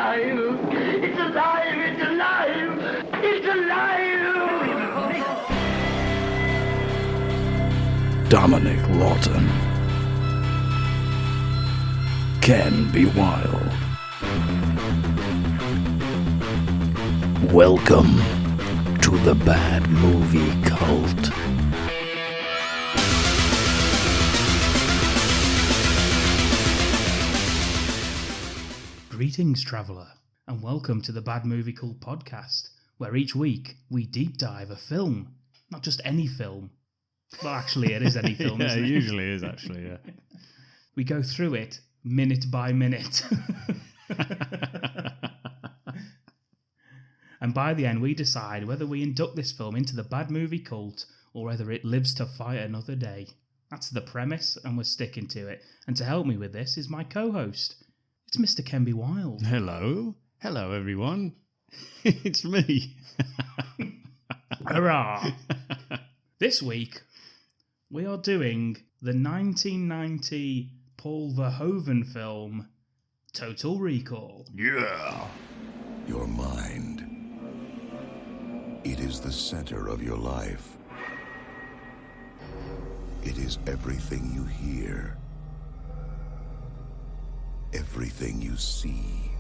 alive! It's alive! It's alive! It's alive! Dominic Lawton can be wild. Welcome to the Bad Movie Cult. Greetings, traveller, and welcome to the Bad Movie Cult podcast, where each week we deep dive a film. Not just any film. Well, actually, it is any film, yeah, isn't it? It usually is, actually, yeah. We go through it minute by minute. And by the end, we decide whether we induct this film into the Bad Movie Cult or whether it lives to fight another day. That's the premise, and we're sticking to it. And to help me with this is my co-host. It's Mr. Kenby Wild. Hello. Hello, everyone. It's me. Hurrah! This week, we are doing the 1990 Paul Verhoeven film, Total Recall. Yeah. Your mind. It is the center of your life. It is everything you hear. Everything you see.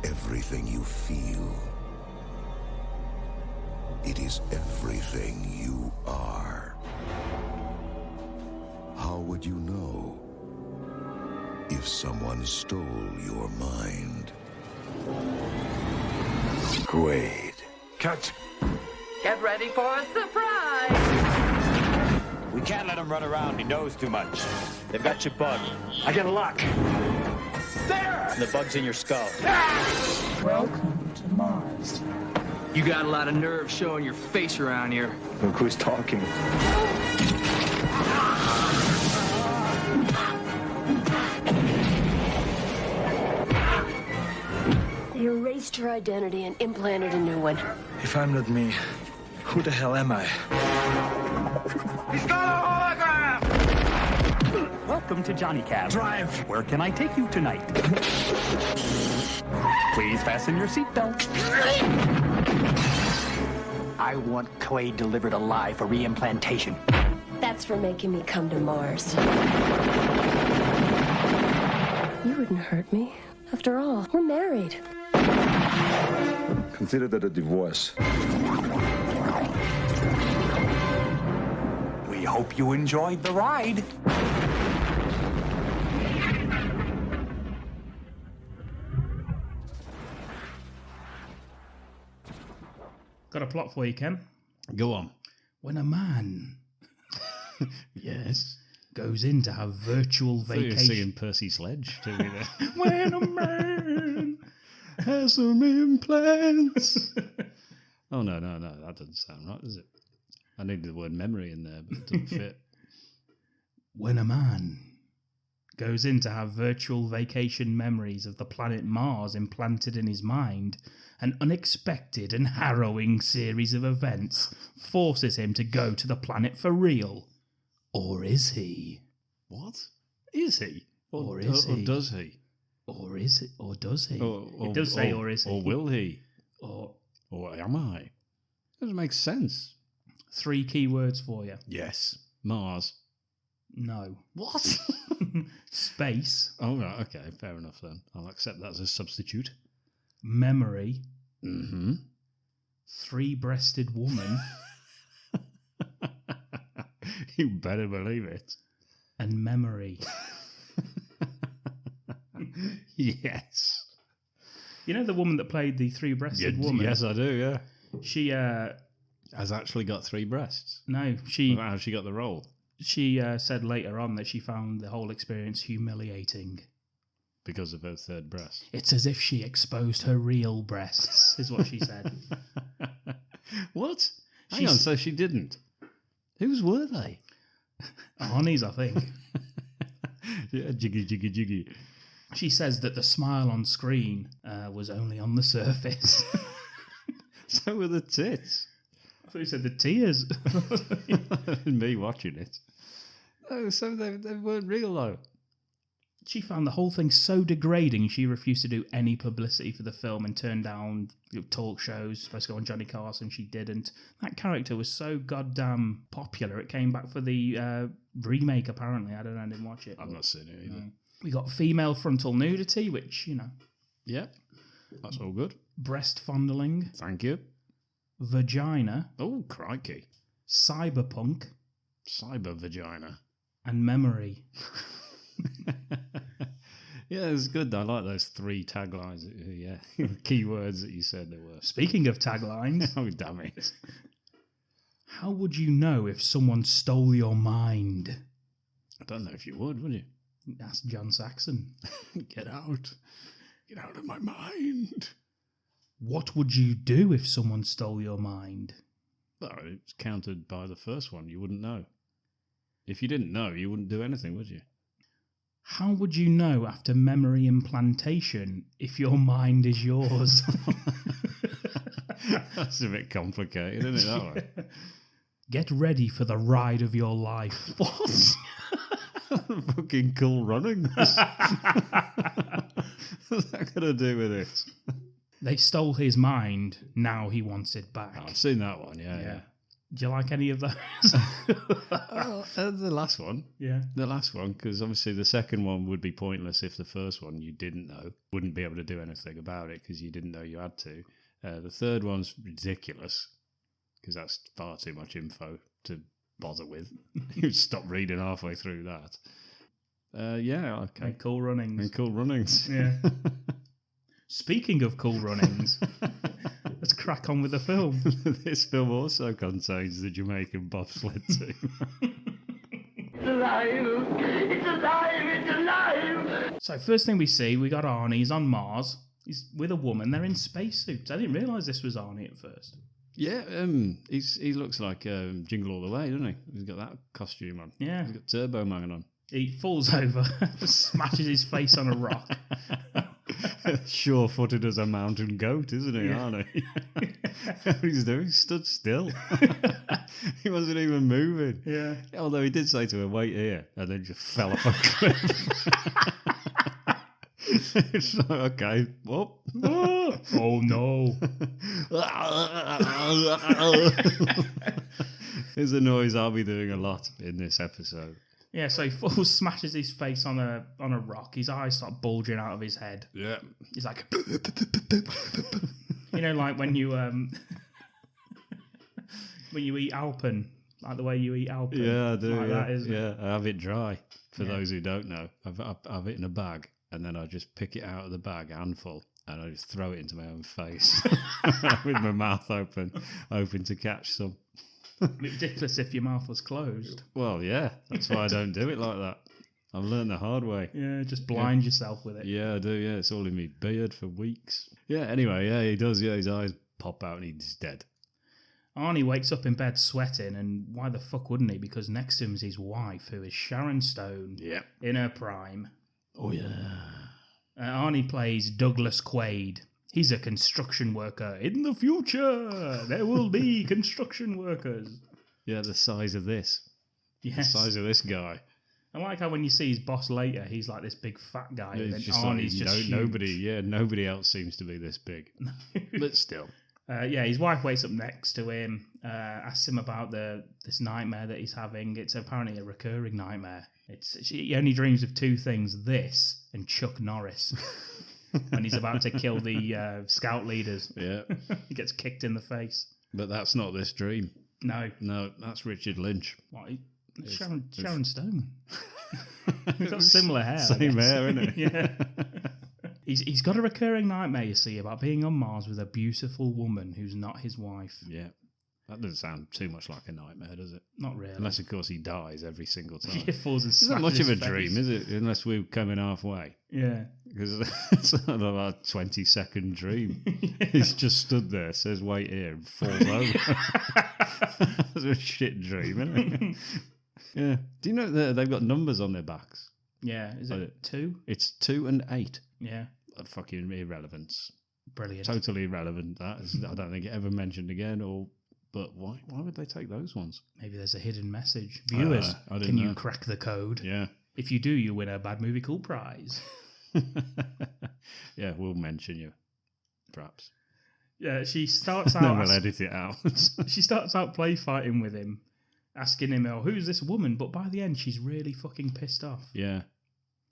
Everything you feel. It is everything you are. How would you know if someone stole your mind? Great. Cut. Get ready for a surprise! We can't let him run around. He knows too much. They've got your bug. I get a lock. There! The bug's in your skull. Welcome to Mars. You got a lot of nerve showing your face around here. Look who's talking. They erased her identity and implanted a new one. If I'm not me, who the hell am I? He's got a hologram! Welcome to Johnny Cab. Drive! Where can I take you tonight? Please fasten your seatbelt. I want clay delivered alive for reimplantation. That's for making me come to Mars. You wouldn't hurt me. After all, we're married. Consider that a divorce. We hope you enjoyed the ride. Got a plot for you, Ken. Go on. When a man Yes. goes in to have virtual I thought you were vacation... singing Percy Sledge to me there. When a man... Has some implants. Oh, no, that doesn't sound right, does it? I needed the word memory in there, but it doesn't fit. When a man goes in to have virtual vacation memories of the planet Mars implanted in his mind, an unexpected and harrowing series of events forces him to go to the planet for real. Or is he? What? Is he? Or is he? Or does he? Or is it? Or does he? Or It does say, or is he? Or will he? Or Or am I? Doesn't make sense. 3 key words for you. Yes. Mars. No. What? Space. Oh, right, okay, fair enough then. I'll accept that as a substitute. Memory. Mm-hmm. 3-breasted woman. You better believe it. And memory. Yes. You know the woman that played the 3-breasted woman? Yes, I do, yeah. She, Has actually got 3 breasts. no, she How she got the role? said later on that she found the whole experience humiliating. Because of her 3rd breast. It's as if she exposed her real breasts, is what she said. What? Hang on, so she didn't. Whose were they? Arnie's, I think. Yeah, jiggy, jiggy, jiggy. She says that the smile on screen was only on the surface. So were the tits. I thought you said the tears. Me watching it. Oh, so they weren't real though. She found the whole thing so degrading, she refused to do any publicity for the film and turned down talk shows, supposed to go on Johnny Carson, she didn't. That character was so goddamn popular, it came back for the remake, apparently. I don't know, I didn't watch it. I've not seen it either. No. We got female frontal nudity, which, Yeah, that's all good. Breast fondling. Thank you. Vagina. Oh, crikey. Cyberpunk. Cyber vagina. And memory. Yeah, it was good. I like those 3 taglines. Yeah, keywords that you said there were. Speaking of taglines. Oh, damn it. How would you know if someone stole your mind? I don't know if you would you? Ask John Saxon. Get out. Get out of my mind. What would you do if someone stole your mind? Well, it's counted by the first one. You wouldn't know. If you didn't know, you wouldn't do anything, would you? How would you know after memory implantation if your mind is yours? That's a bit complicated, isn't it, that way? Get ready for the ride of your life. What? Fucking Cool Runnings. What's that got to do with it? They stole his mind, now he wants it back. Oh, I've seen that one, yeah. Do you like any of those? The last one. Yeah. The last one, because obviously the second one would be pointless if the first one you didn't know. Wouldn't be able to do anything about it because you didn't know you had to. The third one's ridiculous because that's far too much info to bother with. You'd stop reading halfway through that. Yeah, okay. And Cool Runnings. And Cool Runnings. Yeah. Speaking of Cool Runnings, let's crack on with the film. This film also contains the Jamaican bobsled team. It's alive! It's alive! It's alive! So first thing we see, we got Arnie. He's on Mars. He's with a woman. They're in spacesuits. I didn't realise this was Arnie at first. Yeah, he looks like Jingle All the Way, doesn't he? He's got that costume on. Yeah. He's got Turbo Man on. He falls over, smashes his face on a rock. Sure-footed as a mountain goat, isn't he, Arnie? What he's doing? He stood still. He wasn't even moving. Yeah. Although he did say to her, wait here, and then just fell off a cliff. It's like, okay, what? Oh, no. It's a noise I'll be doing a lot in this episode. Yeah, so he falls, smashes his face on a rock. His eyes start bulging out of his head. Yeah. He's like, like when you when you eat Alpen, like the way you eat Alpen. Yeah, I do. Like that, isn't it? I have it dry. For those who don't know, I have it in a bag, and then I just pick it out of the bag, a handful, and I just throw it into my own face with my mouth open to catch some. It'd be ridiculous if your mouth was closed. Well, yeah, that's why I don't do it like that. I've learned the hard way. Yeah, just blind yourself with it. Yeah, I do, yeah. It's all in my beard for weeks. Yeah, anyway, yeah, he does, yeah, his eyes pop out and he's dead. Arnie wakes up in bed sweating, and why the fuck wouldn't he? Because next to him is his wife, who is Sharon Stone, in her prime. Oh, yeah. Arnie plays Douglas Quaid. He's a construction worker. In the future, there will be construction workers. Yeah, the size of this. Yes. The size of this guy. I like how when you see his boss later, he's like this big fat guy. Yeah, and then just Arnie's like, just huge. nobody else seems to be this big. But still. His wife wakes up next to him, asks him about this nightmare that he's having. It's apparently a recurring nightmare. He only dreams of 2 things, this and Chuck Norris. When he's about to kill the scout leaders. Yeah. He gets kicked in the face. But that's not this dream. No. No, that's Richard Lynch. What? Sharon Stone. He's got similar hair. Same hair, isn't it? Yeah. He's got a recurring nightmare, you see, about being on Mars with a beautiful woman who's not his wife. Yeah. That doesn't sound too much like a nightmare, does it? Not really. Unless, of course, he dies every single time. He falls and it's not much of a dream, is it? Unless we're coming halfway. Yeah. Because it's not about a 20-second dream. Yeah. He's just stood there, says, wait here, and falls over. That's a shit dream, isn't it? Yeah. Do you know that they've got numbers on their backs? Yeah. Is it 2? It's 2 and 8. Yeah. Fucking irrelevance. Brilliant. Totally irrelevant. That is, I don't think it ever mentioned again, but why would they take those ones? Maybe there's a hidden message. Viewers, can you crack the code? Yeah. If you do, you win a Bad Movie Cool prize. Yeah, we'll mention you, perhaps. Yeah, she starts out... Then we'll edit it out. She starts out play fighting with him, asking him, oh, who's this woman? But by the end, she's really fucking pissed off. Yeah.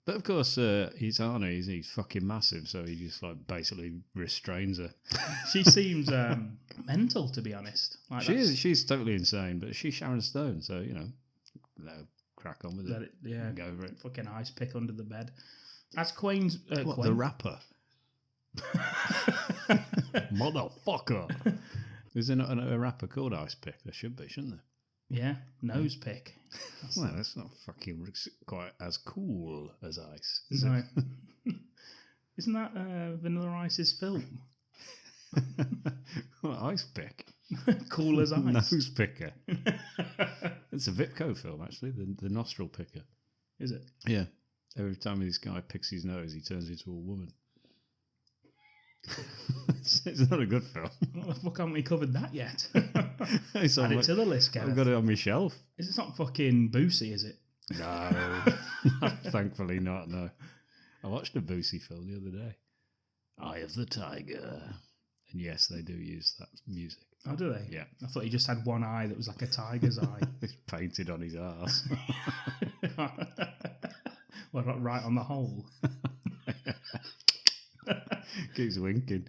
But of course, he's Arnie. He's fucking massive, so he just like basically restrains her. She seems mental, to be honest. Like She is. She's totally insane, but she's Sharon Stone, so crack on with it. Yeah, go over it. Fucking ice pick under the bed. As Quane's What, the rapper? Motherfucker! There's a rapper called Ice Pick. There should be, shouldn't there? Yeah, nose pick. Well, that's not fucking quite as cool as Ice, is No. it? Isn't that Vanilla Ice's film? What, Ice Pick? Cool as ice. Nose picker. It's a Vipco film, actually, the nostril picker. Is it? Yeah. Every time this guy picks his nose, he turns into a woman. It's not a good film. What the fuck haven't we covered that yet? It's Add it to the list, Gareth. I've got it on my shelf. It's not fucking Boosie, is it? No. Thankfully not, no. I watched a Boosie film the other day. Eye of the Tiger. And yes, they do use that music. Oh, do they? Yeah. I thought he just had one eye that was like a tiger's eye. It's painted on his arse. Well, right on the hole. Keeps winking.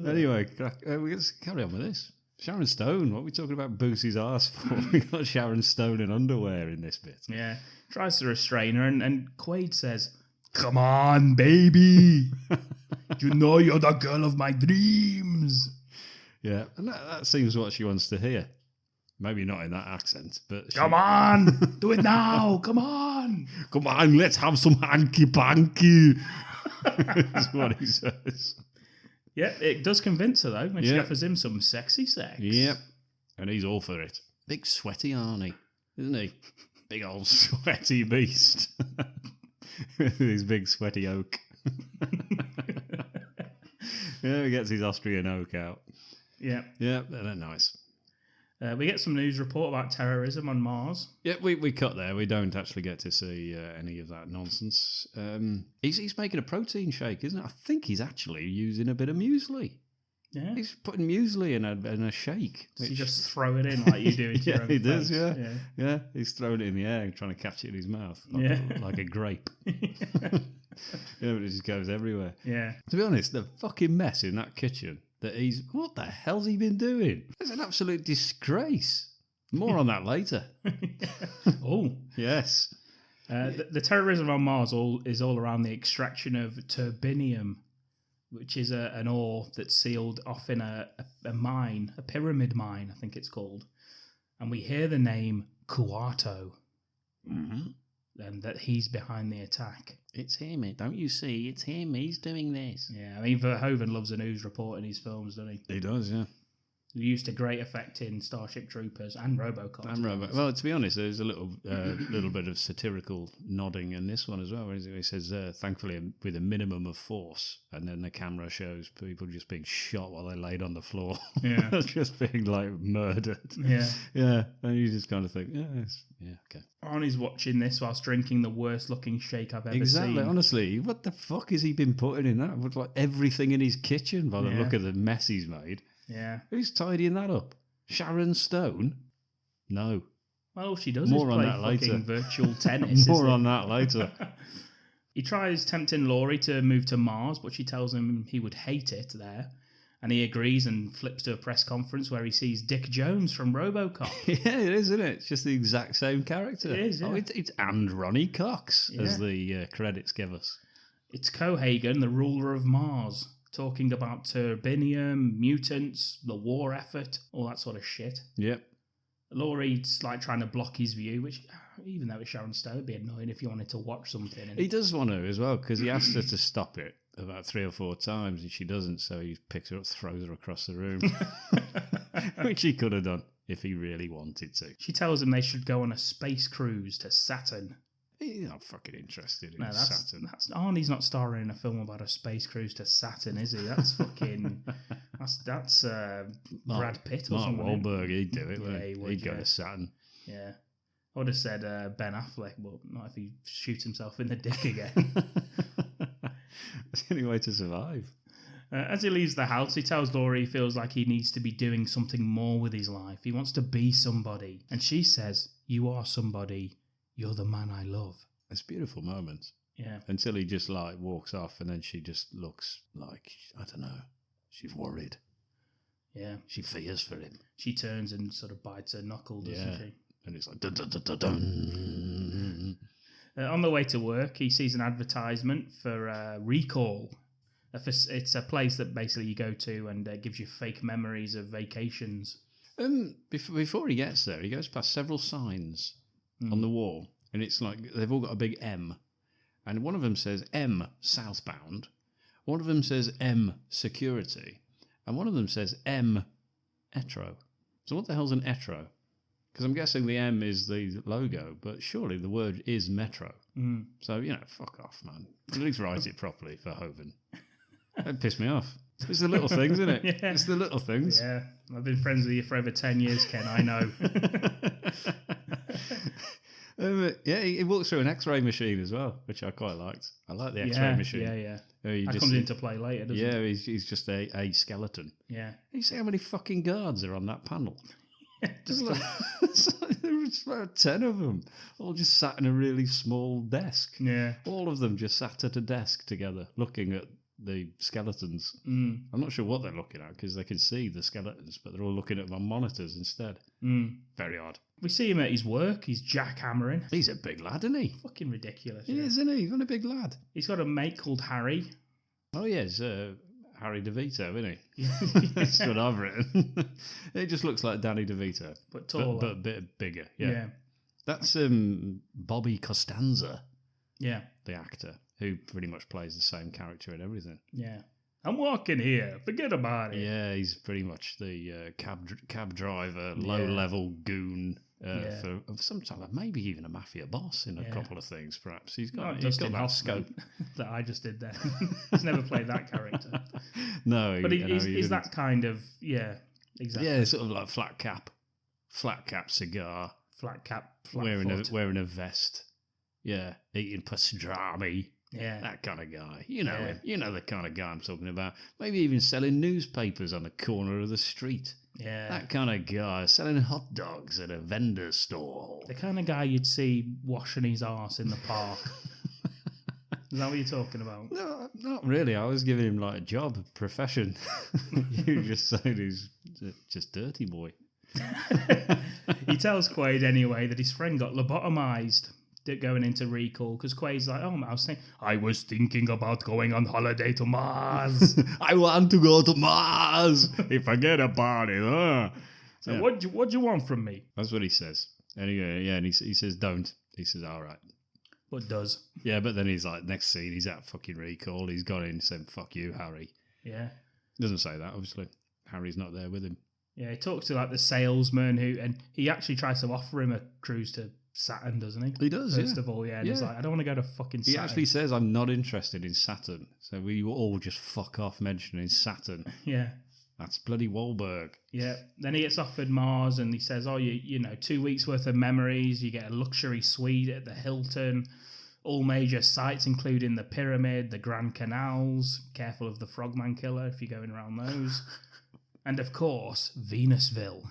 Anyway, let's carry on with this. Sharon Stone, what are we talking about Boosie's arse for? We got Sharon Stone in underwear in this bit. Yeah. Tries to restrain her, and Quaid says, "Come on, baby. You know you're the girl of my dreams." Yeah, and that seems what she wants to hear. Maybe not in that accent, but... Come on! Do it now! Come on! Come on, let's have some hanky-panky! That's what he says. Yeah, it does convince her, though, when she offers him some sexy sex. Yep, and he's all for it. Big sweaty Arnie, isn't he? Big old sweaty beast. With his big sweaty oak. Yeah, he gets his Austrian oak out. Yeah. Yeah, they're nice. We get some news report about terrorism on Mars. Yeah, we cut there. We don't actually get to see any of that nonsense. He's making a protein shake, isn't it? I think he's actually using a bit of muesli. Yeah. He's putting muesli in a shake. Does he just throw it in like you do into your own he does, face? yeah. He's throwing it in the air and trying to catch it in his mouth. Like a grape. Yeah, but it just goes everywhere. Yeah. To be honest, the fucking mess in that kitchen what the hell's he been doing? It's an absolute disgrace. More on that later. Oh. Yes. The terrorism on Mars is all around the extraction of turbinium, which is an ore that's sealed off in a mine, a pyramid mine, I think it's called. And we hear the name Kuato. Mm-hmm. And that he's behind the attack. It's him, don't you see? It's him. He's doing this. Yeah, I mean, Verhoeven loves a news report in his films, doesn't he? He does, yeah. Used to great effect in Starship Troopers and RoboCop. Well, to be honest, there's a little bit of satirical nodding in this one as well. Where he says, thankfully, with a minimum of force, and then the camera shows people just being shot while they're laid on the floor. Yeah. Just being, like, murdered. Yeah. Yeah, and you just kind of think, okay. Arnie's watching this whilst drinking the worst-looking shake I've ever seen. Exactly, honestly. What the fuck has he been putting in that? With, like, everything in his kitchen by the look of the mess he's made. Yeah. Who's tidying that up? Sharon Stone? No. Well, all she does More is on play that later. fucking virtual tennis. More on that later. He tries tempting Laurie to move to Mars, but she tells him he would hate it there. And he agrees and flips to a press conference where he sees Dick Jones from RoboCop. Yeah, it is, isn't it? It's just the exact same character. It is, yeah. Oh, it's and Ronnie Cox, as the credits give us. It's Cohagen, the ruler of Mars, talking about turbinium, mutants, the war effort, all that sort of shit. Yep. Laurie's like trying to block his view, which, even though it's Sharon Stone, it'd be annoying if you wanted to watch something. He does want to as well, because he asked her to stop it about 3 or 4 times, and she doesn't, so he picks her up, throws her across the room. Which he could have done if he really wanted to. She tells him they should go on a space cruise to Saturn. He's not fucking interested in Saturn. Saturn. Arnie's not starring in a film about a space cruise to Saturn, is he? That's fucking... that's Brad Pitt or Mark something. Wahlberg, he'd do it, wouldn't he? He would, He'd go to Saturn. Yeah. I would have said Ben Affleck, but not if he shoots himself in the dick again. That's the only way to survive. As he leaves the house, he tells Laura he feels like he needs to be doing something more with his life. He wants to be somebody. And she says, "You are somebody. You're the man I love." It's beautiful moments. Yeah. Until he just like walks off and then she just looks like, I don't know, she's worried. Yeah. She fears for him. She turns and sort of bites her knuckle, doesn't she? And it's like, dun, dun, dun, dun, dun. On the way to work, he sees an advertisement for Recall. It's a place that basically you go to and gives you fake memories of vacations. Before he gets there, he goes past several signs on the wall, and it's like they've all got a big M. And one of them says M, southbound. One of them says M, security. And one of them says M, etro. So what the hell's an etro? Because I'm guessing the M is the logo, but surely the word is metro. Mm. So, fuck off, man. At least write it properly for Hoven. That pissed me off. It's the little things, isn't it? Yeah. It's the little things. Yeah. I've been friends with you for over 10 years, Ken. I know. He walks through an X-ray machine as well, which I quite liked. I like the X-ray machine. Yeah. That comes into play later, doesn't it? Yeah, he's just a skeleton. Yeah. You see how many fucking guards are on that panel? Just There's about 10 of them, all just sat in a really small desk. Yeah. All of them just sat at a desk together, looking at the skeletons. Mm. I'm not sure what they're looking at because they can see the skeletons, but they're all looking at them on monitors instead. Mm. Very odd. We see him at his work. He's jackhammering. He's a big lad, isn't he? Fucking ridiculous. He is, isn't he? He's not a big lad. He's got a mate called Harry. Oh, yeah, it's Harry DeVito, isn't he? That's what I've written. It just looks like Danny DeVito. But taller. But a bit bigger, yeah. That's Bobby Costanza. Yeah. The actor, who pretty much plays the same character in everything. Yeah. I'm walking here. Forget about it. Yeah, he's pretty much the cab driver, low-level goon for some time, maybe even a mafia boss in a couple of things, perhaps. He's got that scope. That I just did there. He's never played that character. No. But he's that kind of, exactly. Yeah, sort of like flat cap cigar. Flat cap, wearing a vest. Yeah, eating pastrami. Yeah. That kind of guy. You know him. You know the kind of guy I'm talking about. Maybe even selling newspapers on the corner of the street. Yeah. That kind of guy. Selling hot dogs at a vendor stall. The kind of guy you'd see washing his arse in the park. Is that what you're talking about? No, not really. I was giving him like a job, a profession. You just said he's just dirty boy. He tells Quaid anyway that his friend got lobotomized going into Recall because Quaid's like, I was thinking about going on holiday to Mars. I want to go to Mars. Forget about it. So what do you want from me? That's what he says. Anyway, and he says don't. He says all right. But does. Yeah, but then he's like, next scene, he's at fucking Recall. He's gone in and said, fuck you, Harry. Yeah. Doesn't say that, obviously. Harry's not there with him. Yeah, he talks to like the salesman and he actually tries to offer him a cruise to Saturn, doesn't he? He does, First of all, and he's like, I don't want to go to fucking Saturn. He actually says, I'm not interested in Saturn. So we all just fuck off mentioning Saturn. Yeah. That's bloody Wahlberg. Yeah. Then he gets offered Mars and he says, 2 weeks worth of memories. You get a luxury suite at the Hilton. All major sites, including the Pyramid, the Grand Canals. Careful of the Frogman Killer if you're going around those. And of course, Venusville.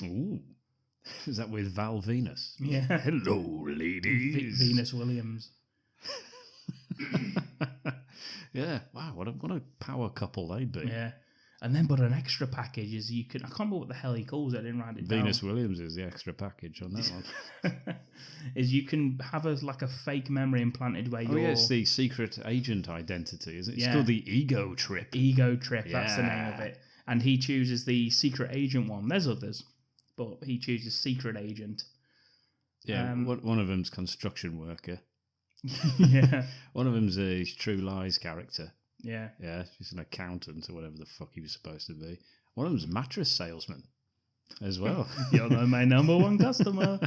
Ooh. Is that with Val Venus? Yeah. Hello, ladies. Venus Williams. Yeah. Wow, what a power couple they'd be. Yeah. And then, but an extra package is I can't remember what the hell he calls it. I didn't write it down. Venus Williams is the extra package on that one. Is you can have a fake memory implanted where you're... Oh, yeah, it's the secret agent identity, isn't it? It's called the Ego Trip. Ego Trip, that's the name of it. And he chooses the secret agent one. There's others, but he chooses secret agent. Yeah, one of them's construction worker. Yeah. One of them's his True Lies character. Yeah. Yeah, he's an accountant or whatever the fuck he was supposed to be. One of them's a mattress salesman as well. You're my number one customer.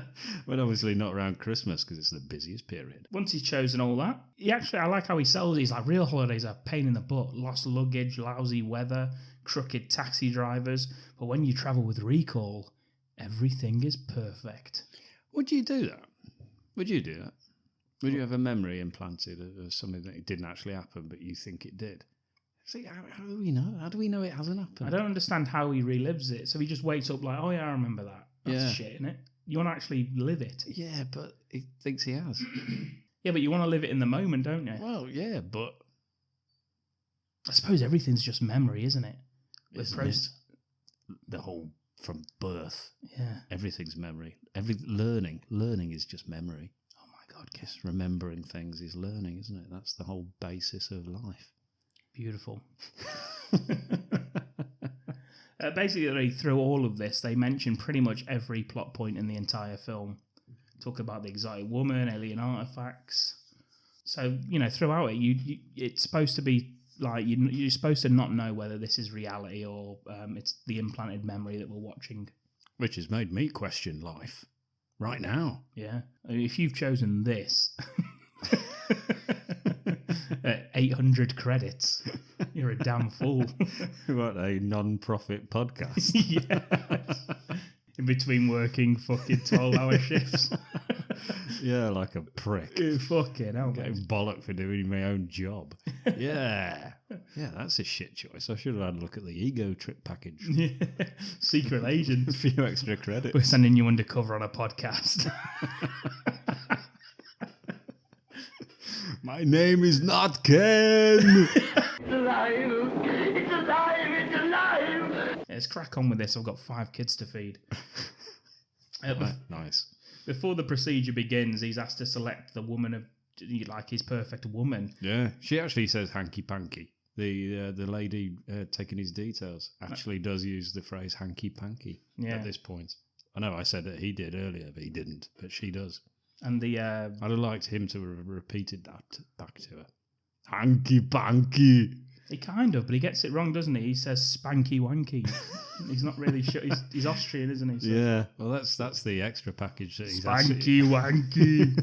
But obviously not around Christmas because it's the busiest period. Once he's chosen all that, I like how he sells it. He's like, real holidays are a pain in the butt. Lost luggage, lousy weather, crooked taxi drivers. But when you travel with Recall, everything is perfect. Would you do that? Would you do that? Would you have a memory implanted of something that didn't actually happen, but you think it did? See, how do we know? How do we know it hasn't happened? I don't understand how he relives it. So he just wakes up like, oh yeah, I remember that. That's shit, isn't it? You want to actually live it. Yeah, but he thinks he has. Yeah, but you want to live it in the moment, don't you? Well, yeah, but I suppose everything's just memory, isn't it? The whole from birth. Yeah. Everything's memory. Learning is just memory. Oh my God, just remembering things is learning, isn't it? That's the whole basis of life. Beautiful. Basically, through all of this, they mention pretty much every plot point in the entire film. Talk about the exotic woman, alien artifacts. So, throughout it, it's supposed to be like you're supposed to not know whether this is reality or it's the implanted memory that we're watching. Which has made me question life right now. Yeah. I mean, if you've chosen this... 800 credits. You're a damn fool. What, a non-profit podcast? Yes. In between working fucking 12-hour shifts. Yeah, like a prick. Fucking hell. Getting bollocked for doing my own job. Yeah. Yeah, that's a shit choice. I should have had a look at the ego trip package. Yeah. Secret agent. A few extra credits. We're sending you undercover on a podcast. My name is not Ken. It's alive. It's alive. It's alive. Let's crack on with this. I've got 5 kids to feed. Nice. Before the procedure begins, he's asked to select the woman of his perfect woman. Yeah, she actually says hanky panky. The lady taking his details actually does use the phrase hanky panky at this point. I know I said that he did earlier, but he didn't. But she does. And the I'd have liked him to have repeated that back to her. Hanky panky. He kind of, but he gets it wrong, doesn't he? He says spanky wanky. He's not really sure. He's Austrian, isn't he? So. Yeah. Well, that's the extra package that he's spanky wanky.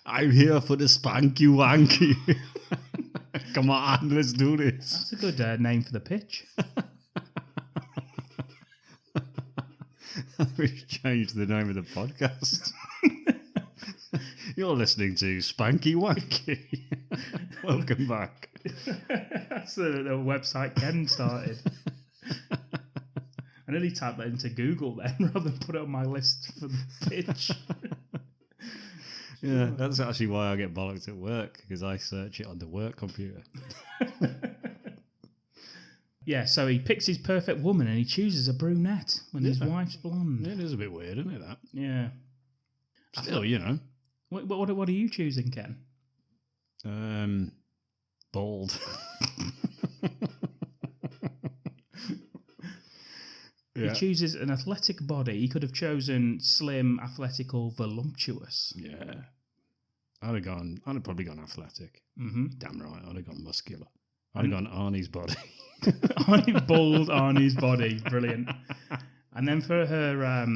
I'm here for the spanky wanky. Come on, let's do this. That's a good name for the pitch. We've changed the name of the podcast. You're listening to Spanky Wanky. Welcome back. That's the website Ken started. I nearly typed that into Google then rather than put it on my list for the pitch. Yeah, that's actually why I get bollocked at work, because I search it on the work computer. Yeah, so he picks his perfect woman and he chooses a brunette when his wife's blonde. Yeah, it is a bit weird, isn't it, that? Yeah. Still, What are you choosing, Ken? Bald. He chooses an athletic body. He could have chosen slim, athletic, or voluptuous. Yeah. I'd have probably gone athletic. Mm-hmm. Damn right, I'd have gone muscular. I'd have gone Arnie's body. Arnie's body. Brilliant. And then for her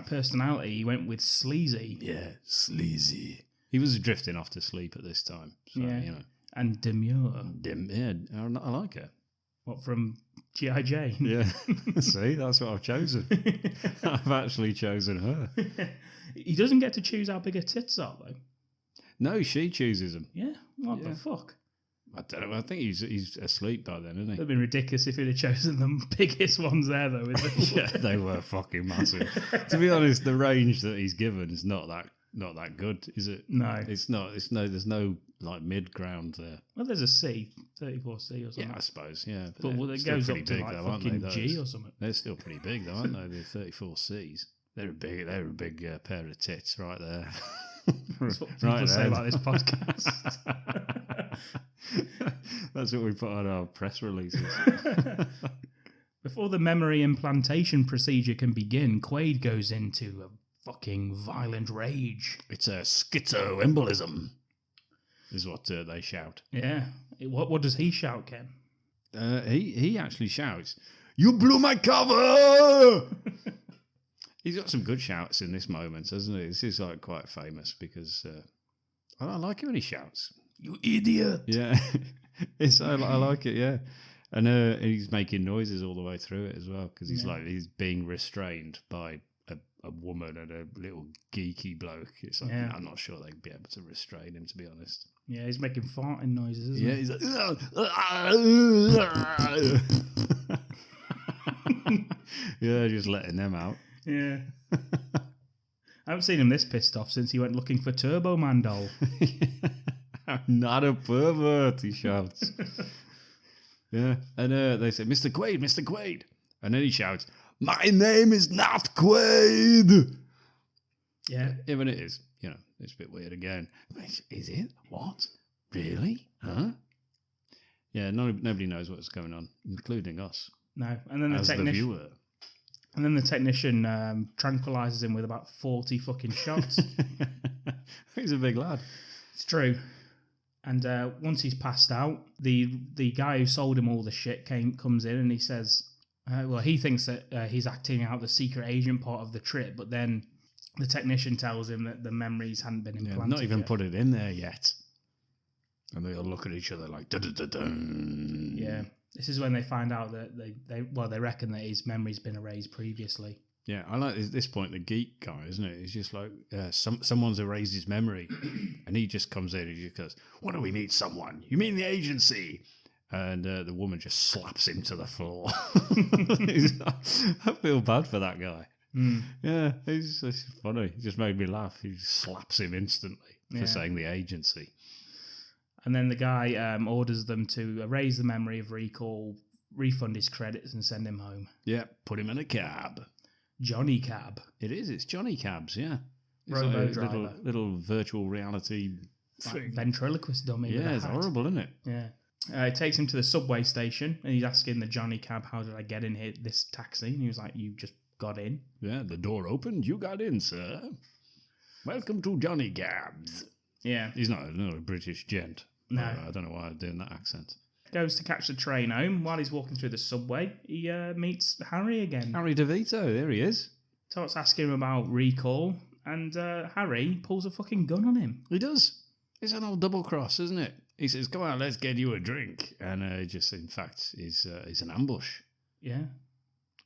personality, he went with sleazy. Yeah, sleazy. He was drifting off to sleep at this time. So, And demure. I like her. What, from G.I. Jane? Yeah. See, that's what I've chosen. I've actually chosen her. He doesn't get to choose how big her tits are, though. No, she chooses them. Yeah? What the fuck? I don't know. I think he's asleep by then, isn't he? It would have been ridiculous if he'd have chosen the biggest ones there, though. Yeah, they were fucking massive. To be honest, the range that he's given is not that good, is it? No. It's not. There's no like mid ground there. Well, there's a C, 34C or something. Yeah, I suppose. Yeah, but it goes up to like fucking G or something. They're still pretty big, though, aren't they? The 34Cs. They're a big pair of tits right there. That's what people say about this podcast. That's what we put on our press releases. Before the memory implantation procedure can begin, Quaid goes into a fucking violent rage. It's a schizoembolism, is what they shout. Yeah. What does he shout, Ken? He actually shouts, "You blew my cover!" He's got some good shouts in this moment, hasn't he? This is like quite famous because I like it when he shouts. You idiot! Yeah, I like it. Yeah, and he's making noises all the way through it as well because he's being restrained by a woman and a little geeky bloke. It's like, I'm not sure they'd be able to restrain him, to be honest. Yeah, he's making farting noises, isn't he? Yeah, he's like... yeah, just letting them out. Yeah. I haven't seen him this pissed off since he went looking for Turbo Man doll. I'm not a pervert, he shouts. Yeah, and they say, Mr. Quaid, Mr. Quaid. And then he shouts, my name is not Quaid. Yeah. Even it is, it's a bit weird again. Is it? What? Really? Huh? Yeah, nobody knows what's going on, including us. No, and then the viewer. And then the technician tranquilizes him with about 40 fucking shots. He's a big lad. It's true. And once he's passed out, the guy who sold him all the shit comes in and he says, he thinks that he's acting out the secret agent part of the trip, but then the technician tells him that the memories hadn't been implanted. Not even yet. put it in there yet. And they all look at each other like, dun-dun-dun-dun. Yeah. This is when they find out that they reckon that his memory's been erased previously. Yeah, I like this point, the geek guy, isn't it? He's just like, someone's erased his memory. And he just comes in and he just goes, what do we need someone? You mean the agency? And the woman just slaps him to the floor. I feel bad for that guy. Mm. Yeah, it's funny. He just made me laugh. He just slaps him instantly for saying the agency. And then the guy orders them to erase the memory of Recall, refund his credits, and send him home. Yeah, put him in a cab. Johnny Cab. It is. It's Johnny Cabs, yeah. It's Robo like driver. Little virtual reality like ventriloquist dummy. Yeah, it's horrible, isn't it? Yeah. It takes him to the subway station, and he's asking the Johnny Cab, how did I get in here, this taxi? And he was like, you just got in. Yeah, the door opened, you got in, sir. Welcome to Johnny Cabs. Yeah. He's not a British gent. No. I don't know why I'm doing that accent. Goes to catch the train home. While he's walking through the subway, he meets Harry again. Harry DeVito, there he is. Starts asking him about Recall, and Harry pulls a fucking gun on him. He does. It's an old double cross, isn't it? He says, come on, let's get you a drink. And just, in fact, is an ambush. Yeah.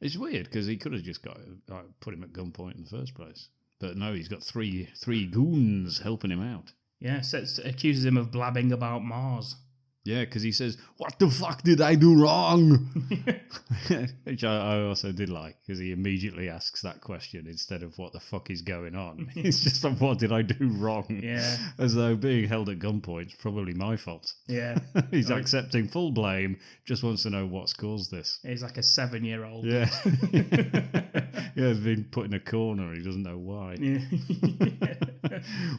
It's weird, because he could have just put him at gunpoint in the first place. But no, he's got three goons helping him out. Yeah, accuses him of blabbing about Mars. Yeah, because he says, what the fuck did I do wrong? Which I also did like, because he immediately asks that question instead of what the fuck is going on. It's just like, what did I do wrong? Yeah. As though being held at gunpoint is probably my fault. Yeah. He's accepting full blame, just wants to know what's caused this. He's like a 7-year-old. Yeah. Yeah, he's been put in a corner, he doesn't know why. Yeah.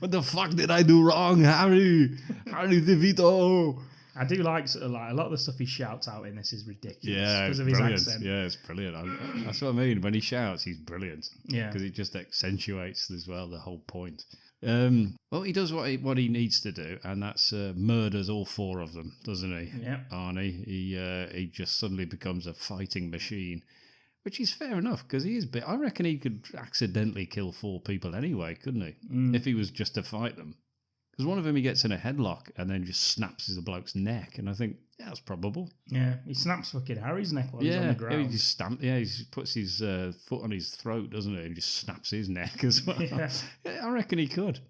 What the fuck did I do wrong, Harry? Harry DeVito! I do like a lot of the stuff he shouts out in this is ridiculous. Yeah, because of brilliant. his accent. Yeah, it's brilliant. That's what I mean. When he shouts, he's brilliant. Yeah, because it just accentuates as well the whole point. Well, he does what he needs to do, and that's murders all four of them, doesn't he? Yeah, Arnie. He just suddenly becomes a fighting machine, which is fair enough because he is. I reckon he could accidentally kill 4 people anyway, couldn't he? If he was just to fight them. Because one of them he gets in a headlock and then just snaps the bloke's neck, and I think that's probable. Yeah, he snaps fucking Harry's neck while he's on the ground. Yeah, he just he puts his foot on his throat, doesn't he, and just snaps his neck as well. Yeah. I reckon he could.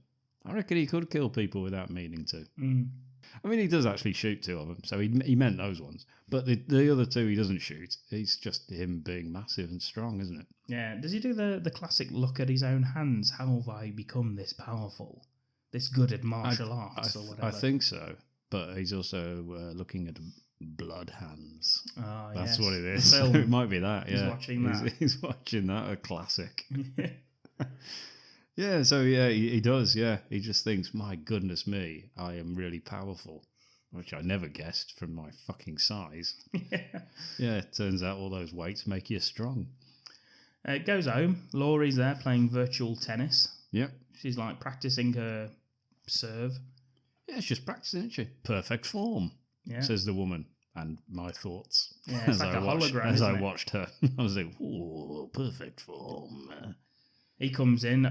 I reckon he could kill people without meaning to. I mean, he does actually shoot 2 of them, so he meant those ones. But the other 2 he doesn't shoot. It's just him being massive and strong, isn't it? Yeah. Does he do the classic look at his own hands? How have I become this powerful? This good at martial arts or whatever? I think so. But he's also looking at blood hands. Oh, that's yes. what it is. It might be that, yeah. He's watching that. He's watching that, a classic. Yeah, so yeah, he does, yeah. He just thinks, my goodness me, I am really powerful. Which I never guessed from my fucking size. Yeah, it turns out all those weights make you strong. It goes home. Laurie's there playing virtual tennis. Yep. She's like practicing her serve. Yeah, she's practicing, isn't she? Perfect form, says the woman. And my thoughts. Yeah, it's like a hologram, as I watched her. I was like, ooh, perfect form. He comes in,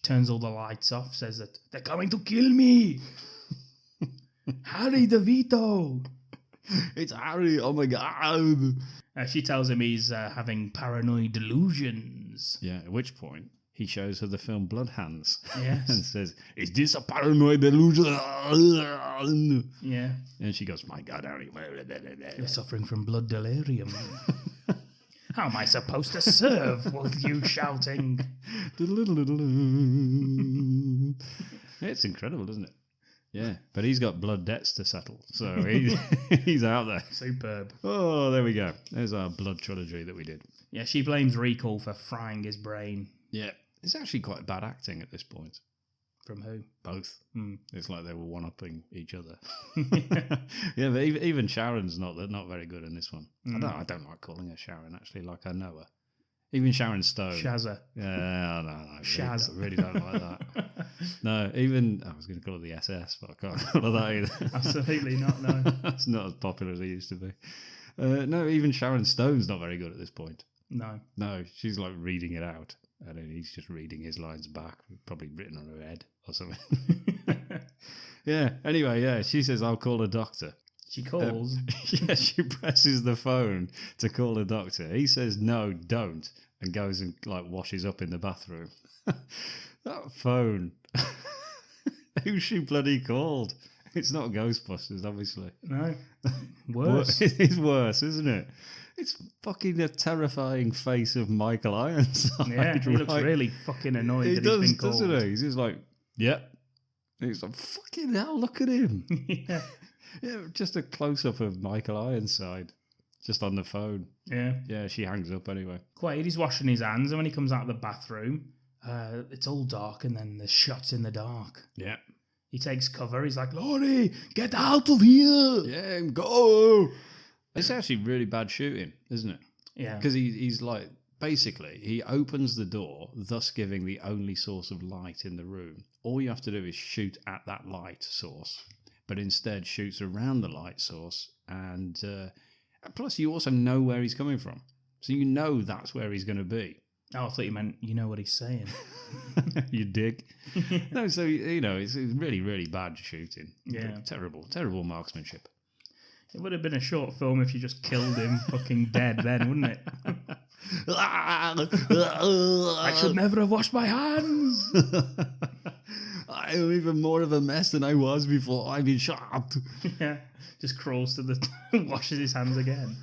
turns all the lights off, says that they're coming to kill me. Harry DeVito. It's Harry, oh my God. She tells him he's having paranoid delusions. Yeah, at which point he shows her the film Blood Hands. Yes. And says, "Is this a paranoid delusion?" Yeah. And she goes, "My God, Arnie. You're suffering from blood delirium. How am I supposed to serve with you shouting? It's incredible, isn't it? Yeah, but he's got blood debts to settle, so he's out there. Superb. Oh, there we go. There's our blood trilogy that we did. Yeah, she blames Recall for frying his brain. Yeah, it's actually quite bad acting at this point. From who? Both. Hmm. It's like they were one-upping each other. Yeah, but even Sharon's not very good in this one. I don't like calling her Sharon, actually, like I know her. Even Sharon Stone. Shazza. Yeah, no. Shaz. I really don't like that. No, even... I was going to call her the SS, but I can't call her that either. Absolutely not, no. That's not as popular as it used to be. No, even Sharon Stone's not very good at this point. No. No, she's like reading it out. And then he's just reading his lines back, probably written on her head or something. Yeah, anyway, yeah, she says, "I'll call a doctor." She calls. Yeah, she presses the phone to call a doctor. He says, "No, don't," and goes and like washes up in the bathroom. That phone. Who's she bloody called? It's not Ghostbusters, obviously. No. Worse. It's worse, isn't it? It's fucking a terrifying face of Michael Ironside. Yeah, he looks really fucking annoyed that he's been called. Doesn't he? He's just like, yep. And he's like, fucking hell, look at him. Yeah. Yeah, just a close-up of Michael Ironside, just on the phone. Yeah. Yeah, she hangs up anyway. Quaid, he's washing his hands, and when he comes out of the bathroom, it's all dark, and then there's shots in the dark. Yeah. He takes cover. He's like, "Lordy, get out of here!" Yeah, go. It's actually really bad shooting, isn't it? Yeah. Because he's like, basically, he opens the door, thus giving the only source of light in the room. All you have to do is shoot at that light source, but instead shoots around the light source. And plus, you also know where he's coming from. So you know that's where he's going to be. Oh, I thought you meant you know what he's saying. You dig? No, so, it's really, really bad shooting. Yeah. Terrible marksmanship. It would have been a short film if you just killed him fucking dead then, wouldn't it? I should never have washed my hands. I am even more of a mess than I was before I've been shot. Yeah, just crawls to the... washes his hands again.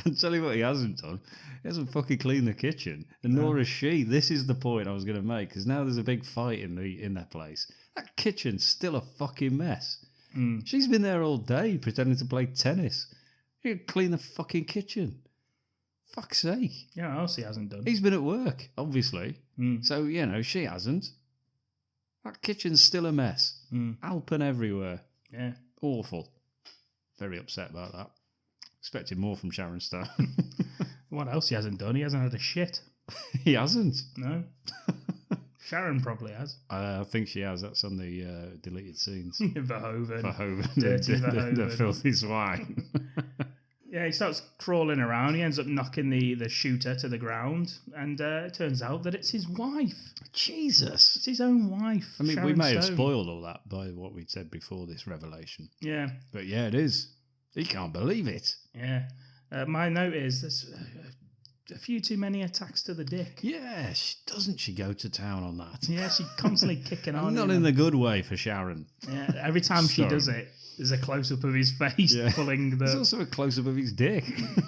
I'll tell you what he hasn't done. He hasn't fucking cleaned the kitchen. And nor has she. This is the point I was going to make, because now there's a big fight in that place. That kitchen's still a fucking mess. Mm. She's been there all day pretending to play tennis. You can clean the fucking kitchen. Fuck's sake. Yeah, what else he hasn't done? He's been at work, obviously. Mm. So, she hasn't. That kitchen's still a mess. Alpen everywhere. Yeah. Awful. Very upset about that. Expected more from Sharon Stone. What else he hasn't done? He hasn't had a shit. He hasn't. No. Sharon probably has. I think she has. That's on the deleted scenes. Verhoeven. Dirty Verhoeven. The filthy swine. Yeah, he starts crawling around. He ends up knocking the shooter to the ground. And it turns out that it's his wife. Jesus. It's his own wife. I mean, Sharon we may have Stone. spoiled all that by what we'd said before this revelation. Yeah. But yeah, it is. He can't believe it. Yeah. My note is there's a few too many attacks to the dick. Yeah, doesn't she go to town on that? Yeah, she's constantly kicking on. Not in the good way for Sharon. Yeah, every time she does it, there's a close-up of his face pulling the... There's also a close-up of his dick.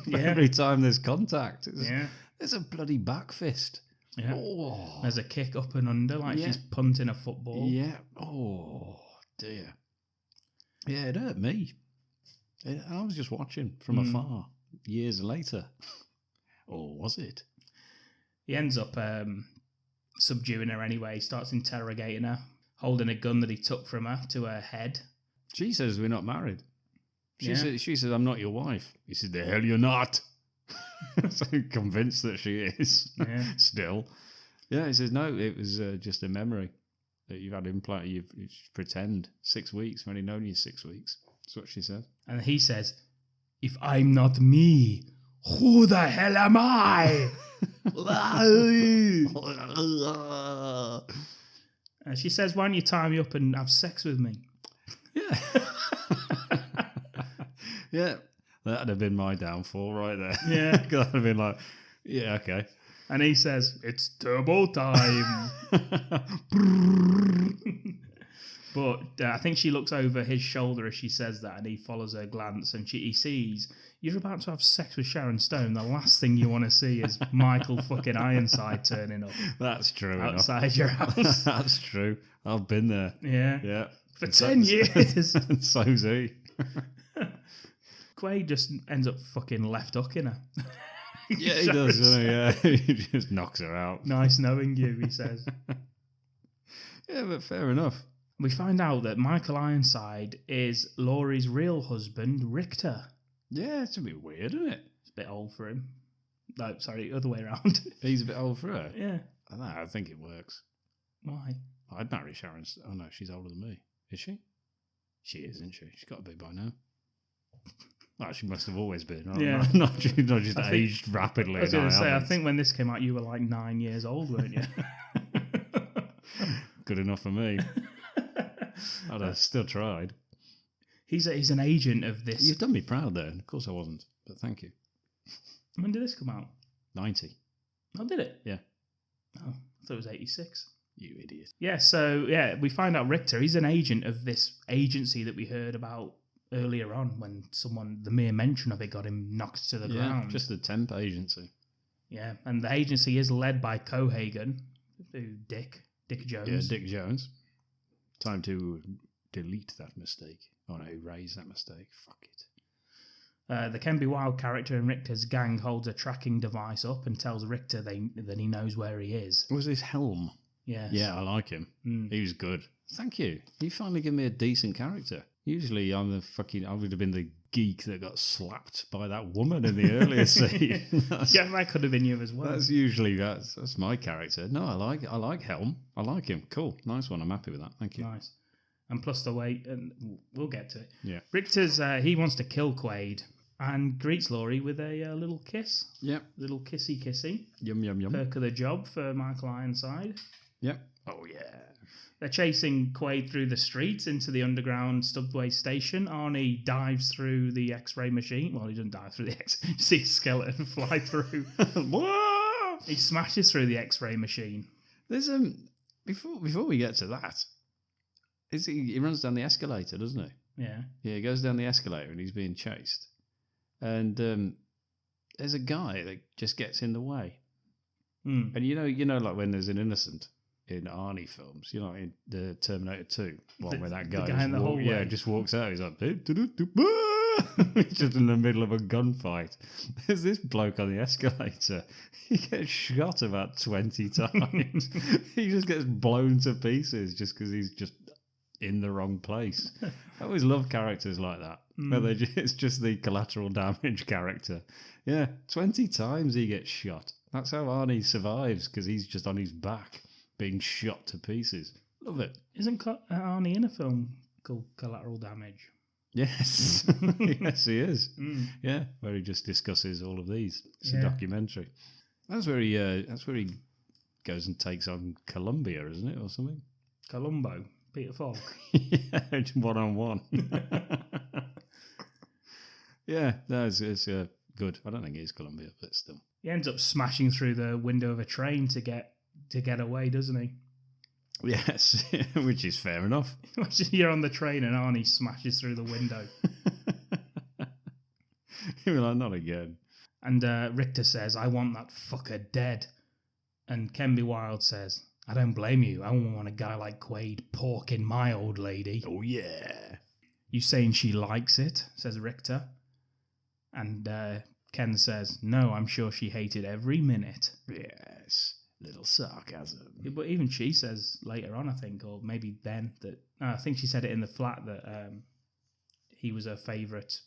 Yeah. Every time there's contact. Yeah. There's a bloody back fist. Yeah. Oh. There's a kick up and under like she's punting a football. Yeah. Oh, dear. Yeah, it hurt me. I was just watching from afar years later. Or was it? He ends up subduing her anyway. He starts interrogating her, holding a gun that he took from her to her head. She says we're not married. She says, "I'm not your wife." He said, "The hell you're not." So convinced that she is. Yeah. Still. Yeah, he says, "No, it was just a memory that you've had implant. You pretend 6 weeks. I've only known you 6 weeks." That's what she said. And he says, "If I'm not me, who the hell am I?" She says, "Why don't you tie me up and have sex with me?" Yeah. Yeah. That'd have been my downfall right there. Yeah. I'd have been like, yeah, okay. And he says, "It's turbo time." But I think she looks over his shoulder as she says that, and he follows her glance, and he sees, you're about to have sex with Sharon Stone. The last thing you want to see is Michael fucking Ironside turning up. That's true. Outside your house. That's true. I've been there. Yeah. Yeah. For 10 years. And so's he. Quaid just ends up fucking left hooking her. Yeah, he does, doesn't he? Yeah. He just knocks her out. Nice knowing you, he says. Yeah, but fair enough. We find out that Michael Ironside is Laurie's real husband, Richter. Yeah, it's a bit weird, isn't it? It's a bit old for him. No, sorry, other way around. He's a bit old for her? Yeah. I don't know, I think it works. Why? I'd marry Sharon. Oh, no, she's older than me. Is she? She is, isn't she? She's got to be by now. Well, she must have always been. Yeah. Not just aged rapidly. I was going to say, I think when this came out, you were like 9 years old, weren't you? Good enough for me. I'd have still tried. He's an agent of this. You've done me proud there. Of course I wasn't, but thank you. When did this come out? 90. Oh, did it? Yeah. Oh, I thought it was 86. You idiot. Yeah, so, we find out Richter, he's an agent of this agency that we heard about earlier on when the mere mention of it got him knocked to the ground. Just the temp agency. Yeah, and the agency is led by Cohagen, Dick Jones. Yeah, Dick Jones. Time to delete that mistake. Oh no, erase that mistake. Fuck it. The Ken B. Wild character in Richter's gang holds a tracking device up and tells Richter that he knows where he is. Was this Helm? Yes. Yeah, I like him. He was good. Thank you. You finally give me a decent character. Usually I would have been the geek that got slapped by that woman in the earlier scene. Yeah, that could have been you as well. That's my character. No, I like Helm. I like him. Cool. Nice one. I'm happy with that. Thank you. Nice. And plus the way, and we'll get to it. Yeah. Richter's, he wants to kill Quaid and greets Laurie with a little kiss. Yep. Little kissy. Yum, yum, yum. Perk of the job for Michael Ironside. Yep. Oh, yeah. They're chasing Quaid through the streets into the underground subway station. Arnie dives through the X-ray machine. Well, he doesn't dive through the X-ray. You see a skeleton fly through. He smashes through the X-ray machine. There's before we get to that, he runs down the escalator, doesn't he? Yeah. Yeah, he goes down the escalator and he's being chased. And there's a guy that just gets in the way. And you know, like when there's an innocent in Arnie films, you know, in the Terminator 2, one where that guy, in the hallway. just walks out. He's like, he's just in the middle of a gunfight. There's this bloke on the escalator. He gets shot about 20 times. He just gets blown to pieces just because he's just in the wrong place. I always love characters like that. Where it's just the collateral damage character. Yeah, 20 times he gets shot. That's how Arnie survives, because he's just on his back being shot to pieces. Love it. Isn't Arnie in a film called Collateral Damage? Yes. Yes, he is. Yeah, where he just discusses all of these. It's a documentary. That's where he goes and takes on Columbia, isn't it, or something? Columbo, Peter Falk. Yeah, one-on-one. Yeah, it's good. I don't think it is Columbia, but still. He ends up smashing through the window of a train to get away, doesn't he? Yes, which is fair enough. You're on the train and Arnie smashes through the window. You're like, not again. And Richter says, I want that fucker dead. And Ken B. Wild says, I don't blame you. I wouldn't want a guy like Quaid porking my old lady. Oh, yeah. You saying she likes it, says Richter. And Ken says, no, I'm sure she hated every minute. Yes. Little sarcasm. Yeah, but even she says later on, I think, or maybe then, that I think she said it in the flat that he was her favourite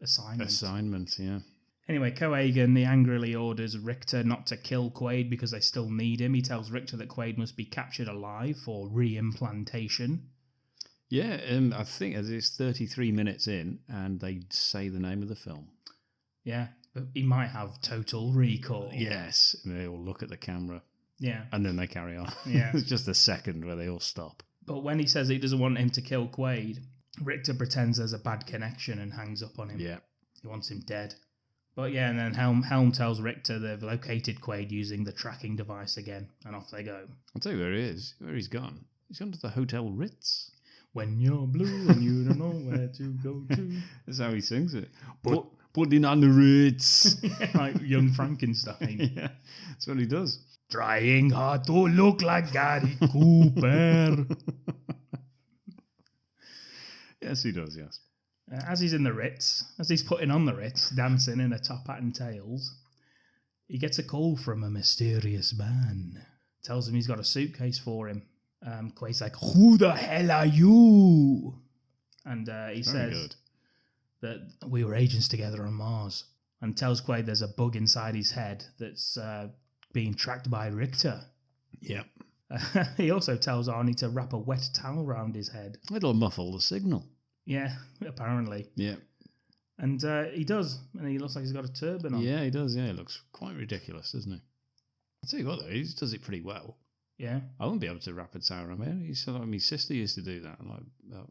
assignment. Yeah. Anyway, Cohagen, he angrily orders Richter not to kill Quaid because they still need him. He tells Richter that Quaid must be captured alive for re-implantation. Yeah, I think it's 33 minutes in, and they say the name of the film. Yeah, but he might have total recall. Yes, and they all look at the camera. Yeah. And then they carry on. Yeah. It's just a second where they all stop. But when he says he doesn't want him to kill Quaid, Richter pretends there's a bad connection and hangs up on him. Yeah. He wants him dead. But yeah, and then Helm tells Richter they've located Quaid using the tracking device again, and off they go. I'll tell you where he is. Where he's gone. He's gone to the Hotel Ritz. When you're blue and you don't know where to go to. That's how he sings it. Putting on the Ritz. Like young Frankenstein. Yeah, that's what he does. Trying hard to look like Gary Cooper. Yes, he does, yes. As he's in the Ritz, as he's putting on the Ritz, dancing in a top hat and tails, he gets a call from a mysterious man. Tells him he's got a suitcase for him. Quaid's like, "Who the hell are you?" And he says that we were agents together on Mars. And tells Quaid there's a bug inside his head that's being tracked by Richter. Yep. He also tells Arnie to wrap a wet towel around his head. It'll muffle the signal. Yeah, apparently. Yeah. And he does. And he looks like he's got a turban on. Yeah, he does. Yeah, it looks quite ridiculous, doesn't he? I'll tell you what, though, he does it pretty well. Yeah. I wouldn't be able to wrap a towel around my head. He said, like, my sister used to do that, like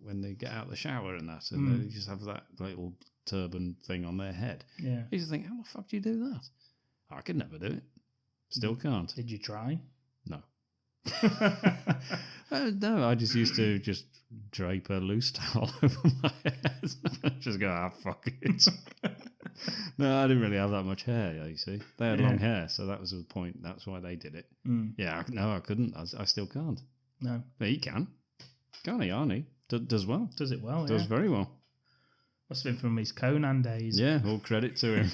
when they get out of the shower and that, and they just have that little turban thing on their head. Yeah. You just think, how the fuck do you do that? I could never do it. Still can't. Did you try? No. No, I just used to just drape a loose towel over my head. Just go, fuck it. No, I didn't really have that much hair, you see. They had long hair, so that was the point. That's why they did it. Yeah, no, I couldn't. I still can't. No. But he can. Can't he, Arnie? Does well. Does it well, Does very well. Must have been from his Conan days. Yeah, all credit to him.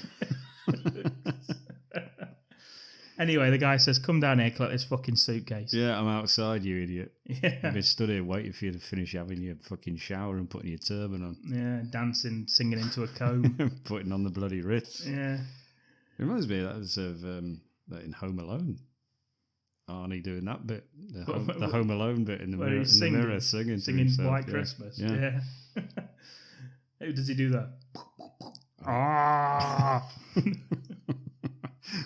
Anyway, the guy says, "Come down here, collect this fucking suitcase." Yeah, I'm outside, you idiot. Yeah. I've been stood here waiting for you to finish having your fucking shower and putting your turban on. Yeah, dancing, singing into a comb. Putting on the bloody Ritz. Yeah. It reminds me of that in Home Alone. Arnie doing that bit. The Home Alone bit in the mirror, singing to himself. White Christmas. Yeah. How does he do that?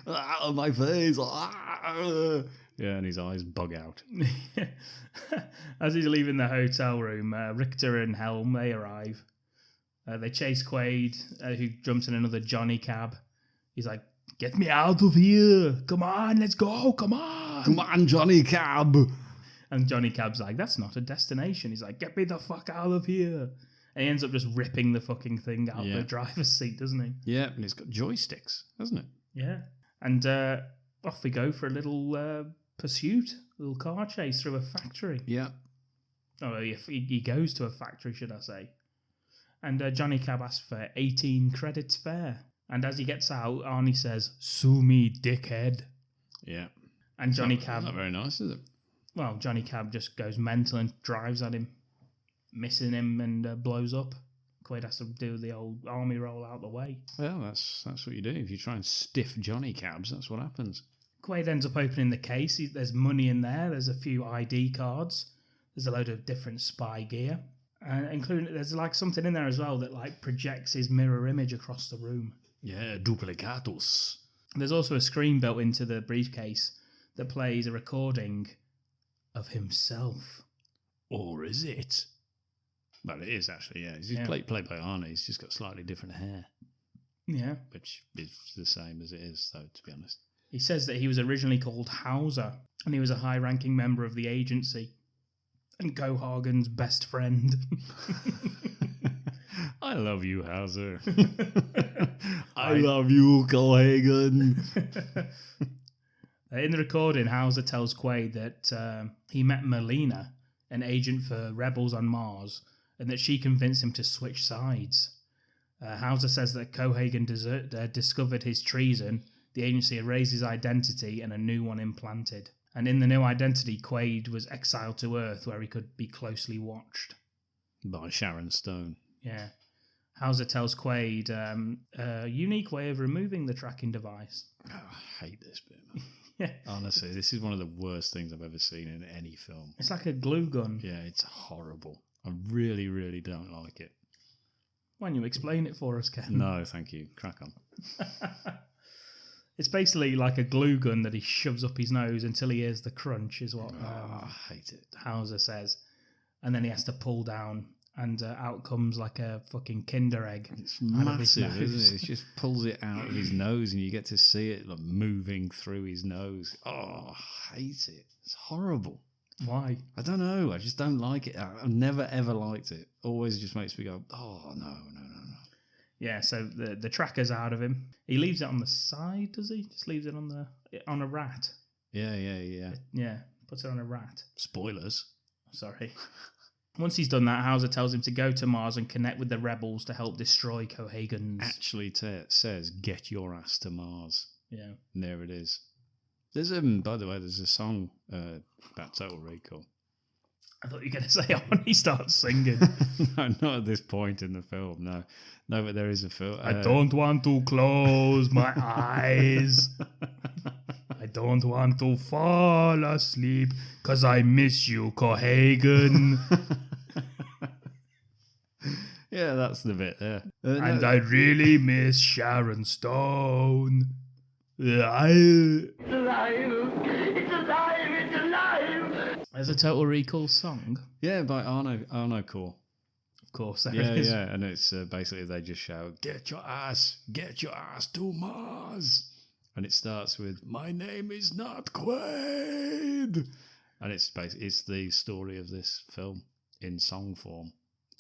Out of my face. Yeah, and his eyes bug out. As he's leaving the hotel room, Richter and Helm, they arrive. They chase Quaid, who jumps in another Johnny cab. He's like, "Get me out of here. Come on, let's go. Come on. Come on, Johnny cab." And Johnny cab's like, "That's not a destination." He's like, "Get me the fuck out of here." And he ends up just ripping the fucking thing out the driver's seat, doesn't he? Yeah, and it's got joysticks, hasn't it? Yeah. And off we go for a little pursuit, a little car chase through a factory. Yeah. Oh, he goes to a factory, should I say. And Johnny Cab asks for 18 credits fare. And as he gets out, Arnie says, "Sue me, dickhead." Yeah. And Johnny Cab... Not very nice, is it? Well, Johnny Cab just goes mental and drives at him, missing him and blows up. Quaid has to do the old army roll out the way. Well, that's what you do. If you try and stiff Johnny Cabs, that's what happens. Quaid ends up opening the case. There's money in there. There's a few ID cards. There's a load of different spy gear. Including, there's like something in there as well that like projects his mirror image across the room. Yeah, duplicatus. There's also a screen built into the briefcase that plays a recording of himself. Or is it? Well, it is actually, yeah. He's played by Arnie. He's just got slightly different hair. Yeah. Which is the same as it is, though, to be honest. He says that he was originally called Hauser, and he was a high-ranking member of the agency, and Cohagen's best friend. I love you, Hauser. I love you, Cohagen. In the recording, Hauser tells Quaid that he met Melina, an agent for rebels on Mars, and that she convinced him to switch sides. Hauser says that Cohagen discovered his treason, the agency erased his identity, and a new one implanted. And in the new identity, Quaid was exiled to Earth, where he could be closely watched. By Sharon Stone. Yeah. Hauser tells Quaid a unique way of removing the tracking device. Oh, I hate this bit, man. Yeah. Honestly, this is one of the worst things I've ever seen in any film. It's like a glue gun. Yeah, it's horrible. I really, really don't like it. Why don't you explain it for us, Ken? No, thank you. Crack on. It's basically like a glue gun that he shoves up his nose until he hears the crunch, is what I hate it. Hauser says. And then he has to pull down and out comes like a fucking Kinder egg. It's massive, isn't it? It just pulls it out of his nose, and you get to see it like moving through his nose. Oh, I hate it. It's horrible. Why? I don't know. I just don't like it. I've never ever liked it. Always just makes me go, oh no. Yeah, so the tracker's out of him. He leaves it on the side, does he? Just leaves it on a rat. Yeah. Yeah, puts it on a rat. Spoilers. Sorry. Once he's done that, Hauser tells him to go to Mars and connect with the rebels to help destroy Cohagans. Actually says, get your ass to Mars. Yeah. And there it is. There's by the way, there's a song about Total Recall. I thought you were going to say Arnie starts singing. No, not at this point in the film, no. No, but there is a film. I don't want to close my eyes. I don't want to fall asleep because I miss you, Cohagen. Yeah, that's the bit there. And I really miss Sharon Stone. It's alive! It's alive! It's alive! There's a Total Recall song. Yeah, by Arno Core. Of course, there is. Yeah, and it's basically they just shout, get your ass to Mars. And it starts with, my name is not Quaid. And it's the story of this film in song form.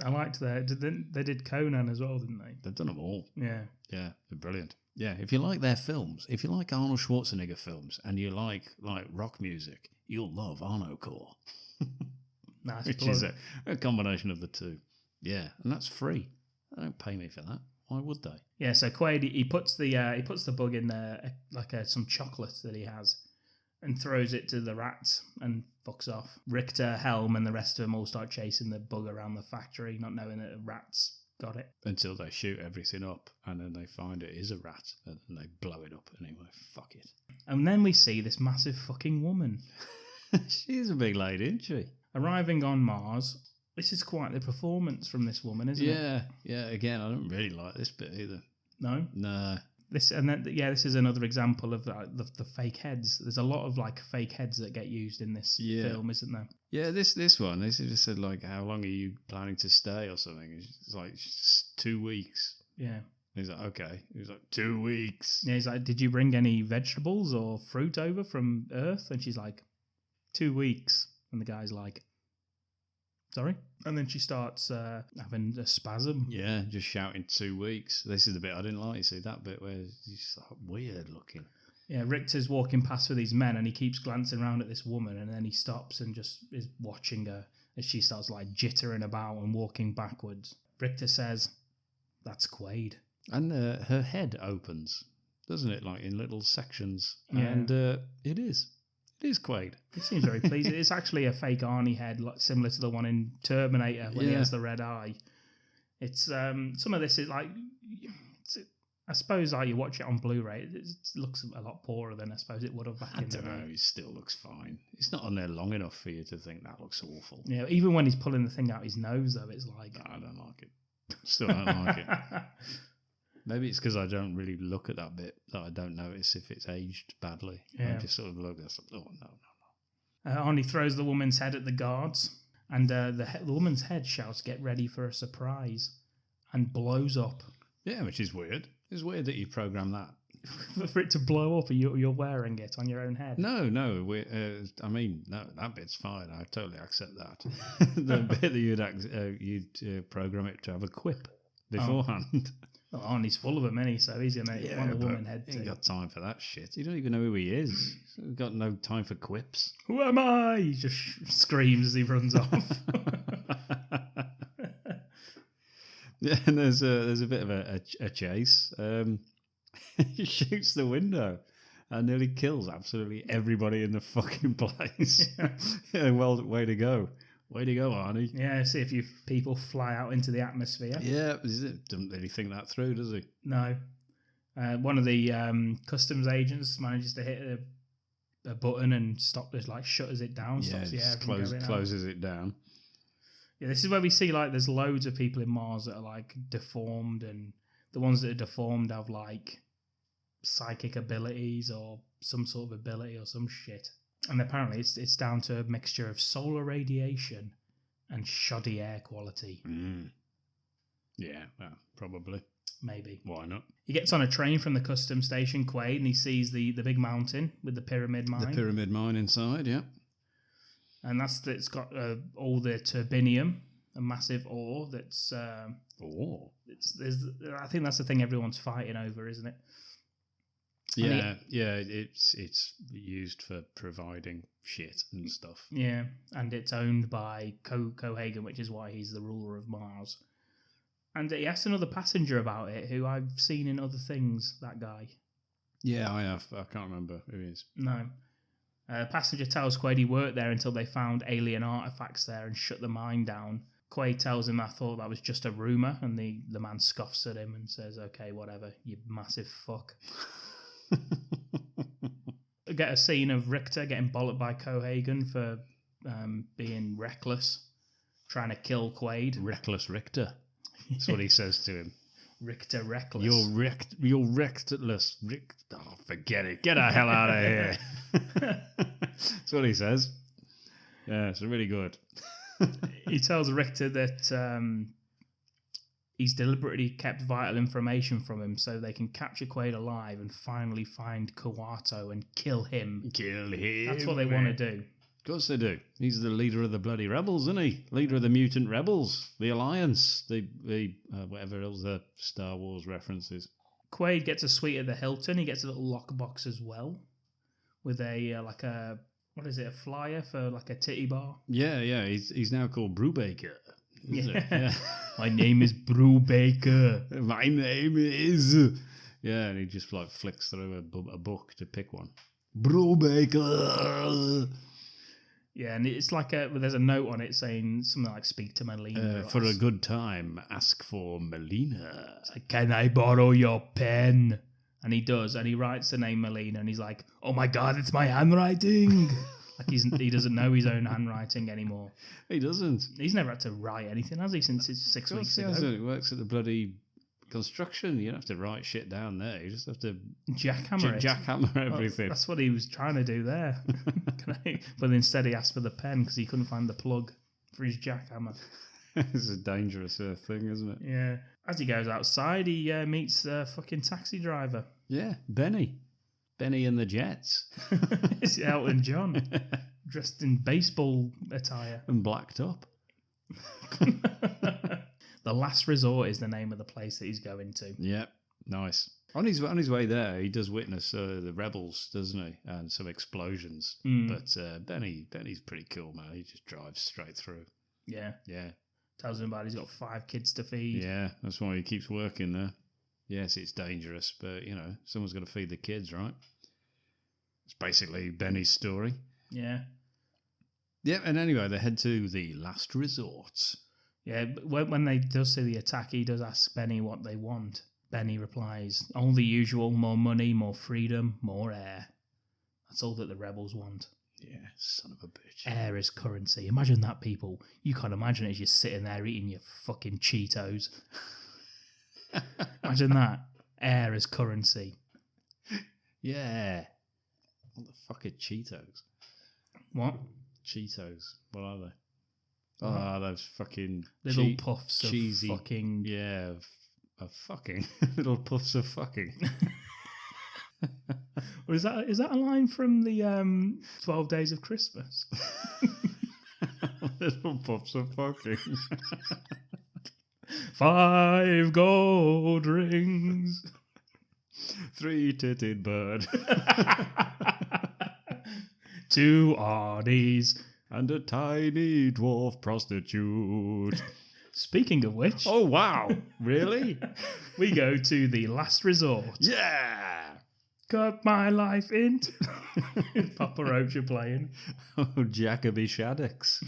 I liked that. They did Conan as well, didn't they? They've done them all. Yeah. Yeah, they're brilliant. Yeah, if you like their films, if you like Arnold Schwarzenegger films and you like rock music, you'll love Arno Core. Nice Which plug. is a combination of the two. Yeah, and that's free. They don't pay me for that. Why would they? Yeah, so Quaid he puts the bug in there some chocolate that he has, and throws it to the rats and fucks off. Richter, Helm, and the rest of them all start chasing the bug around the factory, not knowing that the rats got it. Until they shoot everything up, and then they find it is a rat, and then they blow it up anyway. Fuck it. And then we see this massive fucking woman. She's a big lady, isn't she? Arriving on Mars. This is quite the performance from this woman, isn't it? Yeah. Again, I don't really like this bit either. No? No. This is another example of the fake heads. There's a lot of fake heads that get used in this film, isn't there? Yeah, this one, they just said how long are you planning to stay or something? It's like 2 weeks. Yeah. He's like, okay. He was like, 2 weeks. Yeah, he's like, did you bring any vegetables or fruit over from Earth? And she's like, 2 weeks. And the guy's like, sorry? And then she starts having a spasm. Yeah, just shouting 2 weeks. This is the bit I didn't like. You see that bit where he's weird looking. Yeah, Richter's walking past with these men and he keeps glancing around at this woman and then he stops and just is watching her as she starts jittering about and walking backwards. Richter says, that's Quaid. And her head opens, doesn't it? In little sections. Yeah. And it is. It is Quaid. He seems very pleased. It's actually a fake Arnie head, similar to the one in Terminator when he has the red eye. It's some of this is I suppose you watch it on Blu-ray, it looks a lot poorer than I suppose it would have back in the day. I don't know. It still looks fine. It's not on there long enough for you to think that looks awful. Yeah, even when he's pulling the thing out his nose, though, it's like I don't like it. Still don't like it. Maybe it's because I don't really look at that bit that I don't notice if it's aged badly. Yeah. I just sort of look at it. Oh, no. Arnie throws the woman's head at the guards, and the woman's head shouts, "Get ready for a surprise," and blows up. Yeah, which is weird. It's weird that you program that. For it to blow up, you're wearing it on your own head. No. No, that bit's fine. I totally accept that. The bit that you'd program it to have a quip beforehand. Well, Arnie's full of them, isn't he? So he's going to want a woman head too. He ain't got time for that shit. You don't even know who he is. He's got no time for quips. Who am I? He just screams as he runs off. Yeah, and there's a bit of a chase. He shoots the window and nearly kills absolutely everybody in the fucking place. Yeah, well, way to go. Way to go, Arnie. Yeah, see a few people fly out into the atmosphere. Yeah, doesn't really think that through, does he? No. One of the customs agents manages to hit a button and shutters it down. Yeah, stops the air closes it down. Yeah, this is where we see there's loads of people in Mars that are deformed, and the ones that are deformed have psychic abilities or some sort of ability or some shit. And apparently it's down to a mixture of solar radiation and shoddy air quality. Yeah, well, probably. Maybe. Why not? He gets on a train from the customs station, Quaid, and he sees the big mountain with the pyramid mine. The pyramid mine inside, yeah. And it's got all the turbinium, a massive ore that's... ore? I think that's the thing everyone's fighting over, isn't it? Yeah, it's used for providing shit and stuff. Yeah, and it's owned by Cohagen, which is why he's the ruler of Mars. And he asked another passenger about it, who I've seen in other things, that guy. Yeah, I have. I can't remember who he is. No. Passenger tells Quaid he worked there until they found alien artifacts there and shut the mine down. Quaid tells him, I thought that was just a rumour, and the man scoffs at him and says, okay, whatever, you massive fuck. Get a scene of Richter getting bollocked by Cohagen for being reckless, trying to kill Quaid. Reckless Richter. That's what he says to him. Richter reckless. You're reckless. Oh, forget it. Get the hell out of here. That's what he says. Yeah, it's really good. He tells Richter that he's deliberately kept vital information from him so they can capture Quaid alive and finally find Kawato and kill him. Kill him. That's what they want to do. Of course they do. He's the leader of the bloody rebels, isn't he? Leader of the mutant rebels, the Alliance, the whatever else the Star Wars references. Quaid gets a suite at the Hilton. He gets a little lockbox as well, with a what is it? A flyer for like a titty bar. Yeah. He's now called Brubaker. Yeah. My name is Brubaker. My name is. Yeah, and he just like flicks through a book to pick one. Brubaker. Yeah, and it's like there's a note on it saying something like "Speak to Melina." For a good time, ask for Melina. It's like, can I borrow your pen? And he does, and he writes the name Melina, and he's like, "Oh my god, it's my handwriting!" Like he doesn't know his own handwriting anymore. He doesn't. He's never had to write anything, has he? Since his 6 weeks ago. He works at the bloody construction. You don't have to write shit down there. You just have to jackhammer everything. That's what he was trying to do there. But instead he asked for the pen because he couldn't find the plug for his jackhammer. It's a dangerous thing, isn't it? Yeah. As he goes outside, he meets a fucking taxi driver. Yeah, Benny and the Jets. It's Elton John, dressed in baseball attire and blacked up. The Last Resort is the name of the place that he's going to. Yeah, nice. On his way there, he does witness the rebels, doesn't he? And some explosions. But Benny's pretty cool, man. He just drives straight through. Yeah. Yeah. Tells him about he's got 5 kids to feed. Yeah, that's why he keeps working there. Yes, it's dangerous, but, someone's got to feed the kids, right? It's basically Benny's story. Yeah. Yeah, and anyway, they head to the Last Resort. Yeah, but when they does see the attack, he does ask Benny what they want. Benny replies, all the usual, more money, more freedom, more air. That's all that the rebels want. Yeah, son of a bitch. Air is currency. Imagine that, people. You can't imagine it as you're sitting there eating your fucking Cheetos. Imagine that. Air is currency. Yeah. What the fuck are Cheetos? What? Cheetos. What are they? Oh, those fucking little puffs cheesy, of fucking... Yeah, of fucking. Little puffs of fucking. Or is that a line from the 12 Days of Christmas? Little puffs of fucking. 5 gold rings. 3-titted bird. 2 Arnies. And a tiny dwarf prostitute. Speaking of which... Oh, wow. Really? We go to the Last Resort. Yeah. Cut my life into... Papa Roach are playing. Oh, Jacoby Shaddix.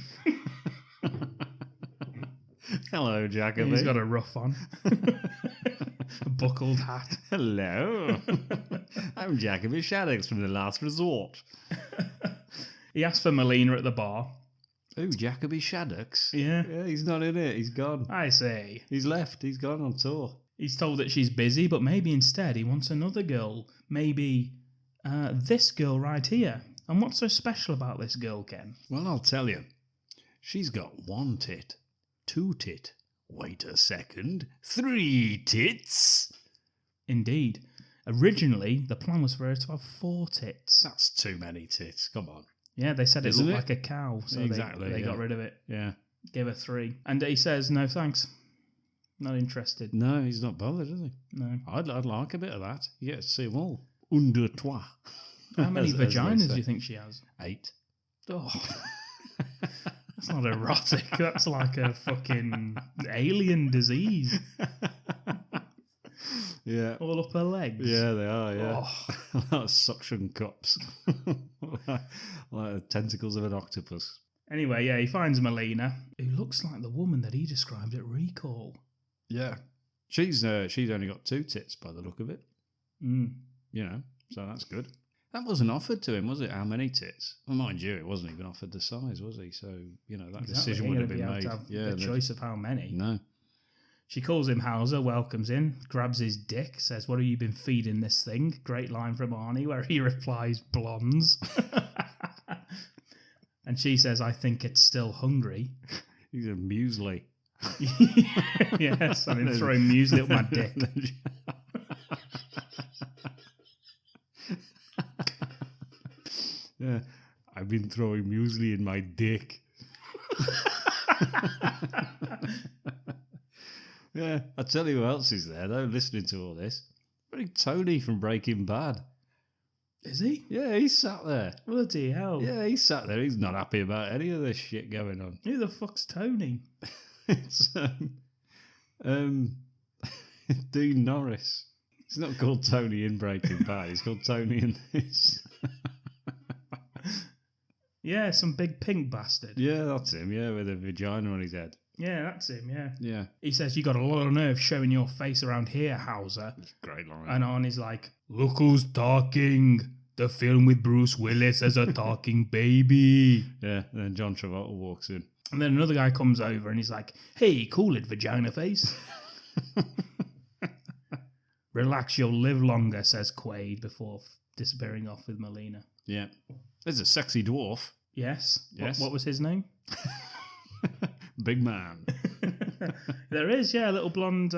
Hello, Jacoby. He's got a ruff on. A buckled hat. Hello. I'm Jacoby Shaddix from the Last Resort. He asked for Melina at the bar. Oh, Jacoby Shaddix? Yeah. Yeah, he's not in it. He's gone. I see. He's left. He's gone on tour. He's told that she's busy, but maybe instead he wants another girl. Maybe this girl right here. And what's so special about this girl, Ken? Well, I'll tell you. She's got 1 tit, 2 tit, wait a second, 3 tits. Indeed. Originally, the plan was for her to have 4 tits. That's too many tits. Come on. Yeah, they said it Isn't looked it? like a cow, so Exactly, they yeah. got rid of it. Yeah. Gave her 3. And he says, no thanks. Not interested. No, he's not bothered, is he? No. I'd like a bit of that. You get to see them all. Under toi. How many As they vaginas say. do you think she has? 8. Oh. That's not erotic. That's like a fucking alien disease. Yeah. All up her legs. Yeah, they are, yeah. Oh. Like suction cups. Like the tentacles of an octopus. Anyway, yeah, he finds Melina, who looks like the woman that he described at Recall. Yeah. She's only got 2 tits by the look of it. Mm. You know, so that's good. That wasn't offered to him, was it? How many tits? Well, mind you, it wasn't even offered the size, was he? So, you know, that decision would have been made. The choice of how many. No. She calls him Hauser, welcomes in, grabs his dick, says, what have you been feeding this thing? Great line from Arnie, where he replies, blondes. And she says, I think it's still hungry. He's a muesli. Yes, I've been throwing muesli up my dick. Yeah, I've been throwing muesli in my dick. Yeah, I tell you who else is there, though, listening to all this. Bloody Tony from Breaking Bad. Is he? Yeah, he's sat there. Bloody hell. Yeah, he's sat there. He's not happy about any of this shit going on. Who the fuck's Tony? It's Dean Norris. He's not called Tony in Breaking Bad. He's called Tony in this. Yeah, some big pink bastard. Yeah, that's him. Yeah, with a vagina on his head. Yeah, that's him, yeah. Yeah. He says, you got a lot of nerve showing your face around here, Hauser. That's a great line. And Arnie's like, look who's talking. The film with Bruce Willis as a talking baby. Yeah, and then John Travolta walks in. And then another guy comes over and he's like, hey, cool it, vagina face. Relax, you'll live longer, says Quaid before disappearing off with Melina. Yeah. There's a sexy dwarf. Yes. Yes. What was his name? Big man. There is, yeah, little blonde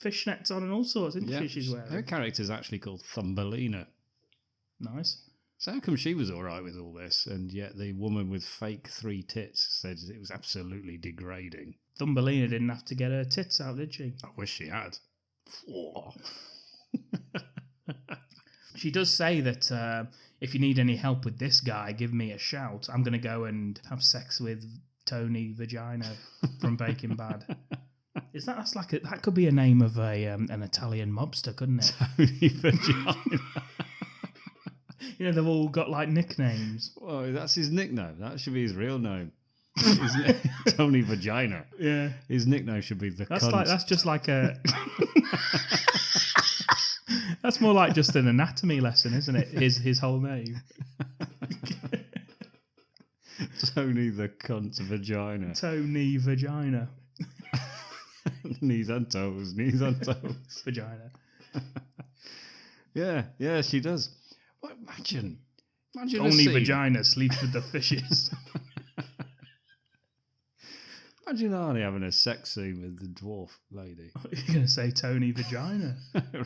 fishnets on and all sorts, isn't Yeah. she? She's wearing. Her character's actually called Thumbelina. Nice. So how come she was all right with all this, and yet the woman with fake 3 tits said it was absolutely degrading? Thumbelina didn't have to get her tits out, did she? I wish she had. She does say that if you need any help with this guy, give me a shout. I'm going to go and have sex with Tony Vagina from Breaking Bad. That's like that could be a name of an Italian mobster, couldn't it? Tony Vagina. You know, they've all got like nicknames. Well, that's his nickname. That should be his real name. Tony Vagina. Yeah. His nickname should be the That's cunt. that's just like a. That's more like just an anatomy lesson, isn't it? His whole name. Tony the cunt vagina. Tony Vagina. Knees and toes. Knees and toes. Vagina. Yeah, she does. Well, imagine Tony a scene. Vagina sleeps with the fishes. Imagine Arnie having a sex scene with the dwarf lady. You're going to say Tony Vagina.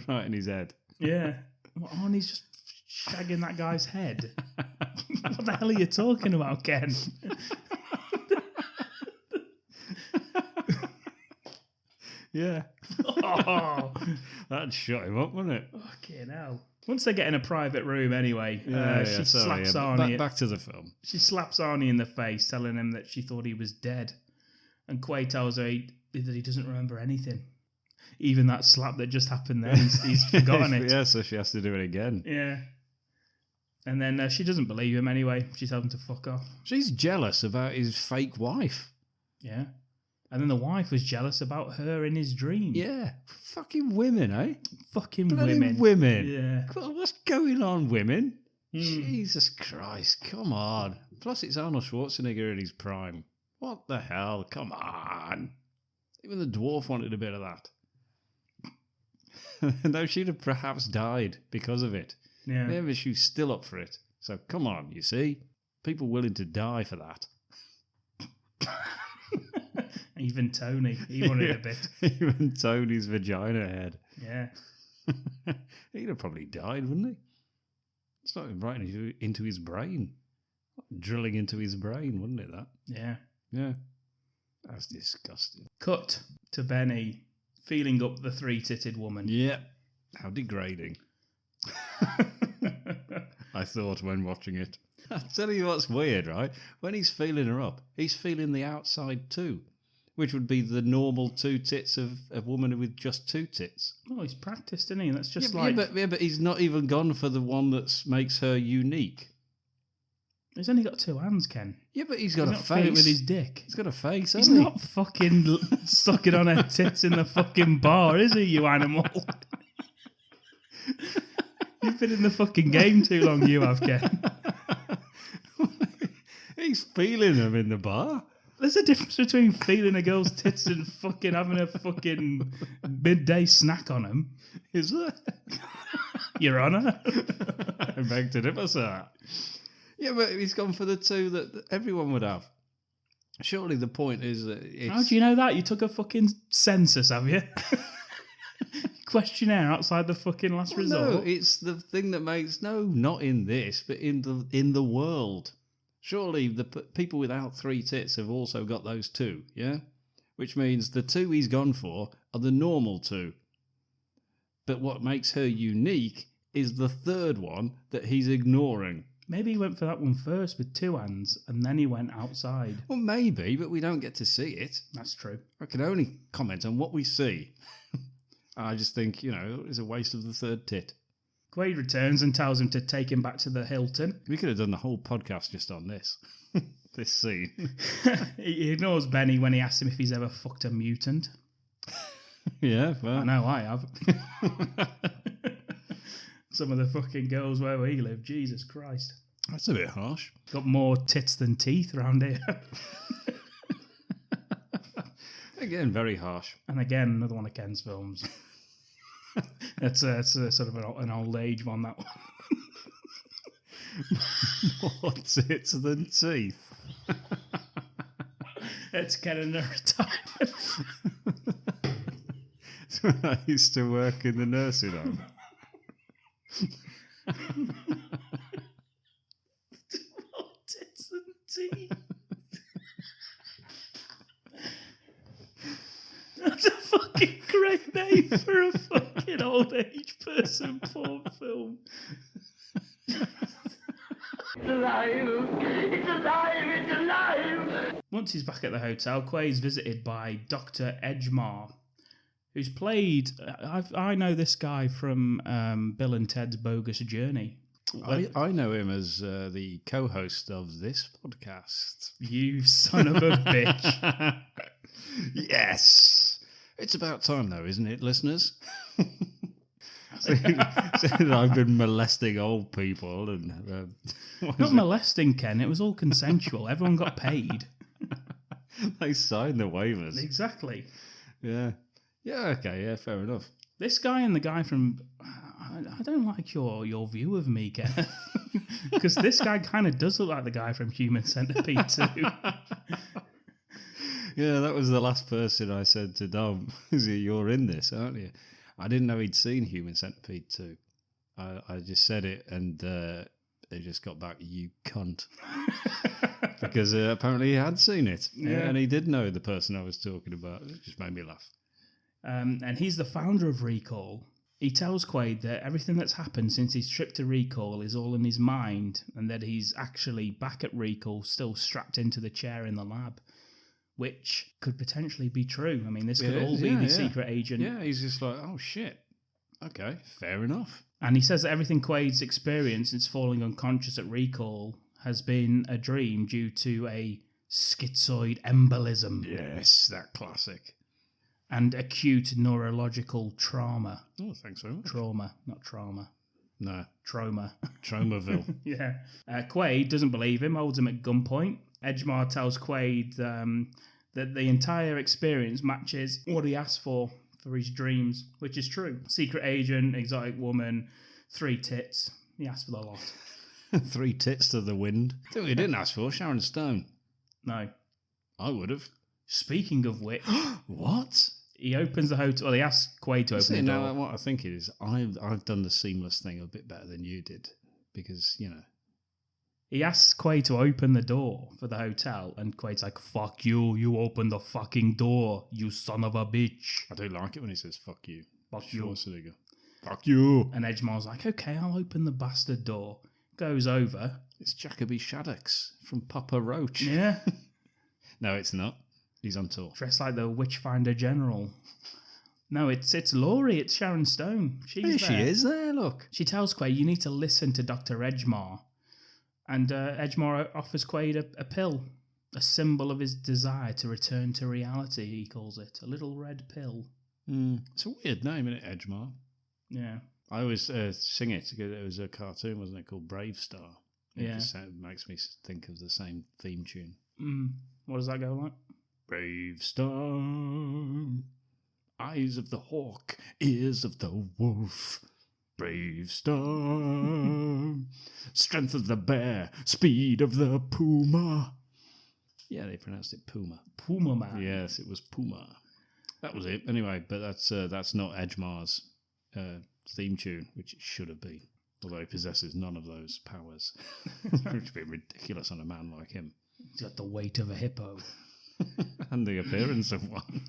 Right in his head. Yeah. Well, Arnie's just shagging that guy's head. What the hell are you talking about, Ken? Yeah. Oh, That'd shut him up, wouldn't it? fucking hell. Once they get in a private room anyway, she sorry, slaps yeah. Arnie. Back to the film. She slaps Arnie in the face, telling him that she thought he was dead. And Quaid tells her that he doesn't remember anything. Even that slap that just happened there, he's forgotten it. Yeah, so she has to do it again. Yeah. And then she doesn't believe him anyway. She tells him to fuck off. She's jealous about his fake wife. Yeah. And then the wife was jealous about her in his dream. Yeah. Fucking women, eh? Fucking Bloody women. women. Yeah. God, what's going on, women? Mm. Jesus Christ, come on. Plus, it's Arnold Schwarzenegger in his prime. What the hell? Come on. Even the dwarf wanted a bit of that. Though she'd have perhaps died because of it. Yeah. Maybe she's still up for it. So come on, you see? People willing to die for that. Even Tony, he wanted a bit. Even Tony's vagina head. Yeah. He'd have probably died, wouldn't he? It's not even right into his brain. Drilling into his brain, wouldn't it, that? Yeah. Yeah. That's disgusting. Cut to Benny feeling up the three-titted woman. Yeah. How degrading. I thought when watching it. I'll tell you what's weird, right? When he's feeling her up, he's feeling the outside too, which would be the normal two tits of a woman with just two tits. Oh, he's practiced, isn't he? That's just but he's not even gone for the one that makes her unique. He's only got two hands, Ken. Yeah, but he's got a not face. it with his dick. He's got a face, He's hasn't he? not fucking sucking on her tits in the fucking bar, is he, you animal? You've been in the fucking game too long, you have, Ken. He's feeling them in the bar. There's a difference between feeling a girl's tits and fucking having a fucking midday snack on them. Is there? Your Honour? I beg to differ, sir. Yeah, but he's gone for the two that everyone would have. Surely the point is that it's... How do you know that? You took a fucking census, have you? Questionnaire outside the fucking last resort. No, it's the thing that makes... No, not in this, but in the world. Surely the people without three tits have also got those two, yeah? Which means the two he's gone for are the normal two. But what makes her unique is the third one that he's ignoring. Maybe he went for that one first with two hands, and then he went outside. Well, maybe, but we don't get to see it. That's true. I can only comment on what we see. I just think, it's a waste of the third tit. Quaid returns and tells him to take him back to the Hilton. We could have done the whole podcast just on this. This scene. He ignores Benny when he asks him if he's ever fucked a mutant. Yeah, well. I know I have. Some of the fucking girls where we live, Jesus Christ. That's a bit harsh. Got more tits than teeth around here. Again, very harsh. And again, another one of Ken's films. It's a sort of an old age one, that one. More tits than teeth. It's Ken in the retirement. So I used to work in the nursing home. More tits than teeth. That's a fucking great name for a fucking old age person porn film. It's alive! It's alive! It's alive! Once he's back at the hotel, Quay's visited by Dr. Edgemar, who's played... I know this guy from Bill and Ted's Bogus Journey. I know him as the co-host of this podcast. You son of a bitch. Yes! It's about time, though, isn't it, listeners? I've been molesting old people and... Not molesting, Ken. It was all consensual. Everyone got paid. They signed the waivers. Exactly. Yeah. Yeah, okay, yeah, fair enough. This guy and the guy from... I don't like your view of me, Kenneth. Because this guy kind of does look like the guy from Human Centipede 2. Yeah, that was the last person I said to Dom. You're in this, aren't you? I didn't know he'd seen Human Centipede 2. I just said it and they just got back, you cunt. Because apparently he had seen it. Yeah. And he did know the person I was talking about. It just made me laugh. And he's the founder of Recall. He tells Quaid that everything that's happened since his trip to Recall is all in his mind and that he's actually back at Recall, still strapped into the chair in the lab. Which could potentially be true. I mean, this could all be the secret agent. Yeah, he's just like, oh shit. Okay, fair enough. And he says that everything Quaid's experienced since falling unconscious at Recall has been a dream due to a schizoid embolism. Yes, that classic. And acute neurological trauma. Oh, thanks very much. Trauma, not trauma. No. Trauma. Traumaville. Yeah. Quaid doesn't believe him, holds him at gunpoint. Edgemar tells Quaid that the entire experience matches what he asked for his dreams, which is true. Secret agent, exotic woman, 3 tits. He asked for the lot. 3 tits to the wind. That's what he didn't ask for, Sharon Stone. No. I would have. Speaking of which, What? he opens the hotel. Well, he asks Quaid to open the door. What I think it is, I've done the seamless thing a bit better than you did because He asks Quaid to open the door for the hotel, and Quaid's like, "Fuck you! You open the fucking door, you son of a bitch!" I do like it when he says "fuck you." Fuck you. Schwarzenegger. Fuck you. And Edgemar's like, "Okay, I'll open the bastard door." Goes over. It's Jacoby Shaddix from Papa Roach. Yeah. No, it's not. He's on tour. Dressed like the Witchfinder General. No, it's Laurie. It's Sharon Stone. She's There there. she is there, look. She tells Quaid, "You need to listen to Dr. Edgemar." And Edgemar offers Quaid a pill, a symbol of his desire to return to reality, he calls it. A little red pill. It's a weird name, isn't it, Edgemar? Yeah. I always sing it because it was a cartoon, wasn't it, called Brave Star? It just makes me think of the same theme tune. What does that go like? Brave Star, eyes of the hawk, ears of the wolf. Brave Star, strength of the bear, speed of the puma. Yeah, they pronounced it Puma. Puma Man. Yes, it was Puma. That was it. Anyway, but that's not Edgemar's theme tune, which it should have been. Although he possesses none of those powers, which would be ridiculous on a man like him. He's got the weight of a hippo. And the appearance of one.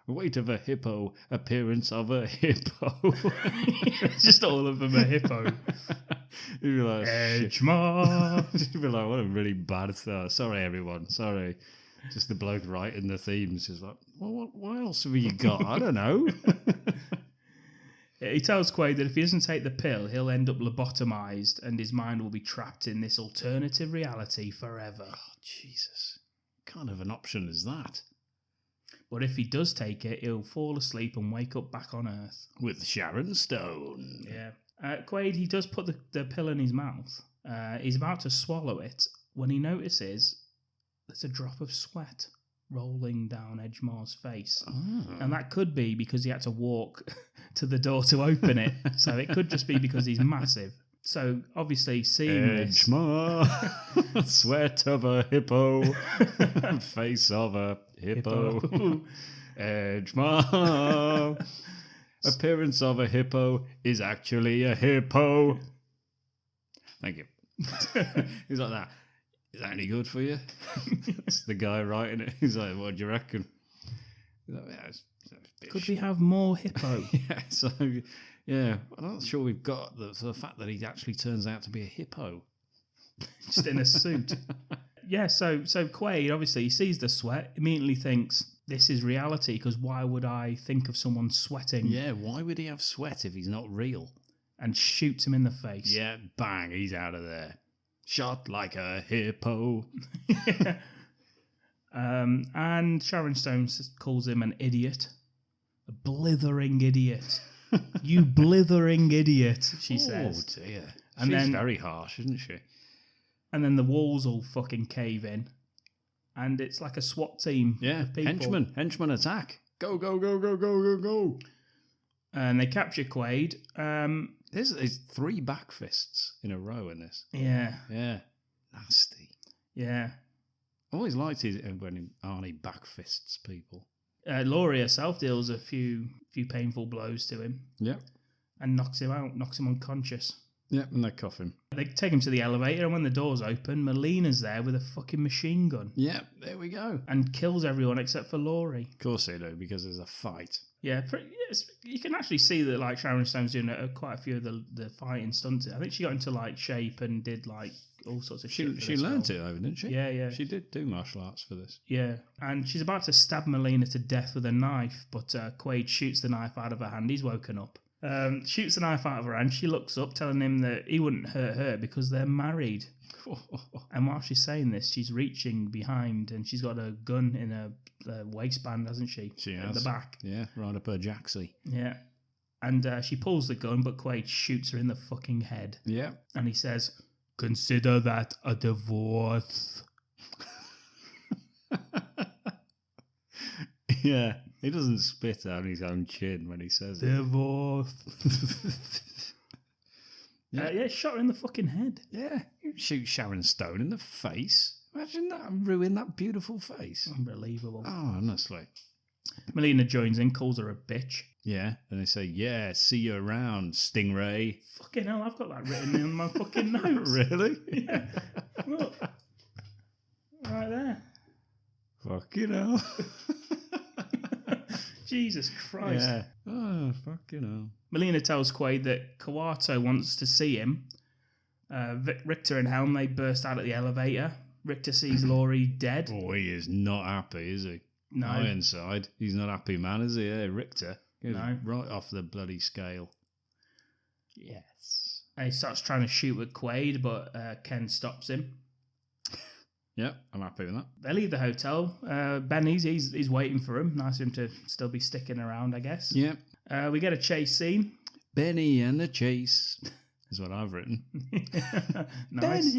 Weight of a hippo, appearance of a hippo. It's just all of them a hippo. You'd be like, Edgemar. You'd be like, what a really bad thought. Sorry, everyone. Sorry. Just the bloke writing the themes. Just like, well, what else have you got? I don't know. He tells Quaid that if he doesn't take the pill, he'll end up lobotomized and his mind will be trapped in this alternative reality forever. Oh, Jesus. What kind of an option is that? But if he does take it, he'll fall asleep and wake up back on Earth. With Sharon Stone. Yeah. Quaid, he does put the pill in his mouth. He's about to swallow it when he notices there's a drop of sweat rolling down Edgemar's face. Oh. And that could be because he had to walk to the door to open it. So it could just be because he's massive. So obviously seeing Edgemar, sweat of a hippo, face of a hippo. Edgemar, appearance of a hippo is actually a hippo. Thank you. He's like that. Is that any good for you? It's the guy writing it. He's like, what do you reckon? He's like, yeah, it's could we have more hippo? Yeah, so yeah, I'm not sure we've got the fact that he actually turns out to be a hippo. Just in a suit. Yeah, so Quaid, obviously, he sees the sweat, immediately thinks, this is reality, because why would I think of someone sweating? Yeah, why would he have sweat if he's not real? And shoots him in the face. Yeah, bang, he's out of there. Shot like a hippo. And Sharon Stone calls him an idiot. A blithering idiot. You blithering idiot, she says. Oh, dear. And She's then, very harsh, isn't she? And then the walls all fucking cave in. And it's like a SWAT team. Yeah, of people. Henchman attack. Go, go, go, go, go, go, go. And they capture Quaid. There's 3 back fists in a row in this. Yeah. Yeah. Nasty. Yeah. I always liked it when Arnie back fists people. Laurie herself deals a few painful blows to him. Yeah. And knocks him out, knocks him unconscious. Yeah, and they cuff him. They take him to the elevator, and when the doors open, Melina's there with a fucking machine gun. Yeah, there we go. And kills everyone except for Laurie. Of course they do, because there's a fight. Yeah, you can actually see that like Sharon Stone's doing quite a few of the fighting stunts. I think she got into like shape and did like all sorts of shit. She learnt it though, didn't she? Yeah. She did do martial arts for this. Yeah, and she's about to stab Melina to death with a knife, but Quaid shoots the knife out of her hand. He's woken up. Shoots the knife out of her hand. She looks up, telling him that he wouldn't hurt her because they're married. And while she's saying this, she's reaching behind and she's got a gun in her waistband, hasn't she? She has. At the back. Yeah, right up her jacksie. Yeah. And she pulls the gun, but Quaid shoots her in the fucking head. Yeah. And he says, "Consider that a divorce." Yeah. He doesn't spit on his own chin when he says divorce. Yeah, shot her in the fucking head. Yeah, you shoot Sharon Stone in the face. Imagine that ruin that beautiful face. Unbelievable. Oh, honestly. Melina joins in, calls her a bitch. Yeah, and they say, yeah, see you around, Stingray. Fucking hell, I've got that written in my fucking notes. Really? Yeah. Look. Right there. Fucking hell. Jesus Christ. Yeah. Oh, fucking hell. Melina tells Quaid that Kawato wants to see him. Richter and Helm, they burst out at the elevator. Richter sees Laurie dead. Oh, he is not happy, is he? No. Ironside. He's not happy, man, is he? Yeah, Richter. Goes No. right off the bloody scale. Yes. And he starts trying to shoot at Quaid, but Ken stops him. Yeah, I'm happy with that. They leave the hotel. Benny's, he's waiting for him. Nice of him to still be sticking around, I guess. Yeah. We get a chase scene. Benny and the chase is what I've written. Nice.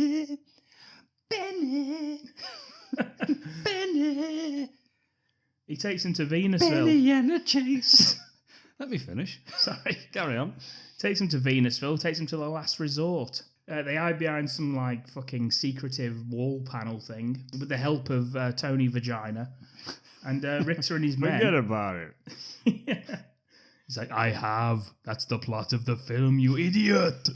Benny. Benny. He takes him to Venusville. Benny and the chase. Let me finish. Sorry. Carry on. Takes him to Venusville, takes him to the last resort. They hide behind some, like, fucking secretive wall panel thing with the help of Tony Vagina. And Richter and his men... Forget about it. Yeah. He's like, I have. That's the plot of the film, you idiot.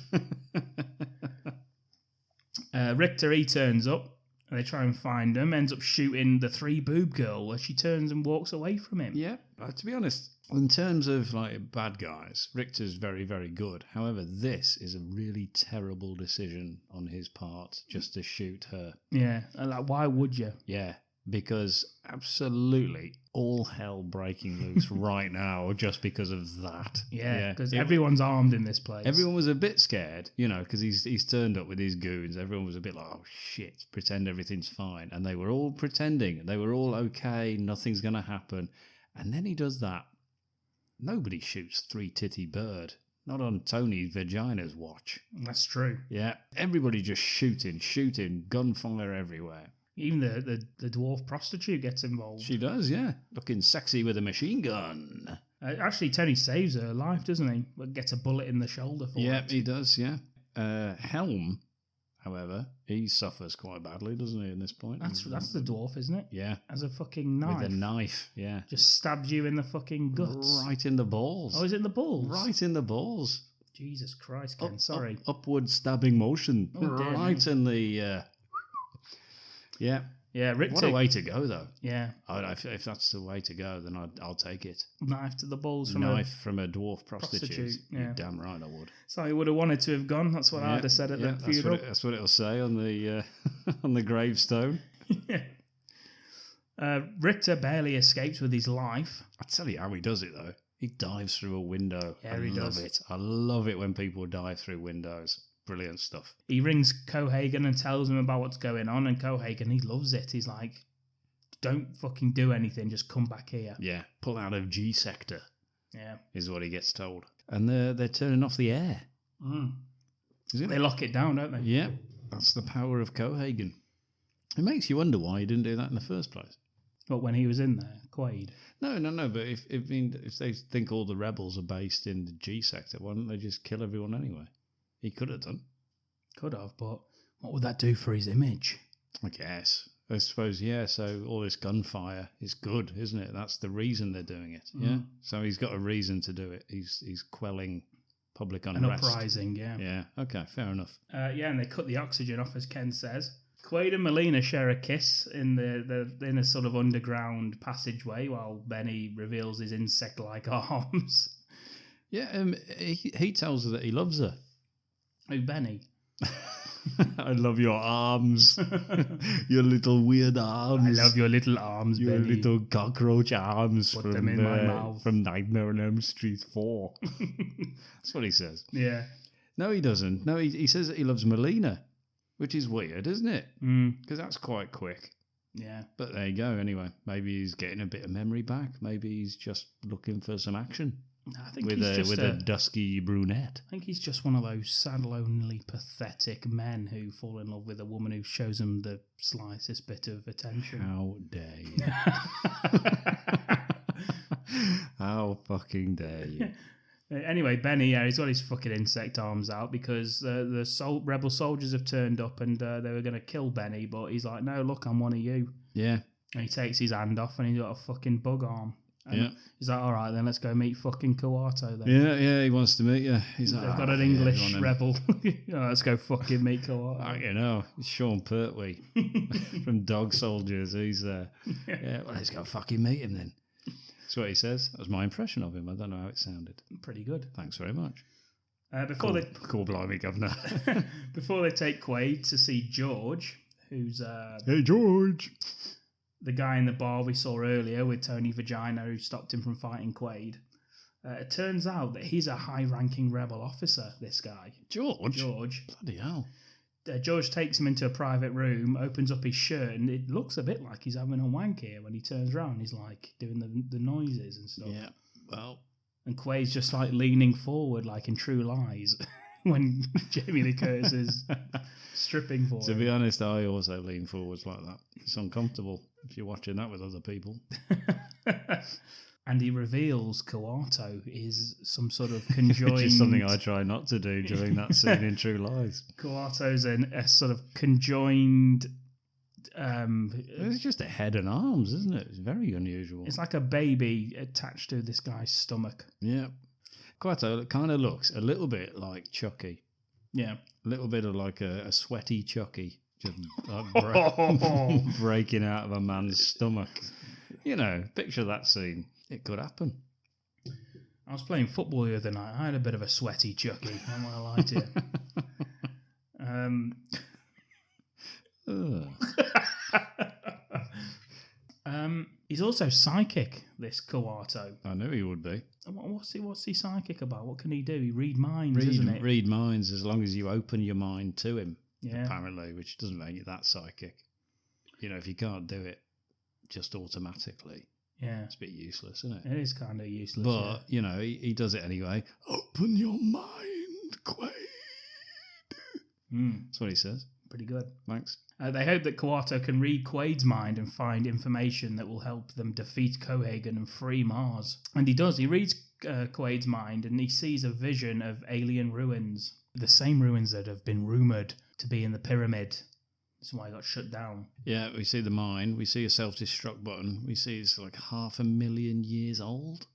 Richter, he turns up. And they try and find him. Ends up shooting the 3-boob girl where she turns and walks away from him. Yeah, to be honest, in terms of like bad guys, Richter's very, very good. However, this is a really terrible decision on his part just to shoot her. Yeah, and like, why would you? Yeah, because absolutely all hell breaking loose right now just because of that. Yeah, because everyone's armed in this place. Everyone was a bit scared, you know, because he's turned up with his goons. Everyone was a bit like, oh shit, pretend everything's fine. And they were all pretending. They were all okay, nothing's going to happen. And then he does that. Nobody shoots 3-titty bird. Not on Tony Vagina's watch. That's true. Yeah, everybody just shooting, gunfire everywhere. Even the dwarf prostitute gets involved. She does, yeah. Looking sexy with a machine gun. Actually, Tony saves her life, doesn't he? But gets a bullet in the shoulder for Yeah, it. he does, yeah. Helm, however, he suffers quite badly, doesn't he, in this point? That's the dwarf, isn't it? Yeah. As a fucking knife. With a knife, yeah. Just stabs you in the fucking guts. Right in the balls. Oh, is it in the balls? Right in the balls. Jesus Christ, Ken, sorry. Upward stabbing motion. Oh, dear. Right in the... Yeah. Yeah, Richter. What a way to go, though. Yeah. If that's the way to go, then I'll take it. Knife to the balls from from a dwarf prostitute. Yeah. You're damn right I would. So he would have wanted to have gone. That's what I'd have said at the funeral. That's what it'll say on the on the gravestone. Yeah. Richter barely escapes with his life. I tell you how he does it, though. He dives through a window. Yeah, I love it. I love it when people dive through windows. Brilliant stuff. He rings Cohagen and tells him about what's going on, and Cohagen, he loves it. He's like, don't fucking do anything, just come back here. Yeah, pull out of G sector. Yeah. Is what he gets told. And they're turning off the air. Mm. They lock it down, don't they? Yeah, that's the power of Cohagen. It makes you wonder why he didn't do that in the first place. But when he was in there, Quaid. No. But if they think all the rebels are based in the G sector, why don't they just kill everyone anyway? He could have done. Could have, but what would that do for his image? I guess. I suppose, yeah, so all this gunfire is good, isn't it? That's the reason they're doing it, yeah? So he's got a reason to do it. He's quelling public unrest. An uprising, yeah. Yeah, okay, fair enough. Yeah, and they cut the oxygen off, as Ken says. Quaid and Melina share a kiss in in a sort of underground passageway while Benny reveals his insect-like arms. Yeah, he tells her that he loves her. Who, Benny? I love your arms. Your little weird arms. I love your little arms, your Benny. Little cockroach arms. Put them in my mouth. From Nightmare on Elm Street 4. That's what he says. Yeah. No, he doesn't. No, he says that he loves Melina, which is weird, isn't it? Because that's quite quick. Yeah. But there you go, anyway. Maybe he's getting a bit of memory back. Maybe he's just looking for some action. I think with a dusky brunette. I think he's just one of those sad, lonely, pathetic men who fall in love with a woman who shows them the slightest bit of attention. How dare you? How fucking dare you? Anyway, Benny, he's got his fucking insect arms out because the rebel soldiers have turned up and they were going to kill Benny, but he's like, no, look, I'm one of you. Yeah. And he takes his hand off and he's got a fucking bug arm. And yeah. He's like, all right, then let's go meet fucking Coato then. Yeah, he wants to meet you. He's like, they've got an English rebel. Let's go fucking meet Coato. You know, Sean Pertwee from Dog Soldiers. He's there. Yeah, well, let's go fucking meet him then. That's what he says. That was my impression of him. I don't know how it sounded. Pretty good. Thanks very much. Before blimey, Governor. Before they take Quaid to see George, who's hey George, the guy in the bar we saw earlier with Tony Vagina, who stopped him from fighting Quaid. It turns out that he's a high-ranking rebel officer. This guy, George. Bloody hell. George takes him into a private room, opens up his shirt, and it looks a bit like he's having a wank here. When he turns around, he's like doing the noises and stuff. Yeah, well. And Quaid's just like leaning forward, like in True Lies, when Jamie Lee Curtis is stripping for him. To be honest, I also lean forwards like that. It's uncomfortable if you're watching that with other people. And he reveals Coato is some sort of conjoined... Which is something I try not to do during that scene in True Lies. Coato's a sort of conjoined... it's just a head and arms, isn't it? It's very unusual. It's like a baby attached to this guy's stomach. Yeah. Coato kind of looks a little bit like Chucky. Yeah. A little bit of like a sweaty Chucky. Just like breaking out of a man's stomach. You know, picture that scene. It could happen. I was playing football the other night. I had a bit of a sweaty Chucky. I'm not going to lie to you. He's also psychic, this Coato. I knew he would be. What's he psychic about? What can he do? He read minds, isn't it? Read minds as long as you open your mind to him, apparently, which doesn't make you that psychic. You know, if you can't do it just automatically, it's a bit useless, isn't it? It is kind of useless. But, you know, he does it anyway. Open your mind, Quaid. That's what he says. Pretty good. Thanks. They hope that Coato can read Quaid's mind and find information that will help them defeat Cohagen and free Mars. And he does. He reads Quaid's mind and he sees a vision of alien ruins. The same ruins that have been rumoured to be in the pyramid. That's why it got shut down. Yeah, we see the mine. We see a self-destruct button. We see it's like 500,000 years old.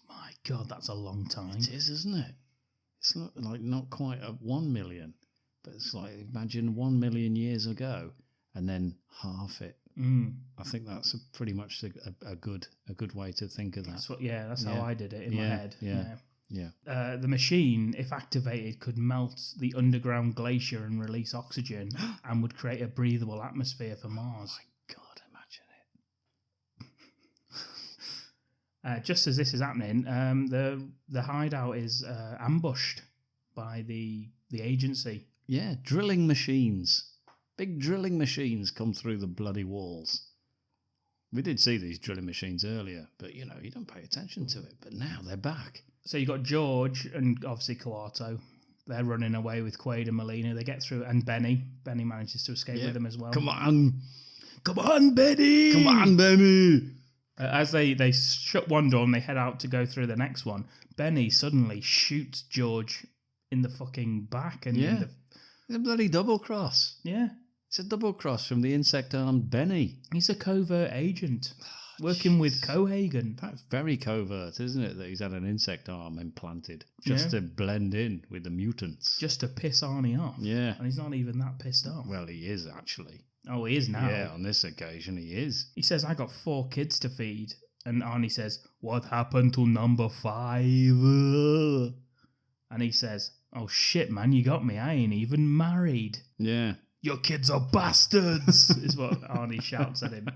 My God, that's a long time. It is, isn't it? It's not quite 1 million. But it's like, imagine 1 million years ago and then half it. I think that's pretty much a good way to think of that. That's how I did it in my head. Yeah. The machine, if activated, could melt the underground glacier and release oxygen and would create a breathable atmosphere for Mars. Oh my God, imagine it. Just as this is happening, the hideout is ambushed by the agency. Yeah, drilling machines. Big drilling machines come through the bloody walls. We did see these drilling machines earlier, but, you know, you don't pay attention to it. But now they're back. So you got George and obviously Coato. They're running away with Quaid and Melina. They get through, and Benny. Benny manages to escape with them as well. Come on, Benny! Come on, Benny! As they shut one door and they head out to go through the next one, Benny suddenly shoots George in the fucking back. And it's a bloody double cross. Yeah. It's a double cross from the insect-armed Benny. He's a covert agent working with Cohagen. That's very covert, isn't it, that he's had an insect arm implanted just to blend in with the mutants. Just to piss Arnie off. Yeah. And he's not even that pissed off. Well, he is, actually. Oh, he is now. Yeah, on this occasion, he is. He says, I got 4 kids to feed. And Arnie says, what happened to number 5? And he says, oh shit, man, you got me. I ain't even married. Yeah. Your kids are bastards, is what Arnie shouts at him.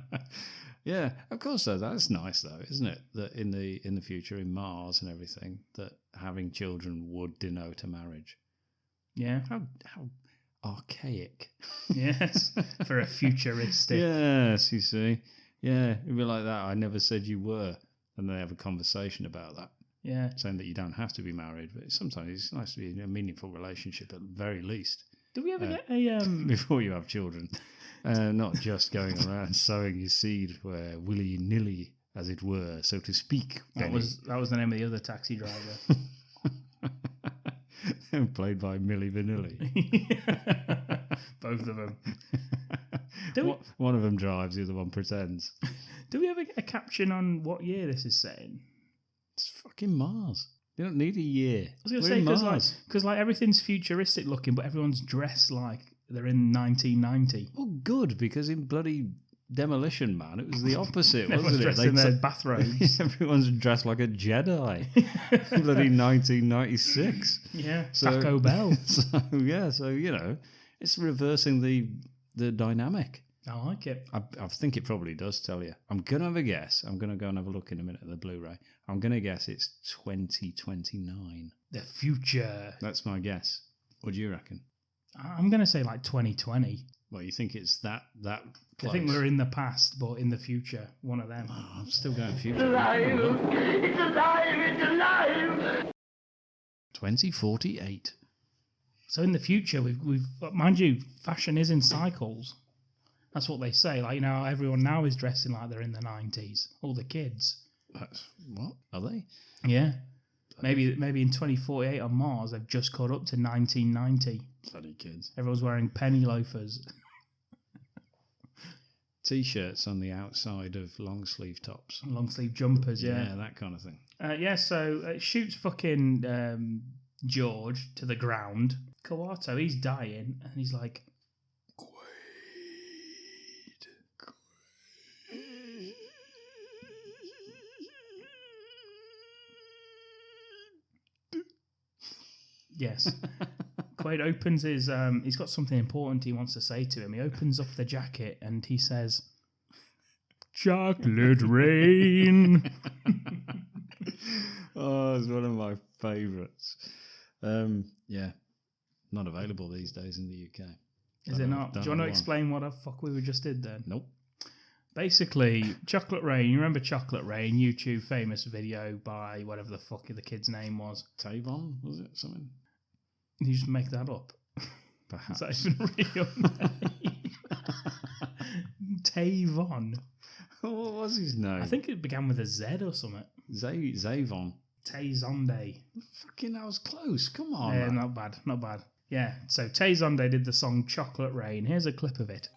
Yeah, of course. So that's nice, though, isn't it? That in the future, in Mars and everything, that having children would denote a marriage. Yeah. How archaic. Yes, for a futuristic. Yes, you see. Yeah, it'd be like that. I never said you were, and they have a conversation about that. Yeah, saying that you don't have to be married, but sometimes it's nice to be in a meaningful relationship at the very least. Do we ever get a before you have children, not just going around sowing your seed where willy nilly, as it were, so to speak. That was the name of the other taxi driver. Played by Milli Vanilli. Both of them. One of them drives, the other one pretends. Do we ever get a caption on what year this is saying? It's fucking Mars. You don't need a year. I was going to say, because like everything's futuristic looking, but everyone's dressed like they're in 1990. Well, good, because in bloody Demolition Man, it was the opposite, wasn't it? Dressed in their bathrobes. Everyone's dressed like a Jedi. Bloody 1996. Yeah, Taco Bell. So it's reversing the dynamic. I like it. I think it probably does tell you. I'm going to have a guess. I'm going to go and have a look in a minute at the Blu-ray. I'm going to guess it's 2029. The future. That's my guess. What do you reckon? I'm going to say like 2020. Well, you think it's that close? I think we're in the past, but in the future. One of them. Oh, I'm still going future. It's alive! It's alive! It's alive! 2048. So in the future, we've mind you, fashion is in cycles. That's what they say. Like, everyone now is dressing like they're in the 90s. All the kids. What? Are they? Yeah. Maybe in 2048 on Mars, they've just caught up to 1990. Bloody kids. Everyone's wearing penny loafers. T-shirts on the outside of long sleeve tops. Long sleeve jumpers, yeah. Yeah, that kind of thing. So it shoots fucking George to the ground. Kawato, he's dying, and he's like, yes. Quaid opens his, he's got something important he wants to say to him. He opens up the jacket and he says, "Chocolate rain." Oh, it's one of my favourites. Yeah, not available these days in the UK. Is it not? Do you want to explain what the fuck we just did then? Nope. Basically, Chocolate Rain, you remember Chocolate Rain, YouTube famous video by whatever the fuck the kid's name was. Tavon, was it something? You just make that up. Perhaps. Is that even real name? Tavon. What was his name? I think it began with a Z or something. Zavon. Tayzonde. Fucking, that was close. Come on. Yeah, not bad. Yeah, so Tayzonde did the song Chocolate Rain. Here's a clip of it.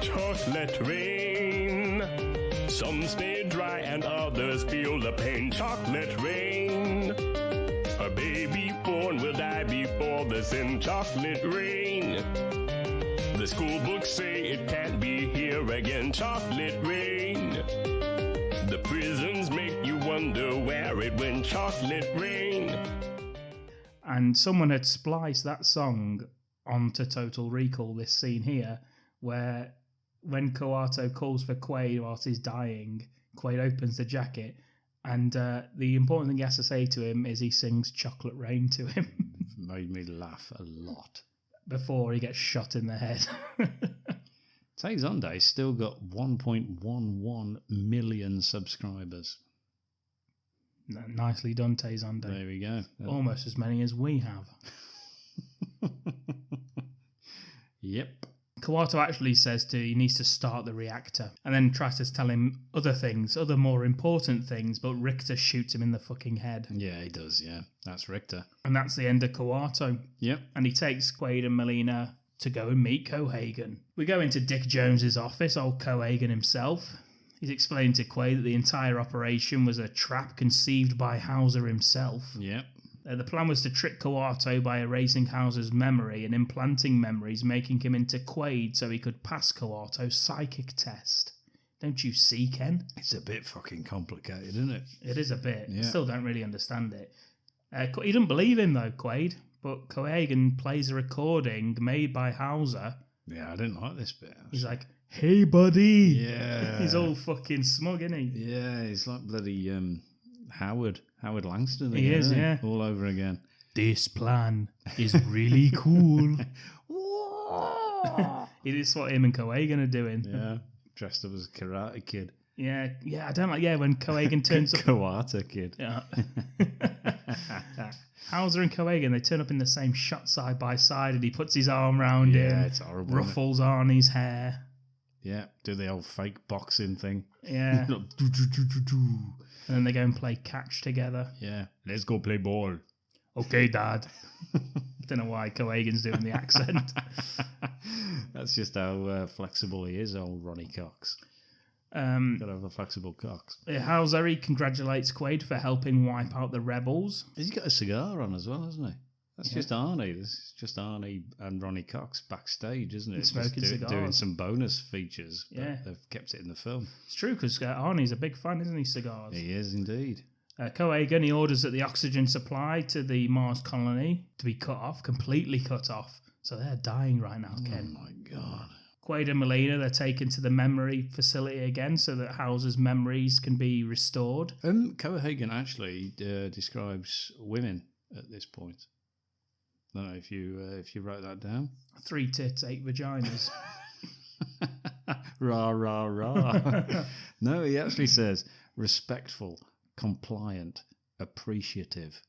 Chocolate rain. Some stay dry and others feel the pain. Chocolate rain. A baby born will die before the sin. Chocolate rain. The school books say it can't be here again. Chocolate rain. The prisons make you wonder where it went. Chocolate rain. And someone had spliced that song onto Total Recall, this scene here, where when Kawato calls for Quaid whilst he's dying, Quaid opens the jacket, and the important thing he has to say to him is he sings Chocolate Rain to him. Made me laugh a lot. Before he gets shot in the head. Tayzonde's still got 1.11 million subscribers. Nicely done, Tayzonde. There we go. Almost as many as we have. Yep. Kawato actually says he needs to start the reactor, and then tries to tell him other things, other more important things, but Richter shoots him in the fucking head. Yeah, he does, yeah. That's Richter. And that's the end of Kawato. Yep. And he takes Quaid and Melina to go and meet Cohagen. We go into Dick Jones's office, old Cohagen himself. He's explained to Quaid that the entire operation was a trap conceived by Hauser himself. Yep. The plan was to trick Kawato by erasing Hauser's memory and implanting memories, making him into Quaid so he could pass Kawato's psychic test. Don't you see, Ken? It's a bit fucking complicated, isn't it? It is a bit. Yeah. I still don't really understand it. He doesn't believe him, though, Quaid, but Cohagen plays a recording made by Hauser. Yeah, I didn't like this bit. Actually. He's like, "Hey, buddy." Yeah. He's all fucking smug, isn't he? Yeah, he's like bloody Howard Langston. He is, yeah. All over again. This plan is really cool. It is what him and Cohagen are doing. Yeah, dressed up as a Karate Kid. Yeah, I don't like, when Cohagen turns up. Kawata Kid. Yeah. Hauser and Cohagen, they turn up in the same shot side by side, and he puts his arm round him. Yeah, it's horrible. Ruffles Arnie's hair. Yeah, do the old fake boxing thing. Yeah. And then they go and play catch together. Yeah, let's go play ball. Okay, Dad. Don't know why Cohagen's doing the accent. That's just how flexible he is, old Ronnie Cox. Gotta have a flexible Cox. Hauser, he congratulates Quaid for helping wipe out the rebels. He's got a cigar on as well, hasn't he? That's just Arnie. This is just Arnie and Ronnie Cox backstage, isn't it? Smoking cigars. Doing some bonus features. Yeah. They've kept it in the film. It's true, because Arnie's a big fan, isn't he, cigars? He is indeed. Cohagen, he orders that the oxygen supply to the Mars colony to be cut off, completely cut off. So they're dying right now, Ken. Oh, my God. Quaid and Melina, they're taken to the memory facility again so that Hauser's memories can be restored. Cohagen actually describes women at this point. I don't know if you wrote that down. 3 tits, 8 vaginas. Rah, rah, rah. No, he actually says respectful, compliant, appreciative,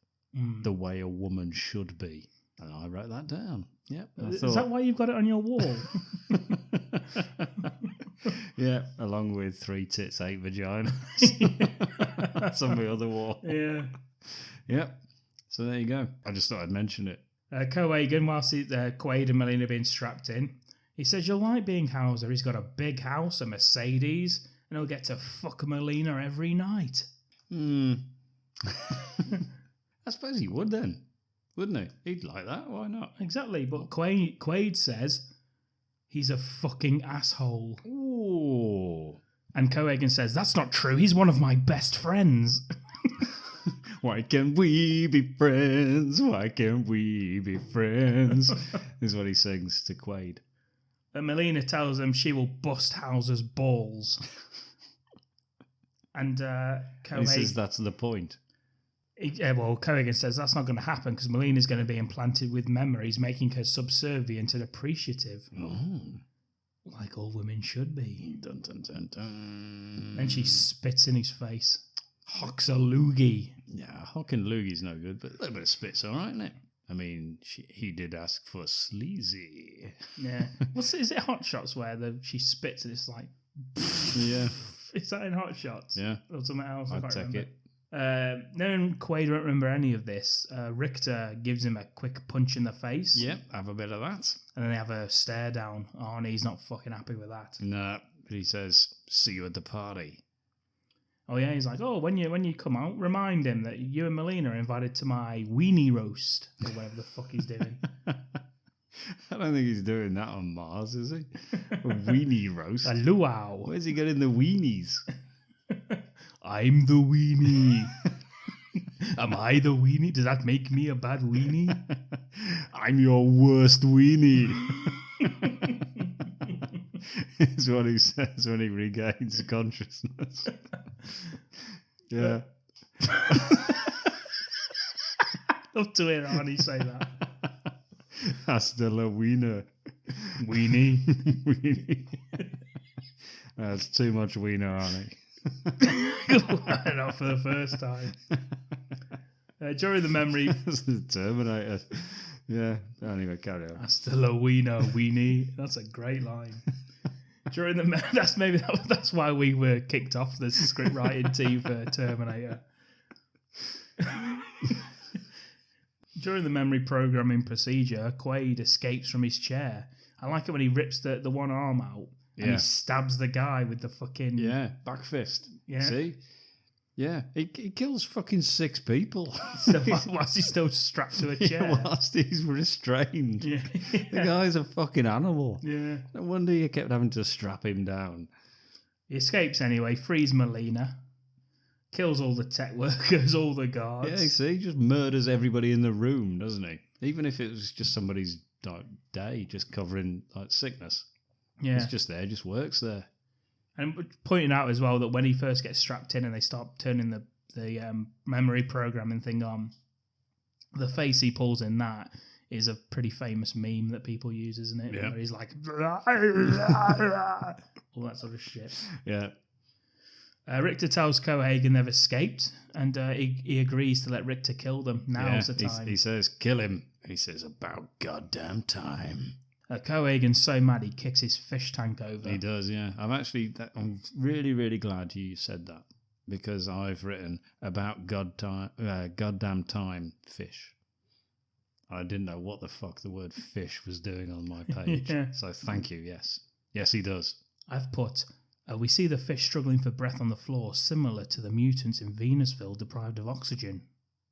the way a woman should be. And I wrote that down. Yep. Is that why you've got it on your wall? Yeah, along with 3 tits, 8 vaginas. That's on my other wall. Yeah. Yep. So there you go. I just thought I'd mention it. Cohagen, whilst Quaid and Melina being strapped in, he says, "You'll like being Hauser. He's got a big house, a Mercedes, and he'll get to fuck Melina every night." I suppose he would then, wouldn't he? He'd like that. Why not? Exactly. But Quaid says he's a fucking asshole. Ooh. And Cohagen says, "That's not true. He's one of my best friends." Why can't we be friends? Why can't we be friends? Is what he sings to Quaid. And Melina tells him she will bust Hauser's balls. And Cohagen... He says that's the point. Cohagen says that's not going to happen because Melina's going to be implanted with memories, making her subservient and appreciative. Oh. Like all women should be. Dun, dun, dun, dun. Then she spits in his face. Hock's a loogie. Yeah, Hock and loogie's no good, but a little bit of spit's all right, isn't it? I mean, he did ask for sleazy. Yeah. Is it Hot Shots where she spits and it's like... Yeah. Is that in Hot Shots? Yeah. Or something else? I'd take it. No, Quaid won't remember any of this. Richter gives him a quick punch in the face. Yep, have a bit of that. And then they have a stare down. Arnie's not fucking happy with that. Nah, but he says, "See you at the party." Oh yeah, he's like, "Oh, when you come out, remind him that you and Melina are invited to my weenie roast," or whatever the fuck he's doing. I don't think he's doing that on Mars, is he? A weenie roast. A luau. Where's he getting the weenies? I'm the weenie. Am I the weenie? Does that make me a bad weenie? I'm your worst weenie. Is what he says when he regains consciousness. Yeah. Love to hear Arnie say that. Hasta la wiener. Weenie. Weenie. That's too much wiener, Arnie. Not for the first time. During the memory... That's the Terminator. Yeah. Anyway, carry on. Hasta la wiener, weenie. That's a great line. During the that's why we were kicked off the script writing team for Terminator. During the memory programming procedure, Quaid escapes from his chair. I like it when he rips the one arm out and he stabs the guy with the fucking back fist. Yeah, see, yeah, he kills fucking 6 people. So whilst he's still strapped to a chair, whilst he's restrained. Yeah. The guy's a fucking animal. Yeah, no wonder you kept having to strap him down. He escapes anyway, frees Melina, kills all the tech workers, all the guards. Yeah, see, he just murders everybody in the room, doesn't he? Even if it was just somebody's day, just covering sickness. Yeah, it's just there, just works there. And pointing out as well that when he first gets strapped in and they start turning the memory programming thing on, the face he pulls in that is a pretty famous meme that people use, isn't it? Yeah. Where he's like, all that sort of shit. Yeah. Richter tells Cohagen they've escaped, and he agrees to let Richter kill them. Now's the time. He says, "Kill him." He says, "About goddamn time." Cohagen's so mad he kicks his fish tank over. He does, yeah. I'm really, really glad you said that, because I've written about goddamn time fish. I didn't know what the fuck the word fish was doing on my page. Yeah. So thank you, yes. Yes, he does. I've put, we see the fish struggling for breath on the floor, similar to the mutants in Venusville deprived of oxygen.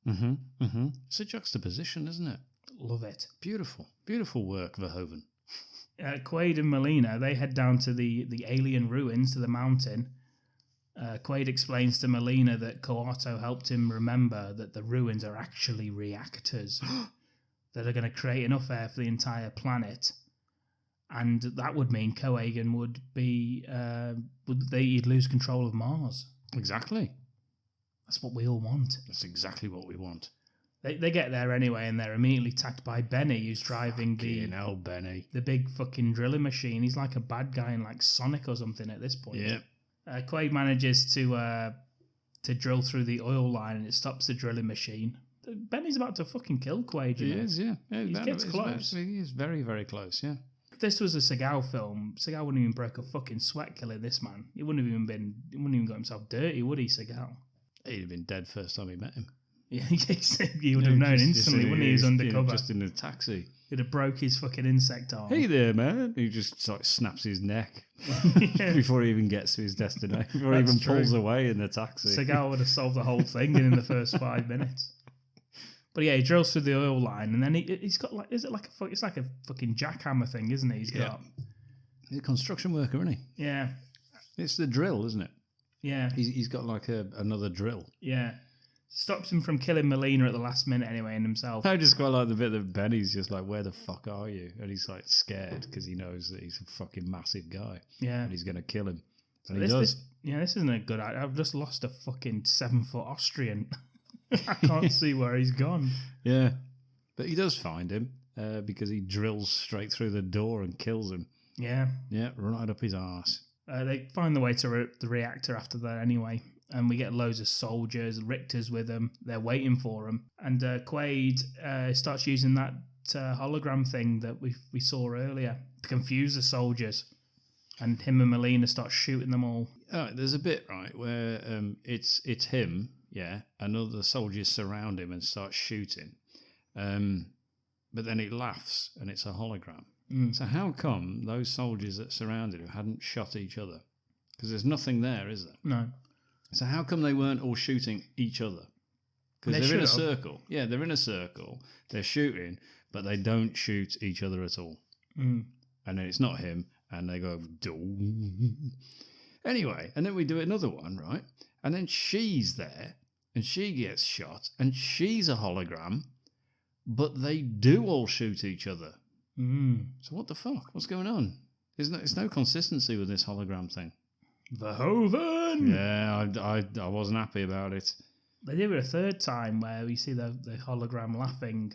Mm-hmm, mm-hmm. It's a juxtaposition, isn't it? Love it. Beautiful. Beautiful work, Verhoeven. Quaid and Melina, they head down to the alien ruins, to the mountain. Quaid explains to Melina that Coato helped him remember that the ruins are actually reactors that are going to create enough air for the entire planet. And that would mean Cohagen would be... he'd lose control of Mars. Exactly. That's what we all want. That's exactly what we want. They get there anyway, and they're immediately attacked by Benny, who's driving Benny. the big fucking drilling machine. He's like a bad guy in like Sonic or something at this point. Yeah. Quaid manages to drill through the oil line, and it stops the drilling machine. Benny's about to fucking kill Quaid. He is, yeah. He gets close. He is very, very close, yeah. If this was a Seagal film, Seagal wouldn't even break a fucking sweat killing this man. He wouldn't have even got himself dirty, would he, Seagal? He'd have been dead first time he met him. Yeah, he would have known instantly, wouldn't he? He was undercover. Just in a taxi. He'd have broke his fucking insect arm. Hey there, man. He just like snaps his neck before he even gets to his destination, before he even pulls away in the taxi. Seagal would have solved the whole thing in the first 5 minutes. But yeah, he drills through the oil line, and then he's got like, it's like a fucking jackhammer thing, isn't it? He's got. He's a construction worker, isn't he? Yeah. It's the drill, isn't it? Yeah. He's got like another drill. Yeah. Stops him from killing Melina at the last minute anyway, and himself. I just quite like the bit that Benny's just like, where the fuck are you? And he's like scared because he knows that he's a fucking massive guy. Yeah. And he's going to kill him. And this, he does. This isn't a good idea. I've just lost a fucking 7-foot Austrian. I can't see where he's gone. Yeah. But he does find him because he drills straight through the door and kills him. Yeah. Yeah, right up his arse. They find the way to the reactor after that anyway. And we get loads of soldiers. Richter's with them. They're waiting for him. And Quaid starts using that hologram thing that we saw earlier to confuse the soldiers. And him and Melina start shooting them all. There's a bit, right, where it's him, yeah, and other soldiers surround him and start shooting. But then he laughs and it's a hologram. So how come those soldiers that surrounded him hadn't shot each other? Because there's nothing there, is there? No. So how come they weren't all shooting each other? Because they're in a circle. Yeah, they're in a circle. They're shooting, but they don't shoot each other at all. And then it's not him, and they go, Doom. Anyway, and then we do another one, right? And then she's there, and she gets shot, and she's a hologram, but they do all shoot each other. So what the fuck? What's going on? There's no consistency with this hologram thing. Verhoeven! Yeah, I wasn't happy about it. They do it a third time where we see the hologram laughing,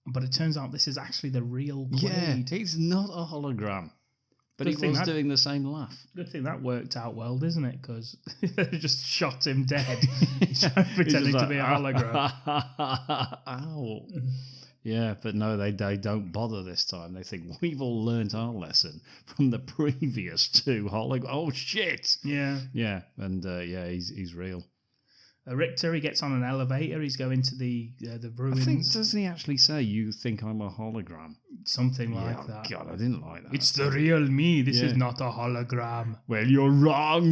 but it turns out this is actually the real Quaid. Yeah, he's not a hologram, but he was doing the same laugh. Good thing that worked out well, doesn't it? Because they just shot him dead, pretending to be a hologram. Ow. Yeah, but no, they don't bother this time. They think, we've all learnt our lesson from the previous two holograms. Oh, shit! Yeah. Yeah, and he's real. Richter, he gets on an elevator. He's going to the ruins. I think, doesn't he actually say, you think I'm a hologram? Something like that. God, I didn't like that. It's the real me. This is not a hologram. Well, you're wrong.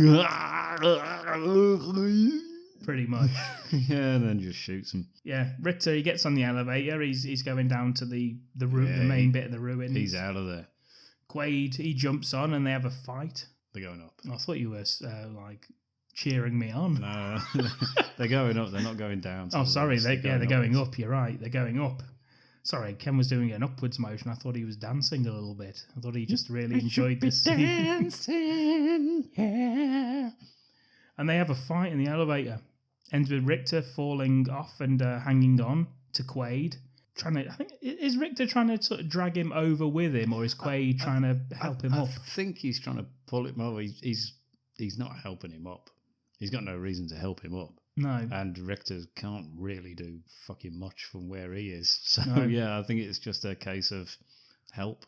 Pretty much. Yeah, and then just shoots him. Yeah, Richter, he gets on the elevator. He's going down to the main bit of the ruins. He's out of there. Quaid, he jumps on and they have a fight. They're going up. I thought you were cheering me on. No, they're going up. They're not going down. Oh, sorry. They're going up. You're right. They're going up. Sorry, Ken was doing an upwards motion. I thought he was dancing a little bit. I thought he just really enjoyed this. Dancing, yeah. And they have a fight in the elevator. Ends with Richter falling off and hanging on to Quaid. Is Richter trying to sort of drag him over with him, or is Quaid trying to help him up? I think he's trying to pull him over. He's not helping him up. He's got no reason to help him up. No. And Richter can't really do fucking much from where he is. So, No. yeah, I think it's just a case of help.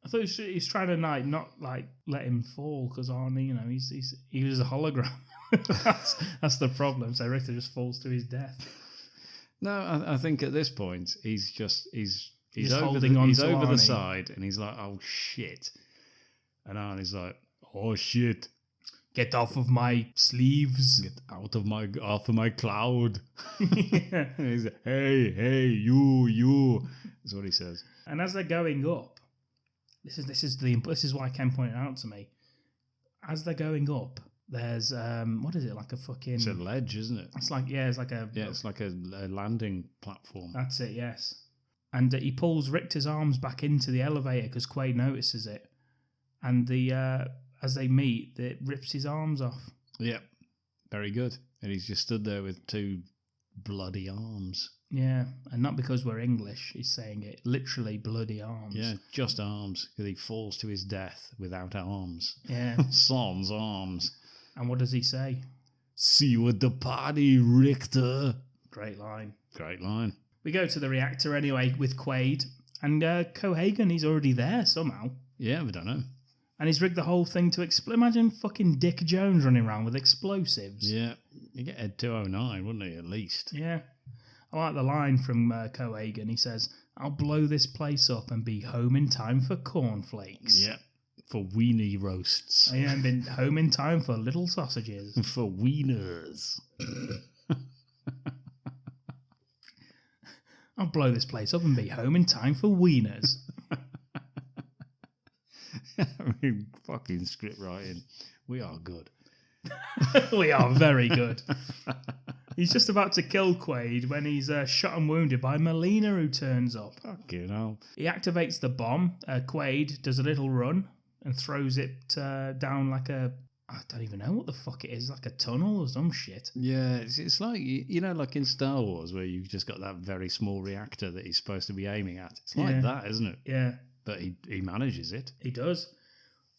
I thought he's trying to not let him fall because Arnie, he was a hologram. that's the problem. So Richter just falls to his death. No, I think at this point he's over holding on to over Arnie. the side, and he's like, "Oh shit," and Arnie's like, "Oh shit, get off of my sleeves, get off of my cloud." Yeah. And he's like, "Hey, you," that's what he says. And as they're going up, this is why Ken pointed out to me. As they're going up, there's what is it, like a fucking? It's a ledge, isn't it? It's like it's like a landing platform. That's it, yes. And he pulls Richter's arms back into the elevator because Quaid notices it, and as they meet, it rips his arms off. Yep, very good. And he's just stood there with two bloody arms. Yeah, and not because we're English, he's saying it. Literally bloody arms. Yeah, just arms, because he falls to his death without arms. Yeah. Sans arms. And what does he say? See you at the party, Richter. Great line. Great line. We go to the reactor anyway with Quaid, and Cohagen, he's already there somehow. Yeah, we don't know. And he's rigged the whole thing to explode. Imagine fucking Dick Jones running around with explosives. Yeah, you get Ed 209, wouldn't he, at least? Yeah. I like the line from Cohagen. He says, "I'll blow this place up and be home in time for cornflakes." Yeah, for weenie roasts. I am been home in time for little sausages. For wieners. I'll blow this place up and be home in time for wieners. I mean, fucking script writing. We are good. We are very good. He's just about to kill Quaid when he's shot and wounded by Melina, who turns up. Fucking hell. He activates the bomb. Quaid does a little run and throws it down like I don't even know what the fuck it is, like a tunnel or some shit. Yeah, it's like, like in Star Wars where you've just got that very small reactor that he's supposed to be aiming at. It's like that, isn't it? Yeah. But he manages it. He does.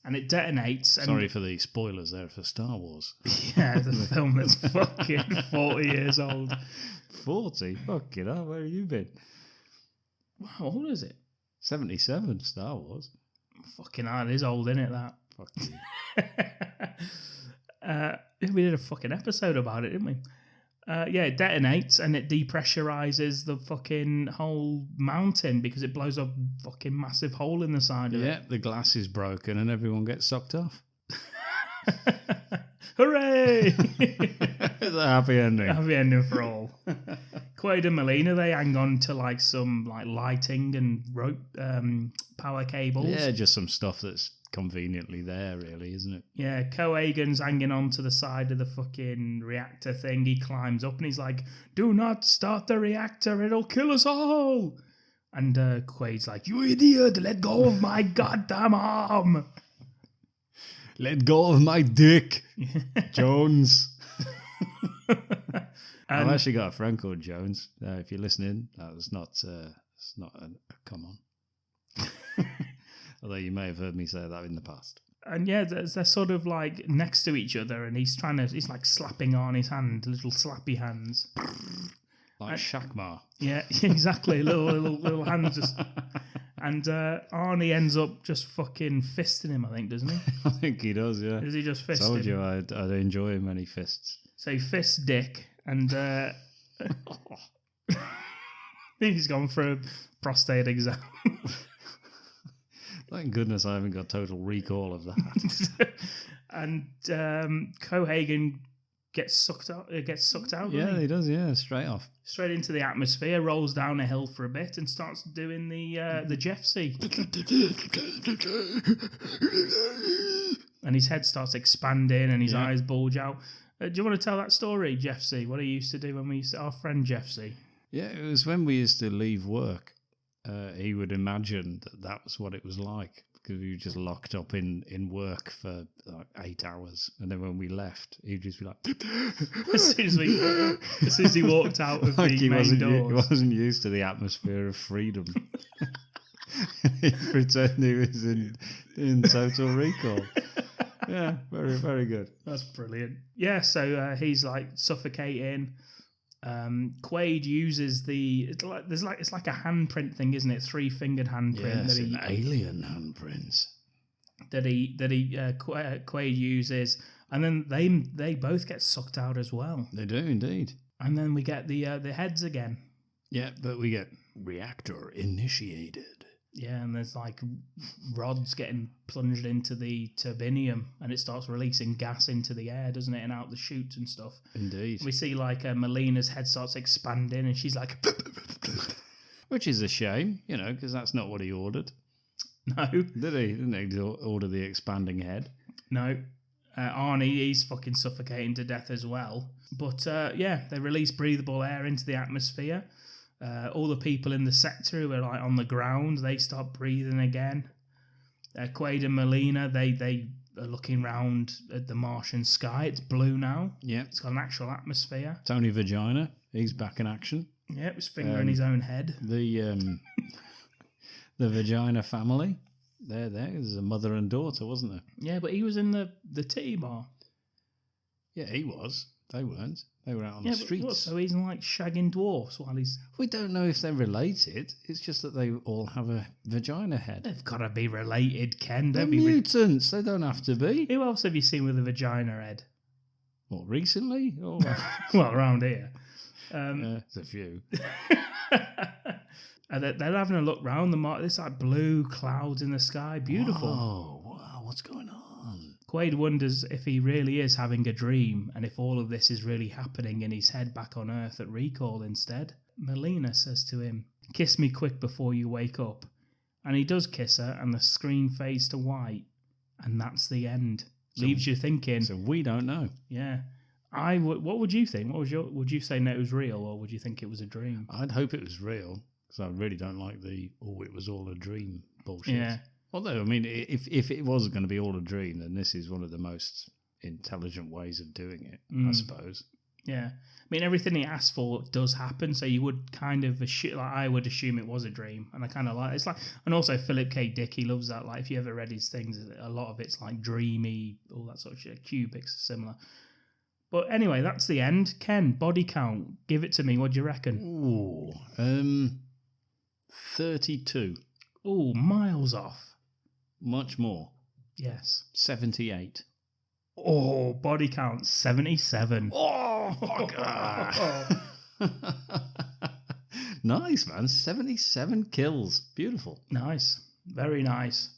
And it detonates. And sorry for the spoilers there for Star Wars. Yeah, the film that's fucking 40 years old. 40? Fucking hell, where have you been? How old is it? 77, Star Wars. Fucking hell, it is old, isn't it, that? Fuck you. We did a fucking episode about it, didn't we? Yeah, it detonates and it depressurizes the fucking whole mountain because it blows a fucking massive hole in the side of it. Yeah, the glass is broken and everyone gets sucked off. Hooray! It's a happy ending. Happy ending for all. Quaid and Melina, they hang on to some lighting and rope power cables. Yeah, just some stuff that's conveniently there, really, isn't it? Yeah, Cohagen's hanging on to the side of the fucking reactor thing. He climbs up and he's like, "Do not start the reactor, it'll kill us all." And Quaid's like, "You idiot, let go of my goddamn arm." Let go of my dick, Jones. I've actually got a friend called Jones. If you're listening, it's not a come on. Although you may have heard me say that in the past. And yeah, they're sort of like next to each other, and he's like slapping Arnie's hand, little slappy hands, like Shakmar. Yeah, exactly, little hands just. And Arnie ends up just fucking fisting him, I think, doesn't he? I think he does, yeah. Does he just fist Told him? you I'd enjoy him when he fists. So he fists Dick, and he's gone for a prostate exam. Thank goodness I haven't got total recall of that. And Cohagen gets sucked out. Yeah, he does. Yeah, straight off, straight into the atmosphere. Rolls down a hill for a bit and starts doing the Jeffsy. And his head starts expanding, and his eyes bulge out. Do you want to tell that story, Jeffsy? What he used to do when we used to, our friend Jeffsy? Yeah, it was when we used to leave work. He would imagine that was what it was like because we were just locked up in work for like 8 hours, and then when we left, he'd just be like, as soon as he walked out of like the main doors, he wasn't used to the atmosphere of freedom. He pretended he was in total recall. Yeah, very, very good. That's brilliant. Yeah, so he's like suffocating. Quaid uses it's like a handprint thing, isn't it? 3-fingered handprint. Yes, an alien handprints. Quaid uses, and then they both get sucked out as well. They do indeed. And then we get the heads again. Yeah, but we get reactor initiated. Yeah, and there's like rods getting plunged into the turbinium, and it starts releasing gas into the air, doesn't it, and out the chutes and stuff. Indeed. We see like Melina's head starts expanding, and she's like, which is a shame, because that's not what he ordered. No, did he? Didn't he order the expanding head? No. Arnie, he's fucking suffocating to death as well. But they release breathable air into the atmosphere. All the people in the sector who are like on the ground, they start breathing again. Quaid and Melina, they are looking round at the Martian sky. It's blue now. Yeah, it's got an actual atmosphere. Tony Vagina, he's back in action. Yeah, his finger in his own head. The Vagina family, there's a mother and daughter, wasn't there? Yeah, but he was in the titty bar. Yeah, he was. They weren't. They were out on the streets. What, so he's like shagging dwarfs while he's... We don't know if they're related. It's just that they all have a vagina head. They've got to be related, Ken. They're mutants. They don't have to be. Who else have you seen with a vagina head? What, recently? Or... well, around here. There's a few. They're having a look round. There's like blue clouds in the sky. Beautiful. Oh, wow. What's going on? Quaid wonders if he really is having a dream and if all of this is really happening in his head back on Earth at Recall instead. Melina says to him, "Kiss me quick before you wake up." And he does kiss her, and the screen fades to white. And that's the end. Leaves you thinking. So we don't know. Yeah. What would you think? Would you say no, it was real, or would you think it was a dream? I'd hope it was real, because I really don't like it was all a dream bullshit. Yeah. Although, I mean, if it was going to be all a dream, then this is one of the most intelligent ways of doing it, I suppose. Yeah. I mean, everything he asked for does happen, so you would kind of assume, like, I would assume it was a dream, and I kind of like it's like, and also Philip K. Dick, he loves that. Like, if you ever read his things, a lot of it's like dreamy, all that sort of shit. Cubics are similar. But anyway, that's the end. Ken, body count, give it to me. What do you reckon? Ooh, 32. Ooh, miles off. Much more. Yes. 78. Oh, body count 77. Oh, fuck. Nice, man. 77 kills. Beautiful. Nice. Very nice.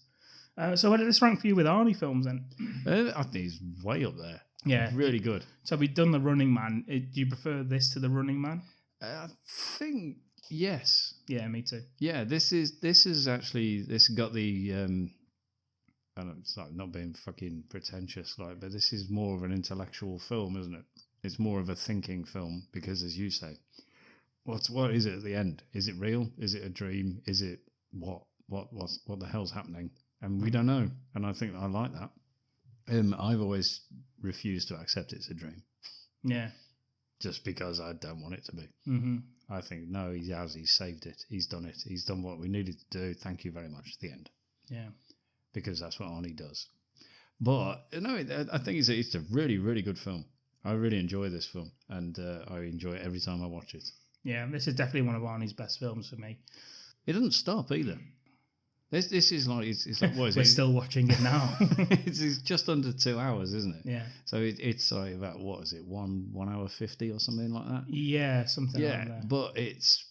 So where did this rank for you with Arnie films then? I think he's way up there. Yeah. Really good. So we've done The Running Man. Do you prefer this to The Running Man? I think yes. Yeah, me too. Yeah, this got the I don't know, it's like not being fucking pretentious, but this is more of an intellectual film, isn't it? It's more of a thinking film because, as you say, what is it at the end? Is it real? Is it a dream? Is it what the hell's happening? And we don't know. And I think I like that. I've always refused to accept it's a dream. Yeah. Just because I don't want it to be. Mm-hmm. I think no, he has. He's saved it. He's done it. He's done what we needed to do. Thank you very much. At the end. Yeah. Because that's what Arnie does. But no, I think it's a really, really good film. I really enjoy this film, and I enjoy it every time I watch it. Yeah, this is definitely one of Arnie's best films for me. It doesn't stop either. This is like it's like what is We're it? still watching it now. It's just under 2 hours, isn't it? Yeah. So it's like about what is it, 1 hour 50 or something like that? Yeah, something like that. Yeah, but it's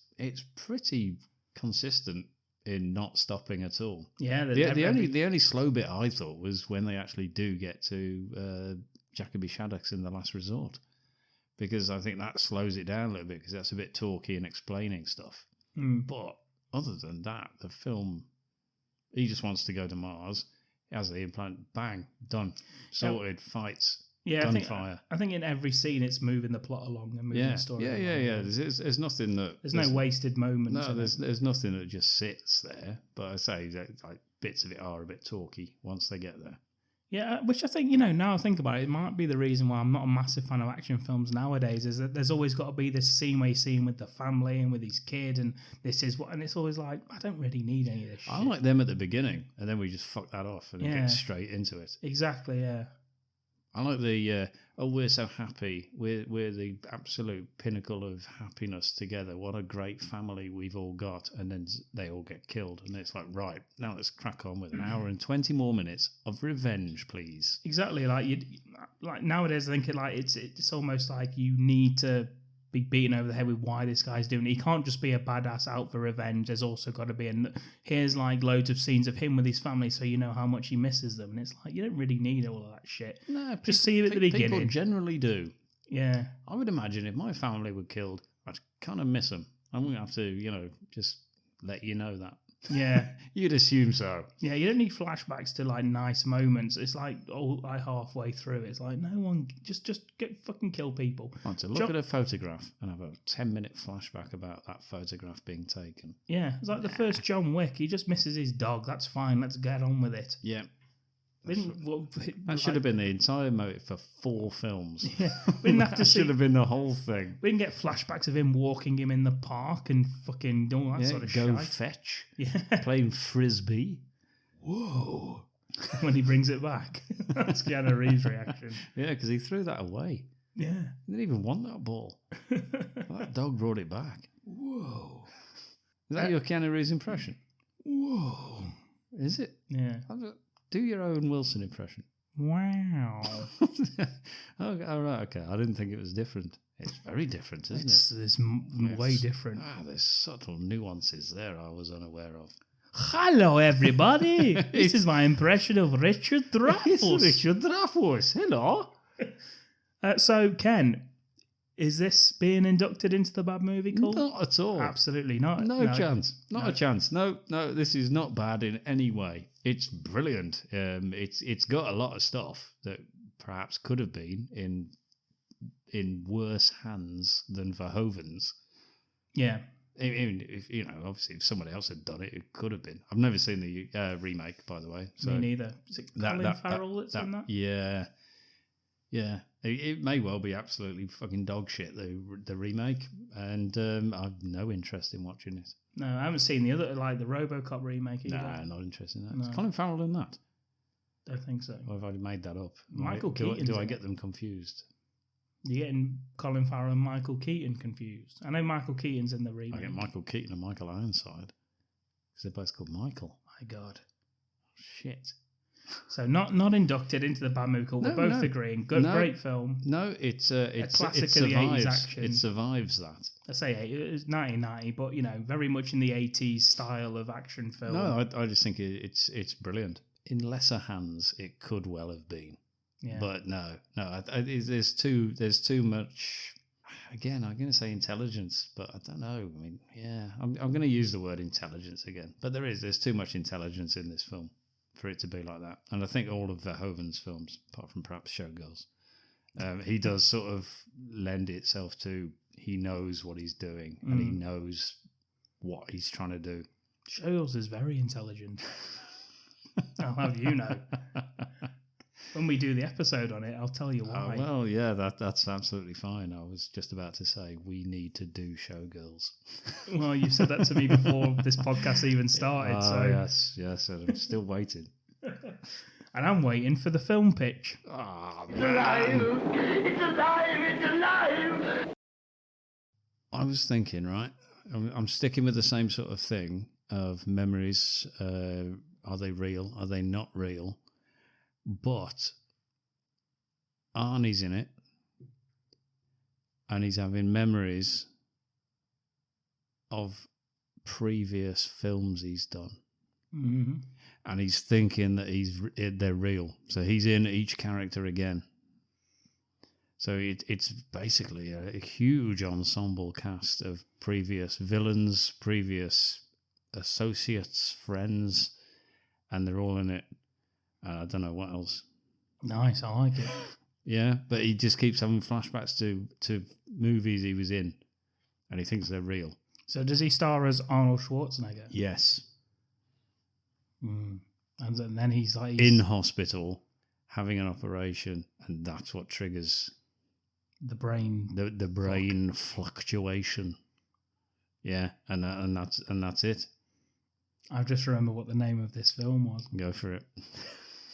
pretty consistent in not stopping at all. Yeah, the only slow bit I thought was when they actually do get to Jacoby Shaddix in The Last Resort, because I think that slows it down a little bit because that's a bit talky and explaining stuff. But other than that, the film, he just wants to go to Mars, he has the implant, bang, done, sorted, fights. Yeah, gunfire. I think in every scene it's moving the plot along and moving the story along. Yeah. There's nothing that... There's no wasted moments. No, there's nothing that just sits there. But I say that like bits of it are a bit talky once they get there. Yeah, which I think, now I think about it, it might be the reason why I'm not a massive fan of action films nowadays, is that there's always got to be this scene where you see him with the family and with his kid, and this is what, and it's always like, I don't really need any of this shit. I like them at the beginning, and then we just fuck that off and get straight into it. Exactly, yeah. I like the we're so happy. We're the absolute pinnacle of happiness together. What a great family we've all got. And then they all get killed. And it's like, right, now let's crack on with an hour and 20 more minutes of revenge, please. Exactly. Like nowadays, I think it's almost like you need to be beaten over the head with why this guy's doing it. He can't just be a badass out for revenge. There's also got to be here's like loads of scenes of him with his family, so you know how much he misses them. And it's like, you don't really need all of that shit. No, just see it at the beginning. People generally do. Yeah. I would imagine if my family were killed, I'd kind of miss them. I'm going to have to, just let you know that. Yeah. You'd assume so. Yeah, you don't need flashbacks to like nice moments. It's like halfway through. It's like no one just get fucking kill people. I want to look at a photograph and have a 10-minute flashback about that photograph being taken. Yeah, it's like the first John Wick. He just misses his dog. That's fine. Let's get on with it. Yeah. That should have been the entire motive for 4 films. Yeah, we didn't have to should have been the whole thing. We didn't get flashbacks of him walking him in the park and fucking doing that sort of shit. Go fetch. Yeah, playing frisbee. Whoa! When he brings it back, that's Keanu Reeves' reaction. Yeah, because he threw that away. Yeah, he didn't even want that ball. That dog brought it back. Whoa! Is that your Keanu Reeves impression? Whoa! Is it? Yeah. Do your own Wilson impression. Wow. All right, okay. I didn't think it was different. It's very different, isn't it? It's way different. There's subtle nuances there I was unaware of. Hello, everybody. This is my impression of Richard Dreyfuss. Richard Dreyfuss. Hello. So, Ken, is this being inducted into the Bad Movie Cult? Not at all. Absolutely not. No chance. Not a chance. No, this is not bad in any way. It's brilliant. It's got a lot of stuff that perhaps could have been in worse hands than Verhoeven's. Yeah. Even if, obviously if somebody else had done it, it could have been. I've never seen the remake, by the way. So me neither. Is it Colin Farrell that's in that? Yeah. Yeah. It may well be absolutely fucking dog shit, the remake, and I've no interest in watching it. No, I haven't seen the other, like the RoboCop remake either. Nah, not interested in that. No. Is Colin Farrell in that? Don't think so. Or have I made that up? Michael Keaton. Do I get them confused? You're getting Colin Farrell and Michael Keaton confused. I know Michael Keaton's in the remake. I get Michael Keaton and Michael Ironside. Because they're both called Michael. My God. Shit. So not inducted into the Bad Movie Cult. We're both agreeing. Great film. No, it's a classic of the 80s action. It survives that. I say it's 1990, but very much in the 80s style of action film. No, I just think it's brilliant. In lesser hands, it could well have been. Yeah. But no. There's too much. Again, I'm going to say intelligence, but I don't know. I mean, yeah, I'm going to use the word intelligence again. But there's too much intelligence in this film for it to be like that. And I think all of Verhoeven's films, apart from perhaps Showgirls, he does sort of lend itself to, he knows what he's doing and he knows what he's trying to do. Showgirls is very intelligent. I'll have you know. When we do the episode on it, I'll tell you why. Well, yeah, that's absolutely fine. I was just about to say, we need to do Showgirls. Well, you said that to me before this podcast even started. So yes, and I'm still waiting. And I'm waiting for the film pitch. Oh, it's alive! It's alive! It's alive! I was thinking, right, I'm sticking with the same sort of thing of memories. Are they real? Are they not real? But Arnie's in it, and he's having memories of previous films he's done, and he's thinking that they're real. So he's in each character again. So it's basically a huge ensemble cast of previous villains, previous associates, friends, and they're all in it. I don't know what else. Nice, I like it. Yeah, but he just keeps having flashbacks to movies he was in, and he thinks they're real. So does he star as Arnold Schwarzenegger? Yes. And then he's like... in hospital, having an operation, and that's what triggers... the brain... The brain fluctuation. Yeah, and that's it. I just remember what the name of this film was. Go for it.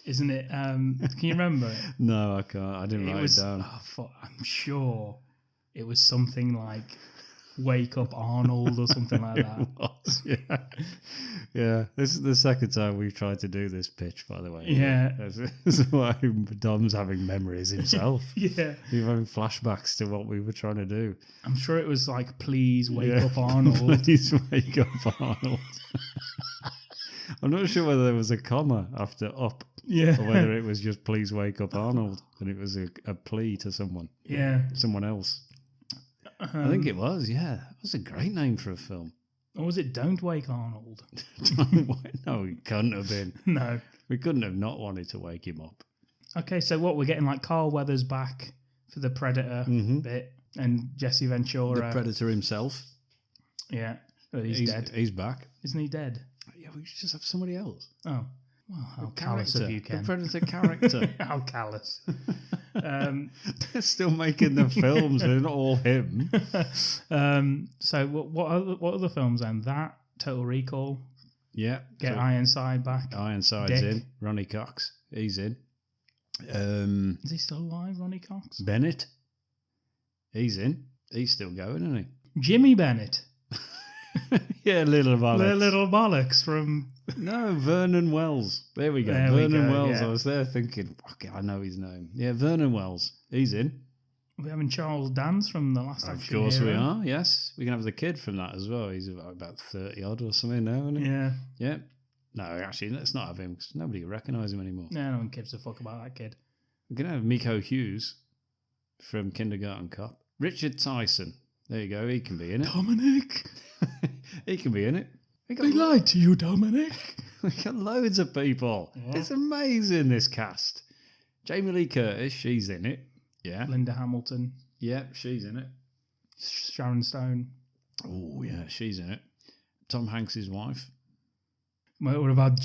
isn't it? Can you remember it? No, I can't. I didn't write it down. I'm sure it was something like Wake Up Arnold or something like that. It was, yeah. Yeah, this is the second time we've tried to do this pitch, by the way. Yeah. That's why Dom's having memories himself. Yeah. He's having flashbacks to what we were trying to do. I'm sure it was like, please wake up Arnold. Please wake up Arnold. I'm not sure whether there was a comma after up. Yeah. Or whether it was just please wake up Arnold. And it was a plea to someone. Yeah. Someone else. I think it was, yeah. That was a great name for a film. Or was it Don't Wake Arnold? No, it couldn't have been. No. We couldn't have not wanted to wake him up. Okay, so what, we're getting like Carl Weathers back for the Predator bit, and Jesse Ventura. The Predator himself. Yeah. Well, he's dead. He's back. Isn't he dead? Yeah, we should just have somebody else. Oh. Well, how callous of you, Ken. The Predator character. How callous. They're still making the films, they're not all him. So what other films then? That, Total Recall. Yeah. Get Ironside back. Ironside's Dick. in. Ronnie Cox, he's in. Is he still alive, Ronnie Cox? Bennett, he's in. He's still going, isn't he? Jimmy Bennett. Yeah, Little Bollocks. The Little Bollocks from... No, Vernon Wells. There we go. Vernon Wells. Yeah. I was there thinking, okay, I know his name. Yeah, Vernon Wells. He's in. We're having Charles Dance from The Last Action Hero. Of course we are, yes. We can have the kid from that as well. He's about 30 odd or something now, isn't he? Yeah. Yeah. No, actually, let's not have him because nobody will recognise him anymore. No one gives a fuck about that kid. We can have Miko Hughes from Kindergarten Cop. Richard Tyson. There you go. He can be in it. Dominic. He can be in it. They lied to you, Dominic. We got loads of people. Yeah. It's amazing, this cast. Jamie Lee Curtis, she's in it. Yeah. Linda Hamilton. Yeah, she's in it. Sharon Stone. Oh, yeah, she's in it. Tom Hanks' wife. What about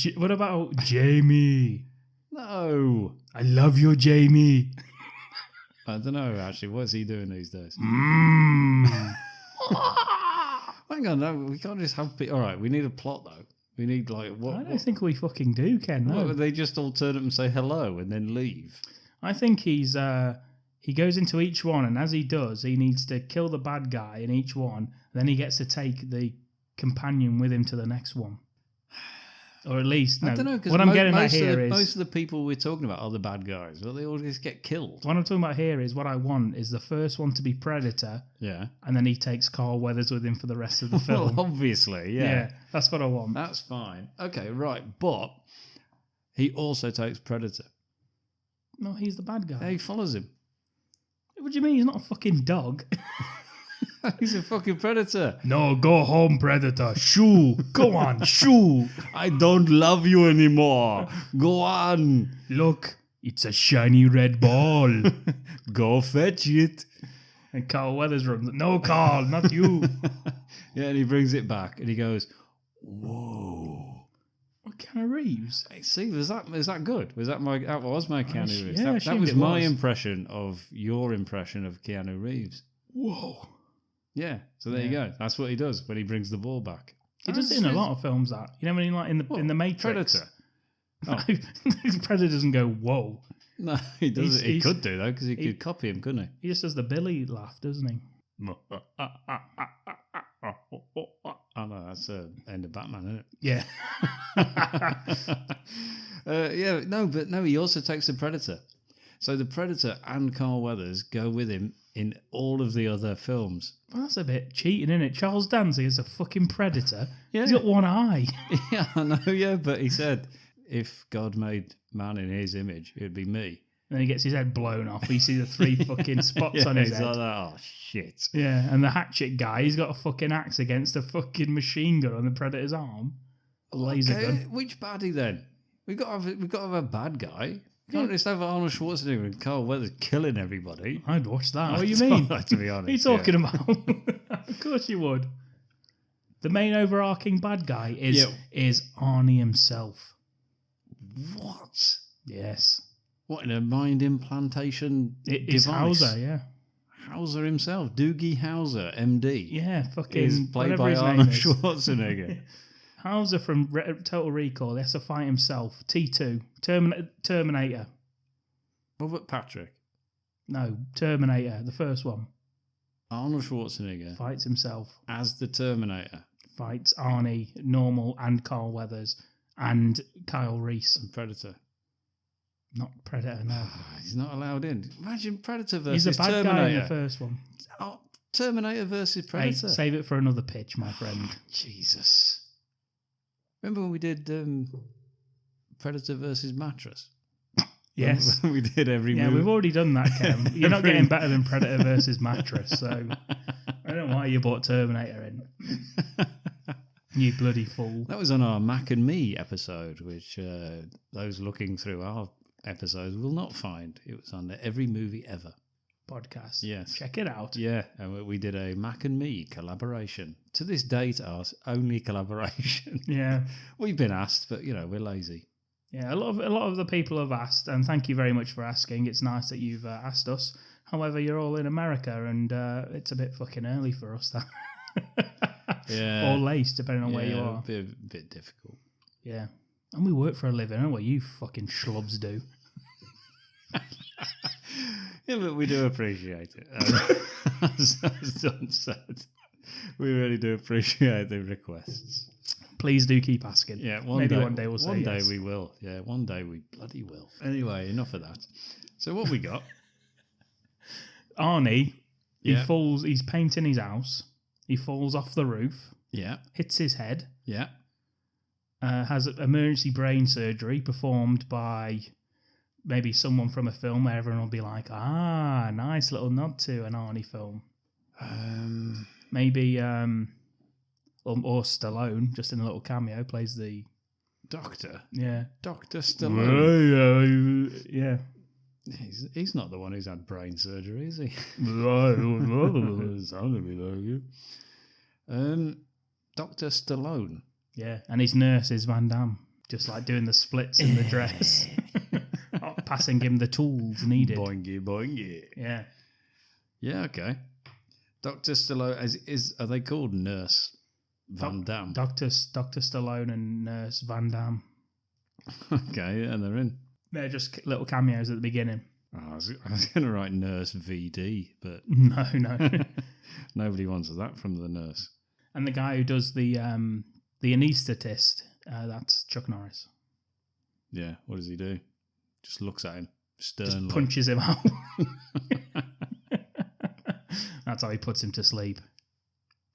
Jamie? No. I love you, Jamie. I don't know, actually. What's he doing these days? Hang on, no, we can't just have people. All right, we need a plot, though. We need, like, what? I don't think we fucking do, Ken. No. What, would they just all turn up and say hello and then leave? I think he goes into each one, and as he does, he needs to kill the bad guy in each one, and then he gets to take the companion with him to the next one. Or at least, no. I don't know, because most of the people we're talking about are the bad guys. Well, they all just get killed. What I'm talking about here is what I want is the first one to be Predator. Yeah. And then he takes Carl Weathers with him for the rest of the film. Well, obviously, yeah. Yeah, that's what I want. That's fine. Okay, right. But he also takes Predator. No, he's the bad guy. Yeah, he follows him. What do you mean? He's not a fucking dog. He's a fucking predator. No, go home, Predator. Shoo. Go on, shoo. I don't love you anymore. Go on. Look, it's a shiny red ball. Go fetch it. And Carl Weathers runs. No, Carl, not you. Yeah, and he brings it back and he goes, whoa. What, Keanu Reeves? Hey, see, was that good? That was my Keanu Reeves. Yeah, that was my impression of your impression of Keanu Reeves. Whoa. Yeah, so there you go. That's what he does when he brings the ball back. He does it in a lot of films. That when he like in the Matrix. Predator. Oh. Predator doesn't go whoa. No, he doesn't. He could do though because he could copy him, couldn't he? He just does the Billy laugh, doesn't he? Oh no, that's the end of Batman, isn't it? Yeah. Yeah. He also takes the Predator. So the Predator and Carl Weathers go with him in all of the other films. Well, that's a bit cheating, isn't it? Charles Dance is a fucking predator. Yeah. He's got one eye. Yeah, I know, yeah, but he said, if God made man in his image, it'd be me. And then he gets his head blown off. You see the 3 fucking spots on his head. Like that. Oh, shit. Yeah, and the hatchet guy, he's got a fucking axe against a fucking machine gun on the Predator's arm. A laser gun. Which baddie then? We've got to have a bad guy. Can't just have Arnold Schwarzenegger and Carl Weathers killing everybody. I'd watch that. What do you mean? To be honest. What are you talking about? Of course you would. The main overarching bad guy is Arnie himself. What? Yes. What, in a mind implantation It's device? Hauser, yeah. Hauser himself, Doogie Hauser, MD. Yeah, fucking... is played by Arnold Schwarzenegger. Hauser from Total Recall, he has to fight himself. T2, Terminator. Robert Patrick. No, Terminator, the first one. Arnold Schwarzenegger. Fights himself. As the Terminator. Fights Arnie, Normal, and Carl Weathers, and Kyle Reese. And Predator. Not Predator, no. He's not allowed in. Imagine Predator He's versus a bad Terminator. guy in the first one. Oh, Terminator versus Predator. Hey, save it for another pitch, my friend. Jesus. Remember when we did Predator versus Mattress? Yes. We did every movie. Yeah, we've already done that, Ken. You're not getting better than Predator versus Mattress, so I don't know why you brought Terminator in. You bloody fool. That was on our Mac and Me episode, which those looking through our episodes will not find. It was on the Every Movie Ever podcast. Yes. Check it out. Yeah, and we did a Mac and Me collaboration. To this date, our only collaboration. Yeah. We've been asked, but, we're lazy. Yeah, a lot of the people have asked, and thank you very much for asking. It's nice that you've asked us. However, you're all in America, and it's a bit fucking early for us. Yeah. Or late, depending on where you are. A bit difficult. Yeah. And we work for a living, don't we? You fucking schlubs do. Yeah, but we do appreciate it. As Don said, we really do appreciate the requests. Please do keep asking. Yeah, maybe one day we'll say one day yes. we will. Yeah, one day we bloody will. Anyway, enough of that. So what we got? Arnie, Yeah. he falls. He's painting his house. He falls off the roof. Yeah. Hits his head. Yeah. Has emergency brain surgery performed by maybe someone from a film where everyone will be like, nice little nod to an Arnie film. Maybe, or Stallone, just in a little cameo, plays the... Doctor? Yeah. Dr. Stallone. Yeah. He's not the one who's had brain surgery, is he? Sounded me like you. Dr. Stallone. Yeah, and his nurse is Van Damme, just like doing the splits in the dress. Passing him the tools needed. Boingy, boingy. Yeah. Yeah, okay. Dr. Stallone, are they called Nurse Van Damme? Dr. Stallone and Nurse Van Damme. Okay, and they're in. They're just little cameos at the beginning. Oh, I was going to write Nurse VD, but... No. Nobody wants that from the nurse. And the guy who does the anaesthetist, that's Chuck Norris. Yeah, what does he do? Just looks at him sternly. Just punches him out. That's how he puts him to sleep.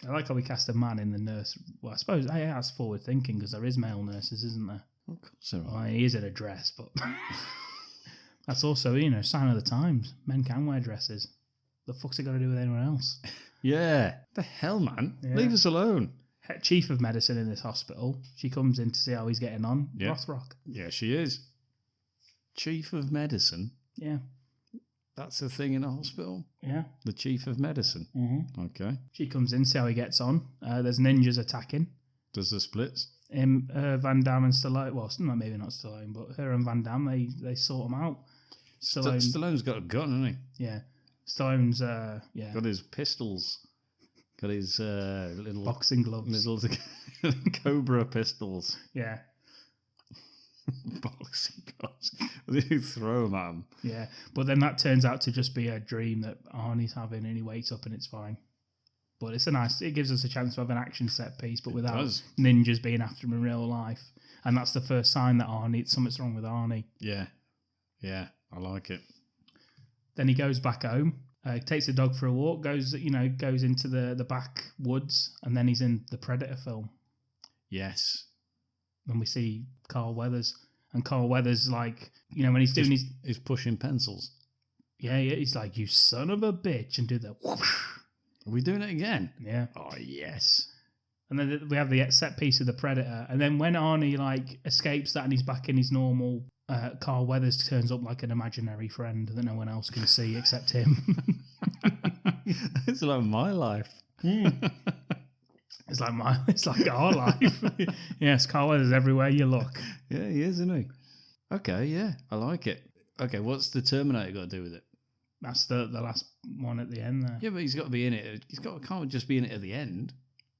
I like how we cast a man in the nurse. Well, I suppose that's forward thinking because there is male nurses, isn't there? Of course there are. Well, he is in a dress, but that's also, sign of the times. Men can wear dresses. The fuck's it got to do with anyone else? Yeah. The hell, man? Yeah. Leave us alone. Chief of medicine in this hospital. She comes in to see how he's getting on. Yeah. Rothrock. Yeah, she is. Chief of medicine? Yeah. That's a thing in a hospital? Yeah. The chief of medicine? Mm-hmm. Okay. She comes in, see how he gets on. There's ninjas attacking. Does the splits? Van Damme and Stallone. Well, maybe not Stallone, but her and Van Damme, they sort him out. Stallone's got a gun, hasn't he? Yeah. Stallone's, got his pistols. Got his little... boxing gloves. Little Cobra pistols. Yeah. Boxing gloves. You throw them at him. Yeah. But then that turns out to just be a dream that Arnie's having and he wakes up and it's fine. But it gives us a chance to have an action set piece, but without ninjas being after him in real life. And that's the first sign that something's wrong with Arnie. Yeah. Yeah, I like it. Then he goes back home, takes the dog for a walk, goes into the backwoods, and then he's in the Predator film. Yes. And we see Carl Weathers. And Carl Weathers, when he's doing he's pushing pencils. Yeah, he's like, you son of a bitch, and do the whoosh. Are we doing it again? Yeah. Oh, yes. And then we have the set piece of the Predator. And then when Arnie, escapes that and he's back in his normal... Carl Weathers turns up like an imaginary friend that no one else can see except him. It's like my life. It's like our life. Yes, Carl Weathers everywhere you look. Yeah, he is, isn't he? Okay, yeah, I like it. Okay, what's the Terminator got to do with it? That's the last one at the end there. Yeah, but he's got to be in it. Can't just be in it at the end.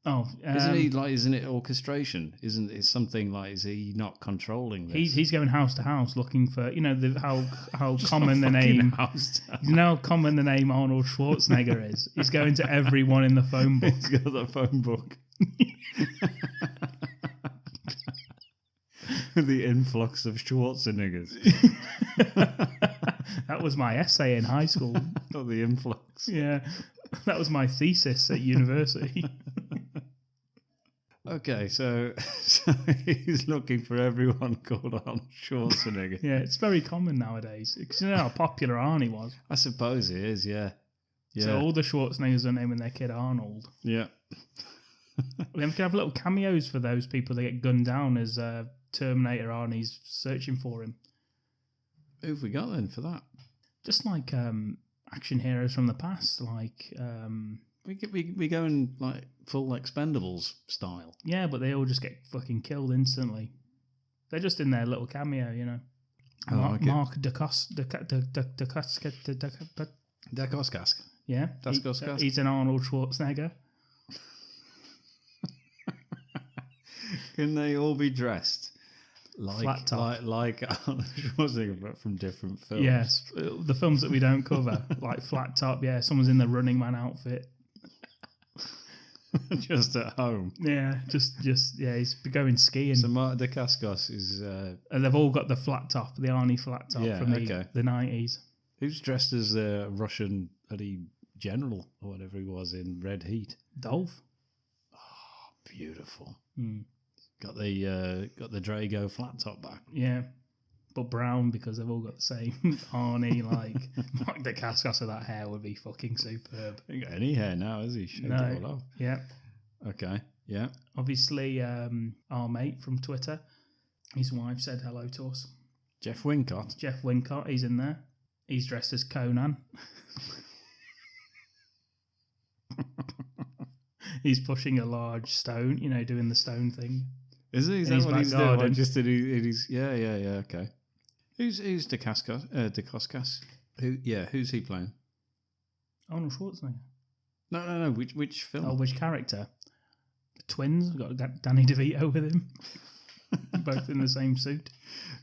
Oh, isn't he like? Isn't it orchestration? Isn't it something like? Is he not controlling this? He's going house to house looking for how common the fucking name house to you know how common the name Arnold Schwarzenegger is. He's going to everyone in the phone book. He's got the phone book. The influx of Schwarzeneggers. That was my essay in high school. Oh, the influx. Yeah, that was my thesis at university. Okay, so he's looking for everyone called Arnold Schwarzenegger. Yeah, it's very common nowadays. Because you know how popular Arnie was. I suppose it is, yeah. So all the Schwarzeneggers are naming their kid Arnold. Yeah. We can have little cameos for those people that get gunned down as Terminator Arnie's searching for him. Who have we got then for that? Just like action heroes from the past, like... We go in like full Expendables style. Yeah, but they all just get fucking killed instantly. They're just in their little cameo, you know. Mark Dacoscas. Yeah. Dacoscas. He's an Arnold Schwarzenegger. Can they all be dressed like Flat top. like Arnold Schwarzenegger, but from different films? Yes, the films that we don't cover, like Flat Top. Yeah, someone's in the Running Man outfit. Just at home. Yeah, just yeah, he's going skiing. So Mark Dacascos is... and they've all got the flat top, the Arnie flat top from the 90s. Who's dressed as the Russian bloody general or whatever he was in Red Heat? Dolph. Oh, beautiful. Mm. Got the Drago flat top back. Yeah, but brown because they've all got the same Arnie. Like Mark Dacascos with that hair would be fucking superb. He ain't got any hair now, has he? Shaved No. it all off. Yeah. Okay. Yeah. Obviously, our mate from Twitter, his wife said hello to us. Jeff Wincott. Jeff Wincott, he's in there. He's dressed as Conan. He's pushing a large stone, you know, doing the stone thing. Is he? Is that what he's doing? Just yeah, okay. Who's Dacascos? Who's he playing? Arnold Schwarzenegger. No. Which film? Oh, which character? The twins. We've got Danny DeVito with him. Both in the same suit.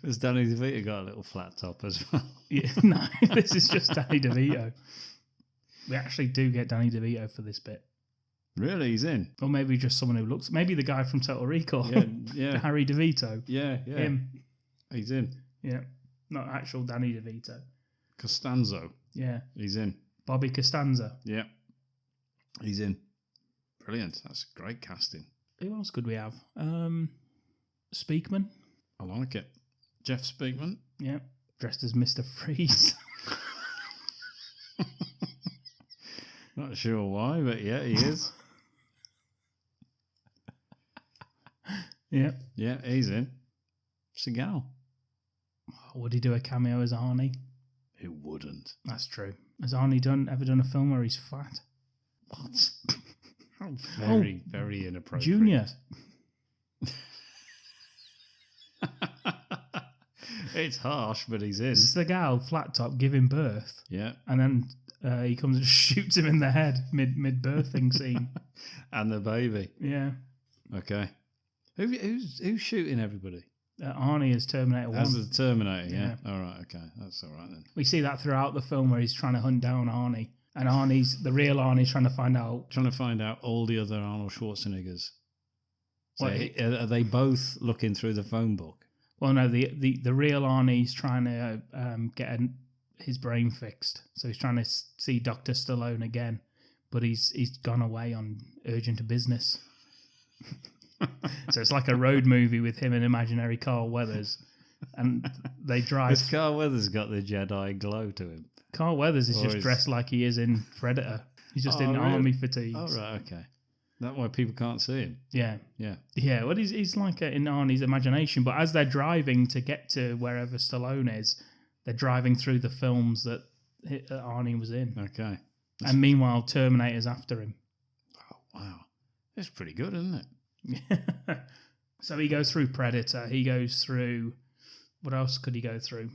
Has Danny DeVito got a little flat top as well? Yeah, no, this is just Danny DeVito. We actually do get Danny DeVito for this bit. Really? He's in? Or maybe just someone who looks... Maybe the guy from Total Recall. Yeah. Harry DeVito. Yeah. Him. He's in. Yeah. Not actual Danny DeVito. Costanzo. Yeah. He's in. Bobby Costanza. Yeah. He's in. Brilliant. That's great casting. Who else could we have? Speakman. I like it. Jeff Speakman. Yeah. Dressed as Mr. Freeze. Not sure why, but yeah, he is. Yeah. Yeah, he's in. Seagal. Would he do a cameo as Arnie? Who wouldn't? That's true. Has Arnie ever done a film where he's fat? What? Very, very inappropriate. Junior. It's harsh, but he's in. It's the gal, flat top, giving birth. Yeah. And then he comes and shoots him in the head mid-birthing scene. And the baby. Yeah. Okay. Who's shooting everybody? Arnie is Terminator 1. As the Terminator, yeah. All right, okay. That's all right then. We see that throughout the film where he's trying to hunt down Arnie. And the real Arnie's trying to find out. Trying to find out all the other Arnold Schwarzeneggers. So What, are they both looking through the phone book? Well, no, the real Arnie's trying to get his brain fixed. So he's trying to see Dr. Stallone again. But he's gone away on urgent business. So it's like a road movie with him and imaginary Carl Weathers. And they drive. Has Carl Weathers got the Jedi glow to him? Carl Weathers is just dressed like he is in Predator. He's just in army fatigues. Oh, right, okay. That's why people can't see him. Yeah. Yeah. Yeah, well, he's like in Arnie's imagination. But as they're driving to get to wherever Stallone is, they're driving through the films that Arnie was in. Okay. And meanwhile, Terminator's after him. Oh, wow. That's pretty good, isn't it? So he goes through Predator. He goes through... What else could he go through?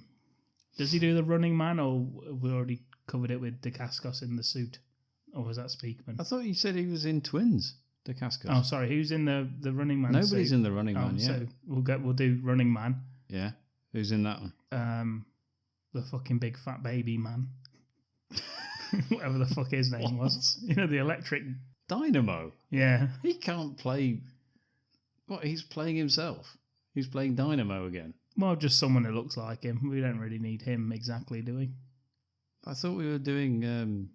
Does he do the Running Man, or have we already covered it with Dacascos in the suit? Or was that Speakman? I thought you said he was in Twins. Dacascos. Oh, sorry. Who's in the Running Man? Nobody's suit? in the Running Man. Yeah. So we'll do Running Man. Yeah. Who's in that one? The fucking big fat baby man. Whatever the fuck his name was. You know, the electric Dynamo. Yeah. He can't play. What? He's playing himself. He's playing Dynamo again. Well, just someone who looks like him. We don't really need him exactly, do we? I thought we were doing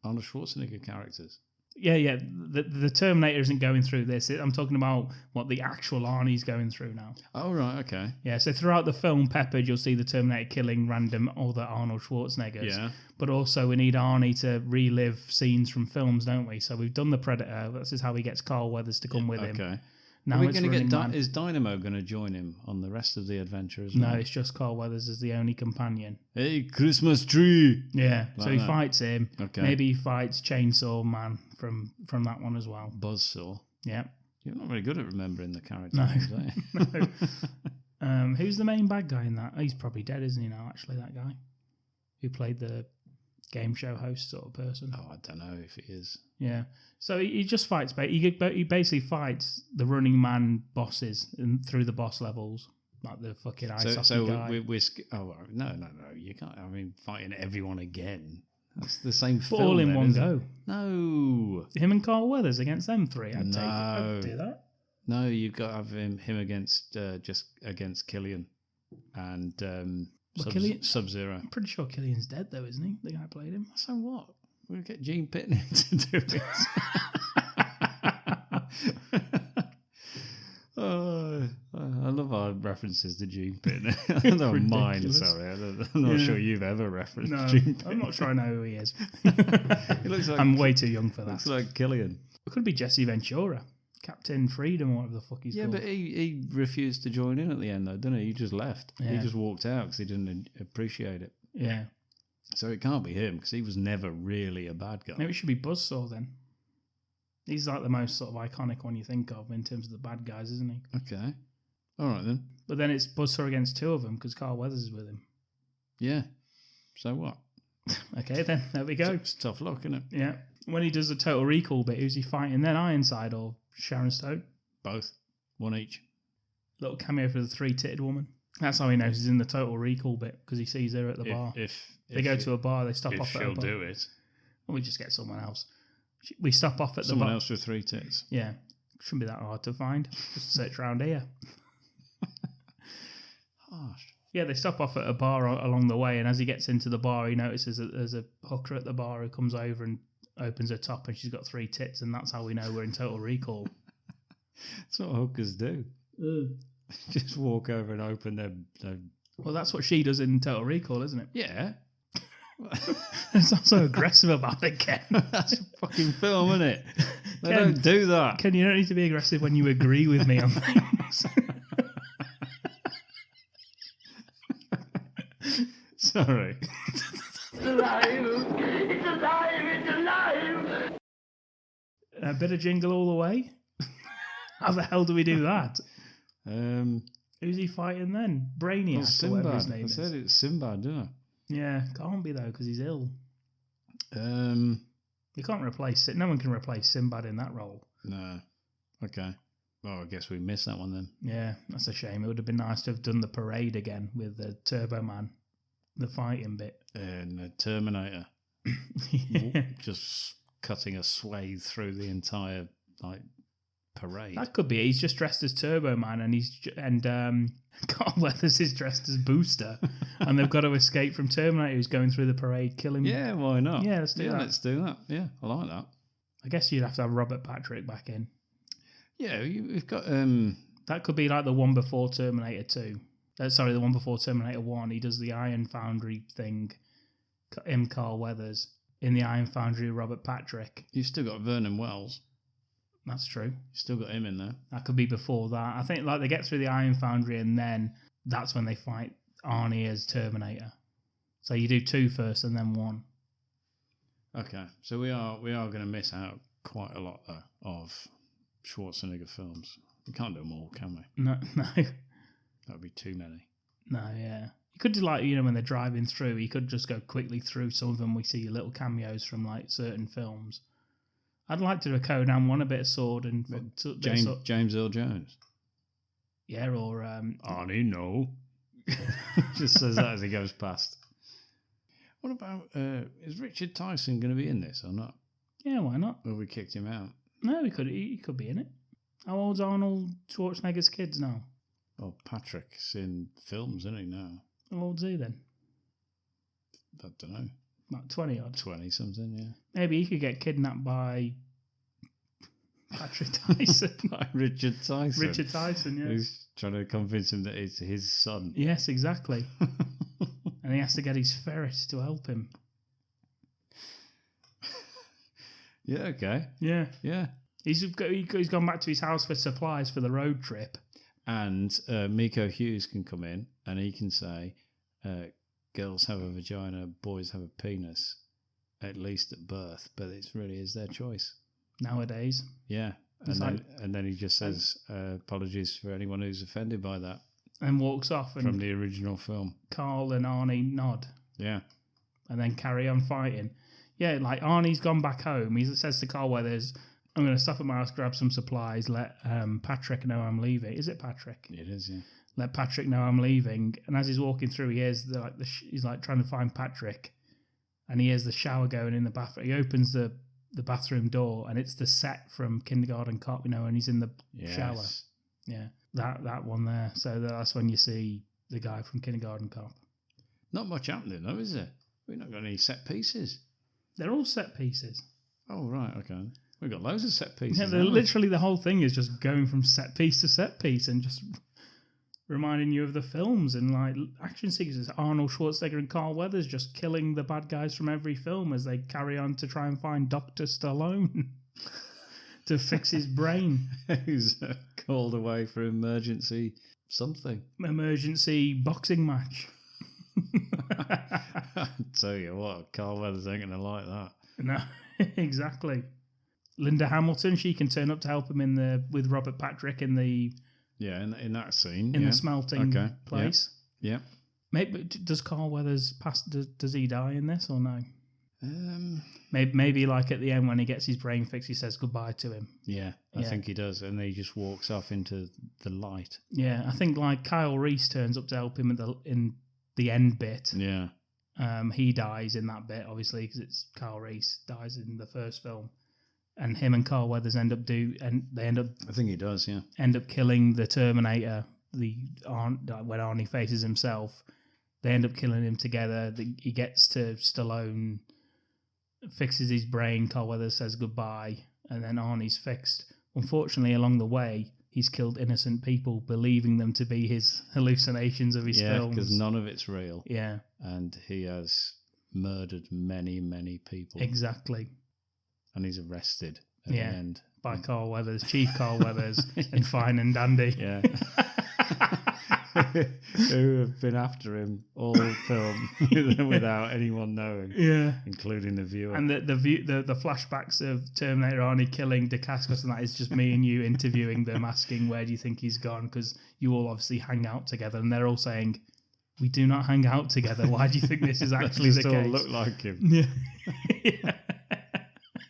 Arnold Schwarzenegger characters. Yeah. The Terminator isn't going through this. I'm talking about what the actual Arnie's going through now. Oh, right, okay. Yeah, so throughout the film, peppered, you'll see the Terminator killing random other Arnold Schwarzeneggers. Yeah. But also we need Arnie to relive scenes from films, don't we? So we've done The Predator. This is how he gets Carl Weathers to come with him. Okay. Now Are we it's going to Running get Man. Is Dynamo going to join him on the rest of the adventure as well? No, it's just Carl Weathers as the only companion. Hey, Christmas tree! Yeah, Like so he that. fights him. Okay. Maybe he fights Chainsaw Man from that one as well. Buzzsaw. Yeah. You're not very good at remembering the characters, No. are you? No. Who's the main bad guy in that? He's probably dead, isn't he now, actually, that guy? Who played the game show host sort of person. Oh, I don't know if he is. Yeah. So he just fights, he basically fights the Running Man bosses through the boss levels, like the fucking ice hockey guy. No, you can't. I mean, fighting everyone again. That's the same But film. all in then, one isn't go. it? No. Him and Carl Weathers against them three. I'd do that. No, you've got to have him against just against Killian and Sub-Zero. I'm pretty sure Killian's dead though, isn't he? The guy who played him. So what? We'll get Gene Pitney to do it. I love our references to Gene Pitney. I don't mind, sorry. I'm not sure you've ever referenced Gene Pitney. I'm not sure I know who he is. He looks like, I'm way too young for that. Looks like Killian. It could be Jesse Ventura. Captain Freedom or whatever the fuck he's called. Yeah, but he refused to join in at the end though, didn't he? He just left. Yeah. He just walked out because he didn't appreciate it. Yeah. So it can't be him because he was never really a bad guy. Maybe it should be Buzzsaw then. He's like the most sort of iconic one you think of in terms of the bad guys, isn't he? Okay. All right then. But then it's Buzzsaw against two of them because Carl Weathers is with him. Yeah. So what? Okay then, there we go. It's tough luck, isn't it? Yeah. When he does the Total Recall bit, who's he fighting then? Ironside or Sharon Stone? Both. One each. Little cameo for the three-titted woman. That's how he knows he's in the Total Recall bit because he sees her at the bar. If they go to a bar, they stop off at a bar. If she'll do it. Well, we just get someone else. We stop off at someone the bar. else with three tits. Yeah. Shouldn't be that hard to find. Just search around here. Harsh. Yeah, they stop off at a bar along the way, and as he gets into the bar, he notices that there's a hooker at the bar who comes over and opens her top, and she's got three tits, and that's how we know we're in Total Recall. That's what hookers do. Just walk over and open their... Well, that's what she does in Total Recall, isn't it? Yeah. It's not so aggressive about it, Ken. That's a fucking film, isn't it? They Ken, don't do that. Ken, you don't need to be aggressive when you agree with me on things. Sorry. It's alive! It's alive! It's alive! A bit of Jingle All the Way? How the hell do we do that? Who's he fighting then? Brainiac or whatever his name is. I said it's Sinbad, didn't I? Yeah, can't be though because he's ill. You can't replace it. No one can replace Sinbad in that role. No. Okay. Well, I guess we missed that one then. Yeah, that's a shame. It would have been nice to have done the parade again with the Turbo Man, the fighting bit. And the Terminator. Yeah. Just cutting a swathe through the entire parade. That could be. He's just dressed as Turbo Man, and Carl Weathers is dressed as Booster, and they've got to escape from Terminator, who's going through the parade, killing. Yeah, why not? Yeah, let's do that. Let's do that. Yeah, I like that. I guess you'd have to have Robert Patrick back in. Yeah, we've got. That could be like the one before Terminator 2. The one before Terminator 1. He does the Iron Foundry thing. Carl Weathers in the Iron Foundry. Robert Patrick. You've still got Vernon Wells. That's true. Still got him in there. That could be before that. I think they get through the Iron Foundry and then that's when they fight Arnie as Terminator. So you do 2 first and then 1. Okay, so we are going to miss out quite a lot though of Schwarzenegger films. We can't do them all, can we? No. That would be too many. No, yeah. You could do when they're driving through, you could just go quickly through some of them. We see little cameos from certain films. I'd like to do a Conan one, a bit of sword and James Earl Jones. Yeah, or Arnie, no. Just says that as he goes past. What about is Richard Tyson going to be in this or not? Yeah, why not? Or we kicked him out? No, he could be in it. How old's Arnold Schwarzenegger's kids now? Well, Patrick's in films, isn't he now? How old's he then? I don't know. About 20 odd. 20 something, yeah. Maybe he could get kidnapped by Patrick Tyson. By Richard Tyson. Richard Tyson, yeah. Who's trying to convince him that it's his son. Yes, exactly. And he has to get his ferret to help him. Yeah, okay. Yeah. Yeah. He's gone back to his house for supplies for the road trip. And Miko Hughes can come in and he can say, girls have a vagina, boys have a penis, at least at birth, but it really is their choice. Nowadays. Yeah. And then he just says, apologies for anyone who's offended by that. And walks off. And from the original film. Carl and Arnie nod. Yeah. And then carry on fighting. Yeah, like Arnie's gone back home. He says to Carl Weathers, I'm going to stop at my house, grab some supplies, let Patrick know I'm leaving. Is it Patrick? It is, yeah. Let Patrick know I'm leaving. And as he's walking through, he hears he's like trying to find Patrick. And he hears the shower going in the bathroom. He opens the bathroom door, and it's the set from Kindergarten Cop, and he's in the shower. Yeah, that one there. So that's when you see the guy from Kindergarten Cop. Not much happening, though, is there? We've not got any set pieces. They're all set pieces. Oh, right, okay. We've got loads of set pieces. Yeah, literally the whole thing is just going from set piece to set piece and just reminding you of the films and like action sequences. Arnold Schwarzenegger and Carl Weathers just killing the bad guys from every film as they carry on to try and find Dr. Stallone to fix his brain. Who's called away for emergency boxing match. I tell you what, Carl Weathers ain't gonna like that. No, exactly. Linda Hamilton, she can turn up to help him with Robert Patrick in the in that scene the smelting place. Yeah. Maybe does Carl Weathers does he die in this or no? Maybe like at the end when he gets his brain fixed, he says goodbye to him. Yeah, I think he does, and then he just walks off into the light. Yeah, I think like Kyle Reese turns up to help him in the end bit. Yeah. He dies in that bit, obviously, because it's Kyle Reese dies in the first film, and him and Carl Weathers end up. I think he does, yeah. End up killing the Terminator. When Arnie faces himself, they end up killing him together. He gets to Stallone, fixes his brain. Carl Weathers says goodbye, and then Arnie's fixed. Unfortunately, along the way, he's killed innocent people, believing them to be his hallucinations of his films. Yeah, because none of it's real. Yeah. And he has murdered many, many people. Exactly. And he's arrested at the end. By Carl Weathers, Chief Carl Weathers, and Fine and Dandy. Yeah. Who have been after him all film without anyone knowing. Yeah. Including the viewer. And the flashbacks of Terminator Arnie killing Dacascos and that is just me and you interviewing them, asking where do you think he's gone, because you all obviously hang out together, and they're all saying, we do not hang out together. Why do you think this is actually the case? They all look like him. Yeah.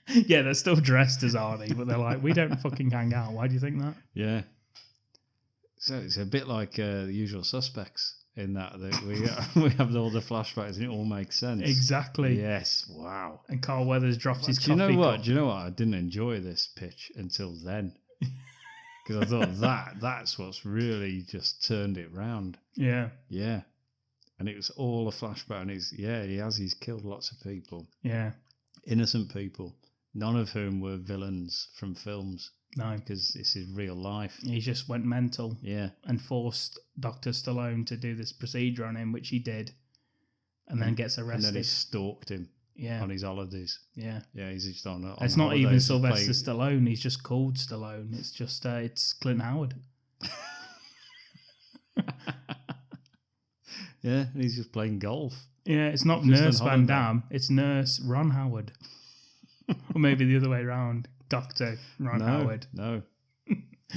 Yeah, they're still dressed as Arnie, but they're like, we don't fucking hang out. Why do you think that? Yeah. So it's a bit like The Usual Suspects in that we have all the flashbacks and it all makes sense. Exactly. Yes. Wow. And Carl Weathers drops his coffee cup. Do you know what? I didn't enjoy this pitch until then. Because I thought that's what's really just turned it round. Yeah. Yeah. And it was all a flashback. And he's killed lots of people. Yeah. Innocent people. None of whom were villains from films. No. Because this is real life. He just went mental. Yeah. And forced Dr. Stallone to do this procedure on him, which he did. And then gets arrested. And then he stalked him. Yeah. On his holidays. Yeah. Yeah, he's just on it's not even Sylvester Stallone. He's just called Stallone. It's just, it's Clint Howard. Yeah, and he's just playing golf. Yeah, it's not Nurse Van Damme. It's Nurse Ron Howard. Or maybe the other way around. Dr. Ron Howard. No.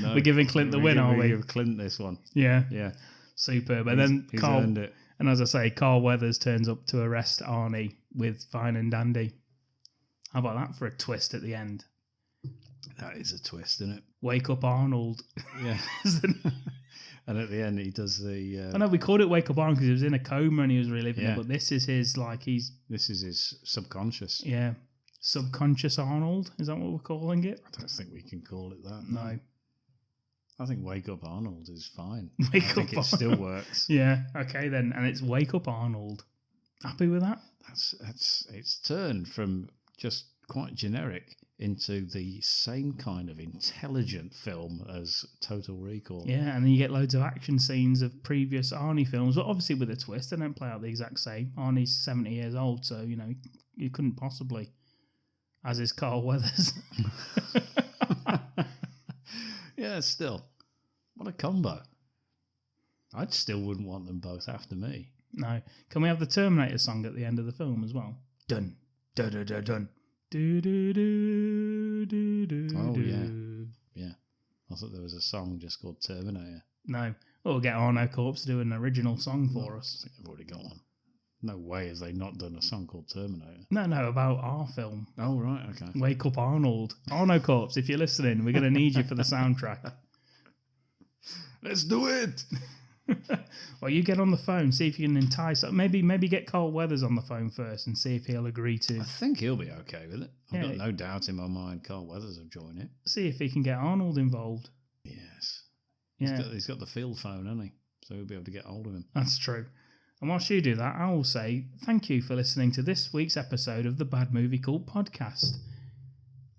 We're giving Clint the win, aren't we? We give Clint this one. Yeah. Yeah. Superb. And then he's earned it. And as I say, Carl Weathers turns up to arrest Arnie with Fine and Dandy. How about that for a twist at the end? That is a twist, isn't it? Wake Up Arnold. Yeah. And at the end, he does the. I know we called it Wake Up Arnold because he was in a coma and he was reliving it, but this is his This is his subconscious. Yeah, subconscious Arnold. Is that what we're calling it? I don't think we can call it that. No. I think Wake Up Arnold is fine. Wake I Up think it still works. Yeah. Okay then, and it's Wake Up Arnold. Happy with that? It's turned from just quite generic into the same kind of intelligent film as Total Recall. Yeah, and then you get loads of action scenes of previous Arnie films, but obviously with a twist. They don't play out the exact same. Arnie's 70 years old, so, you know, you couldn't possibly. As is Carl Weathers. Yeah, still. What a combo. I still wouldn't want them both after me. No. Can we have the Terminator song at the end of the film as well? Dun, dun, dun, dun, dun. Do, do, do, do, do, Oh, do. yeah. I thought there was a song just called Terminator. No. We'll get Arno Corpse to do an original song for us. I think they've already got one. No way has they not done a song called Terminator. No, about our film. Oh, right, okay. Wake Up Arnold. Arno Corpse, if you're listening, we're going to need you for the soundtrack. Let's do it! Well, you get on the phone, see if you can entice. Maybe get Carl Weathers on the phone first and see if he'll agree to. I think he'll be okay with it. I've got no doubt in my mind Carl Weathers will join it. See if he can get Arnold involved. Yes. Yeah. He's got the field phone, hasn't he? So we'll be able to get hold of him. That's true. And whilst you do that, I will say thank you for listening to this week's episode of the Bad Movie Cult podcast.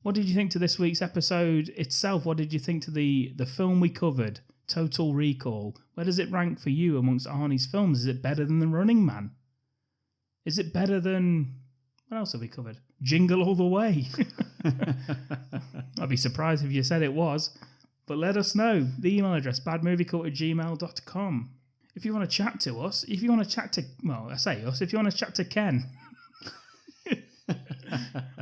What did you think to this week's episode itself? What did you think to the film we covered, Total Recall? Where does it rank for you amongst Arnie's films? Is it better than The Running Man? Is it better than... What else have we covered? Jingle All the Way. I'd be surprised if you said it was. But let us know. The email address, badmoviecult@gmail.com. If you want to chat to us, if you want to chat to... Well, I say us. If you want to chat to Ken...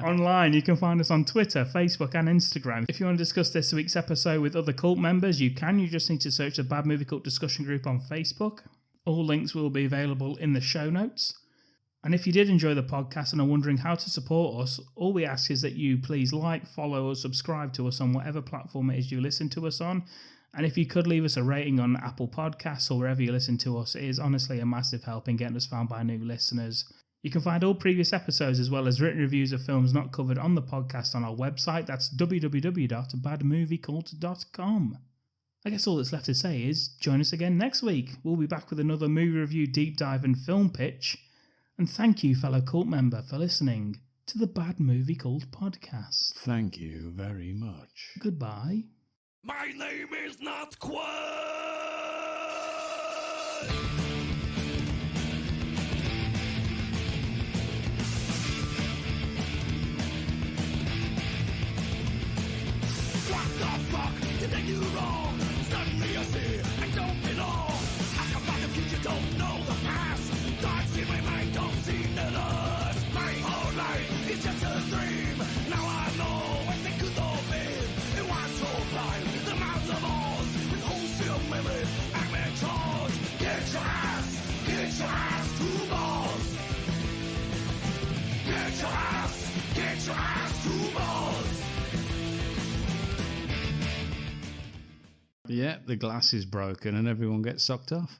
online, you can find us on Twitter, Facebook and Instagram. If you want to discuss this week's episode with other cult members, you can. You just need to search the Bad Movie Cult discussion group on Facebook. All links will be available in the show notes. And if you did enjoy the podcast and are wondering how to support us, all we ask is that you please like, follow or subscribe to us on whatever platform it is you listen to us on. And if you could leave us a rating on Apple Podcasts or wherever you listen to us, it is honestly a massive help in getting us found by new listeners. You can find all previous episodes as well as written reviews of films not covered on the podcast on our website. That's www.badmoviecult.com. I guess all that's left to say is join us again next week. We'll be back with another movie review, deep dive and film pitch. And thank you, fellow cult member, for listening to the Bad Movie Cult podcast. Thank you very much. Goodbye. My name is not Quad! What the fuck did they do wrong? Suddenly I see I don't belong. I come back the future, don't know the past. Thoughts in my mind don't seem to last. My whole life is just a dream. Now I know what they could have been. It was so blind, the mouths of Oz. With wholesale memories, I'm in charge. Get your ass to balls. Get your ass to balls. Yeah, the glass is broken and everyone gets sucked off.